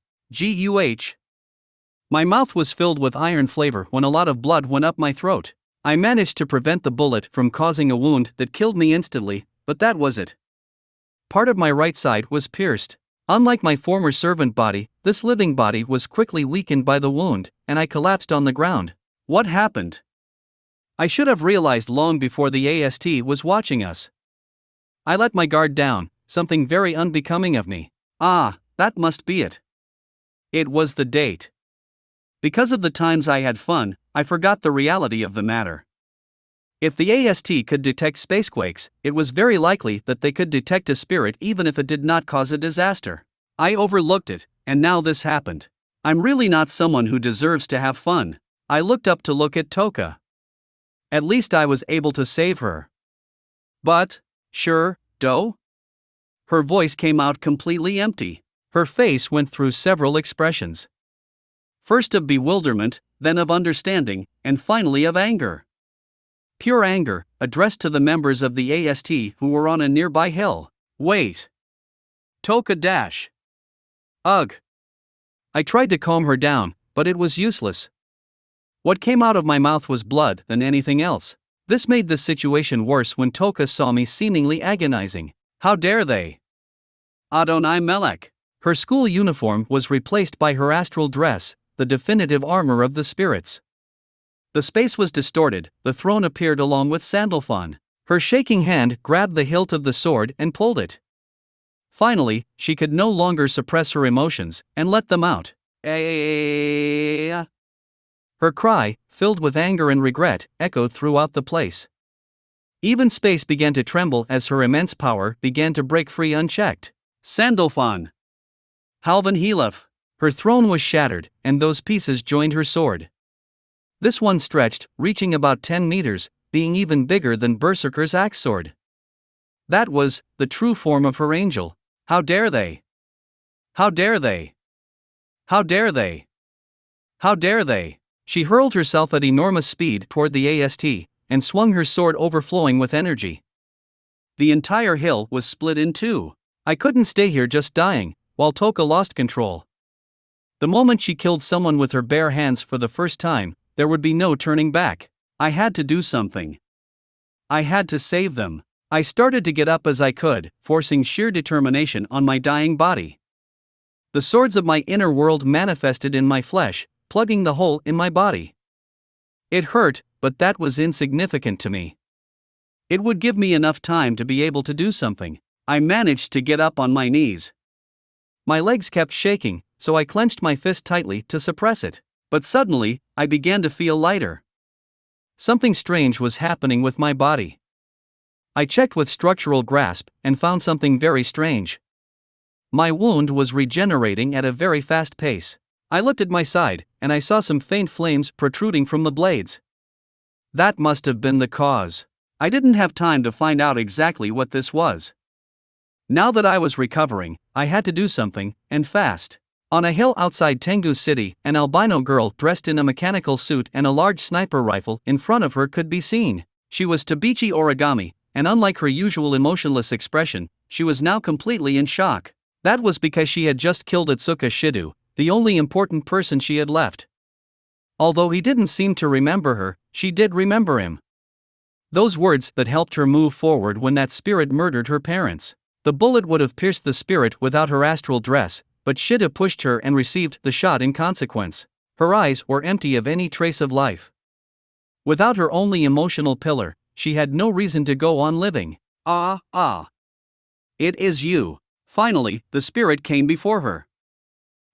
my mouth was filled with iron flavor when a lot of blood went up my throat. I managed to prevent the bullet from causing a wound that killed me instantly, but that was it. Part of my right side was pierced. Unlike my former servant body, this living body was quickly weakened by the wound, and I collapsed on the ground. What happened? I should have realized long before the AST was watching us. I let my guard down, something very unbecoming of me. Ah, that must be it. It was the date. Because of the times I had fun, I forgot the reality of the matter. If the AST could detect spacequakes, it was very likely that they could detect a spirit even if it did not cause a disaster. I overlooked it, and now this happened. I'm really not someone who deserves to have fun. I looked up to look at Toka. At least I was able to save her. But, Shirou? Her voice came out completely empty. Her face went through several expressions. First of bewilderment, then of understanding, and finally of anger. Pure anger, addressed to the members of the AST who were on a nearby hill. Wait. Toka dash. Ugh. I tried to calm her down, but it was useless. What came out of my mouth was blood than anything else. This made the situation worse when Toka saw me seemingly agonizing. How dare they? Adonai Melech. Her school uniform was replaced by her astral dress, the definitive armor of the spirits. The space was distorted, the throne appeared along with Sandalphon. Her shaking hand grabbed the hilt of the sword and pulled it. Finally, she could no longer suppress her emotions, and let them out. Her cry, filled with anger and regret, echoed throughout the place. Even space began to tremble as her immense power began to break free unchecked. Sandalphon. Halvan Helaf. Her throne was shattered, and those pieces joined her sword. This one stretched, reaching about 10 meters, being even bigger than Berserker's axe sword. That was the true form of her angel. How dare they? How dare they? How dare they? How dare they? She hurled herself at enormous speed toward the AST, and swung her sword overflowing with energy. The entire hill was split in two. I couldn't stay here just dying, while Toka lost control. The moment she killed someone with her bare hands for the first time, there would be no turning back. I had to do something. I had to save them. I started to get up as I could, forcing sheer determination on my dying body. The swords of my inner world manifested in my flesh, plugging the hole in my body. It hurt, but that was insignificant to me. It would give me enough time to be able to do something. I managed to get up on my knees. My legs kept shaking, so I clenched my fist tightly to suppress it. But suddenly, I began to feel lighter. Something strange was happening with my body. I checked with structural grasp and found something very strange. My wound was regenerating at a very fast pace. I looked at my side, and I saw some faint flames protruding from the blades. That must have been the cause. I didn't have time to find out exactly what this was. Now that I was recovering, I had to do something, and fast. On a hill outside Tengu City, an albino girl dressed in a mechanical suit and a large sniper rifle in front of her could be seen. She was Tabichi Origami, and unlike her usual emotionless expression, she was now completely in shock. That was because she had just killed Atsuka Shirou, the only important person she had left. Although he didn't seem to remember her, she did remember him. Those words that helped her move forward when that spirit murdered her parents. The bullet would have pierced the spirit without her astral dress, but Shida pushed her and received the shot in consequence. Her eyes were empty of any trace of life. Without her only emotional pillar, she had no reason to go on living. It is you. Finally, the spirit came before her.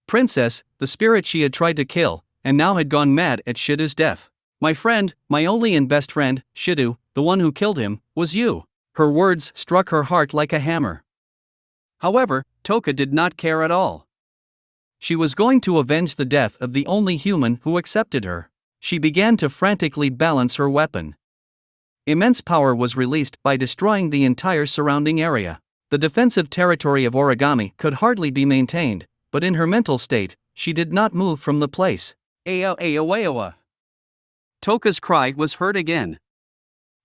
Princess, the spirit she had tried to kill, and now had gone mad at Shida's death. My friend, my only and best friend, Shirou, the one who killed him, was you. Her words struck her heart like a hammer. However, Toka did not care at all. She was going to avenge the death of the only human who accepted her. She began to frantically balance her weapon. Immense power was released by destroying the entire surrounding area. The defensive territory of Origami could hardly be maintained, but in her mental state, she did not move from the place. Aowa. Toka's cry was heard again.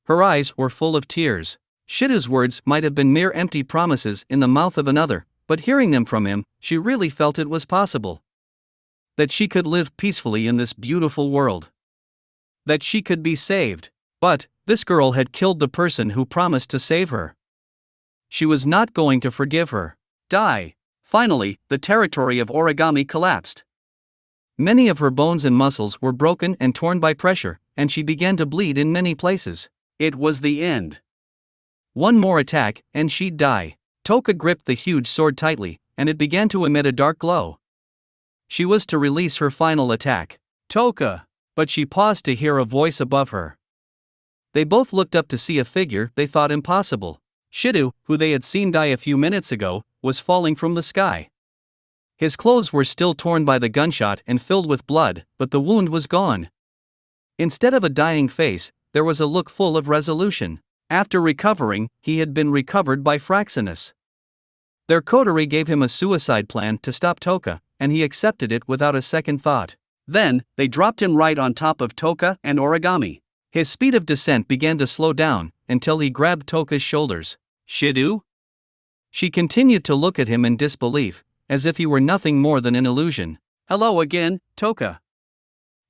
Her eyes were full of tears. Shida's words might have been mere empty promises in the mouth of another, but hearing them from him, she really felt it was possible. That she could live peacefully in this beautiful world. That she could be saved. But this girl had killed the person who promised to save her. She was not going to forgive her. Die. Finally, the territory of Origami collapsed. Many of her bones and muscles were broken and torn by pressure, and she began to bleed in many places. It was the end. One more attack, and she'd die. Toka gripped the huge sword tightly, and it began to emit a dark glow. She was to release her final attack. Toka! But she paused to hear a voice above her. They both looked up to see a figure they thought impossible. Shirou, who they had seen die a few minutes ago, was falling from the sky. His clothes were still torn by the gunshot and filled with blood, but the wound was gone. Instead of a dying face, there was a look full of resolution. After recovering, he had been recovered by Fraxinus. Their coterie gave him a suicide plan to stop Toka, and he accepted it without a second thought. Then, they dropped him right on top of Toka and Origami. His speed of descent began to slow down, until he grabbed Toka's shoulders. Shirou? She continued to look at him in disbelief, as if he were nothing more than an illusion. Hello again, Toka.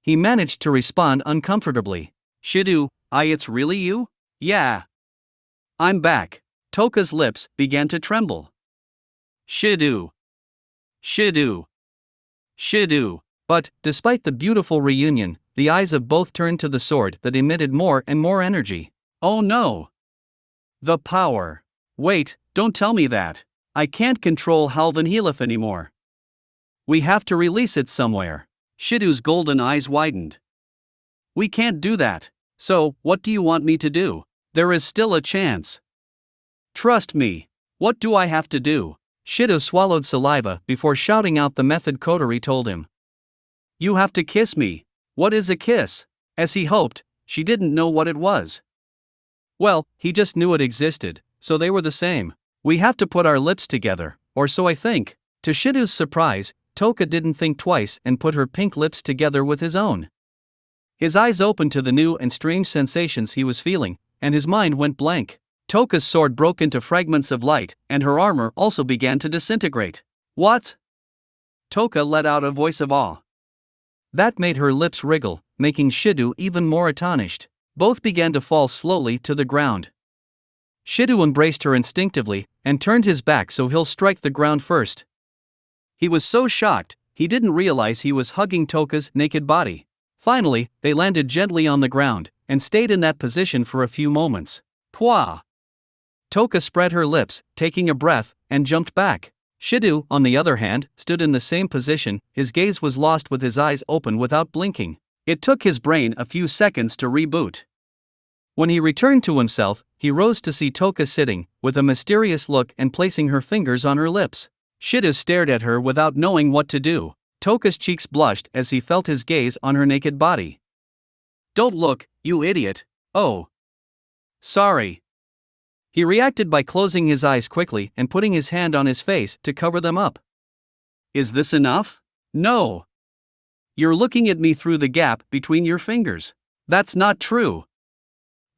He managed to respond uncomfortably. Shirou, it's really you? Yeah. I'm back. Toka's lips began to tremble. Shirou. Shirou. Shirou. But, despite the beautiful reunion, the eyes of both turned to the sword that emitted more and more energy. Oh no! The power. Wait, don't tell me that. I can't control Halvanhelif anymore. We have to release it somewhere. Shirou's golden eyes widened. We can't do that. So, what do you want me to do? There is still a chance. Trust me. What do I have to do? Shirou swallowed saliva before shouting out the method Kotori told him. You have to kiss me. What is a kiss? As he hoped, she didn't know what it was. Well, he just knew it existed, so they were the same. We have to put our lips together, or so I think. To Shirou's surprise, Toka didn't think twice and put her pink lips together with his own. His eyes opened to the new and strange sensations he was feeling, and his mind went blank. Toka's sword broke into fragments of light, and her armor also began to disintegrate. What? Toka let out a voice of awe. That made her lips wriggle, making Shirou even more astonished. Both began to fall slowly to the ground. Shirou embraced her instinctively, and turned his back so he'll strike the ground first. He was so shocked, he didn't realize he was hugging Toka's naked body. Finally, they landed gently on the ground, and stayed in that position for a few moments. Pwah! Toka spread her lips, taking a breath, and jumped back. Shirou, on the other hand, stood in the same position, his gaze was lost with his eyes open without blinking. It took his brain a few seconds to reboot. When he returned to himself, he rose to see Toka sitting, with a mysterious look and placing her fingers on her lips. Shirou stared at her without knowing what to do. Toka's cheeks blushed as he felt his gaze on her naked body. Don't look, you idiot. Oh. Sorry. He reacted by closing his eyes quickly and putting his hand on his face to cover them up. Is this enough? No. You're looking at me through the gap between your fingers. That's not true.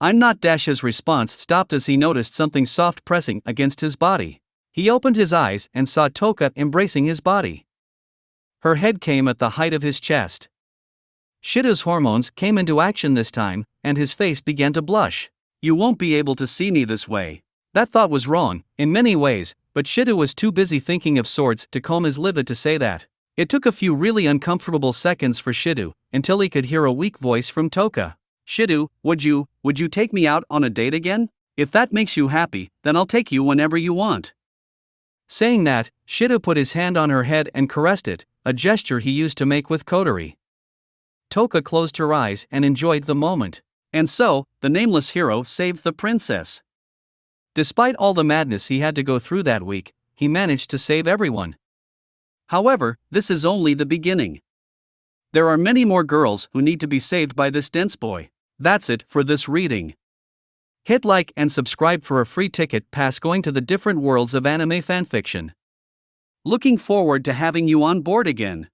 I'm not. His response stopped as he noticed something soft pressing against his body. He opened his eyes and saw Toka embracing his body. Her head came at the height of his chest. Shirou's hormones came into action this time, and his face began to blush. You won't be able to see me this way. That thought was wrong, in many ways, but Shirou was too busy thinking of swords to calm his livid to say that. It took a few really uncomfortable seconds for Shirou, until he could hear a weak voice from Toka. Shirou, would you take me out on a date again? If that makes you happy, then I'll take you whenever you want. Saying that, Shirou put his hand on her head and caressed it, a gesture he used to make with Kotori. Toka closed her eyes and enjoyed the moment. And so, the nameless hero saved the princess. Despite all the madness he had to go through that week, he managed to save everyone. However, this is only the beginning. There are many more girls who need to be saved by this dense boy. That's it for this reading. Hit like and subscribe for a free ticket pass going to the different worlds of anime fanfiction. Looking forward to having you on board again.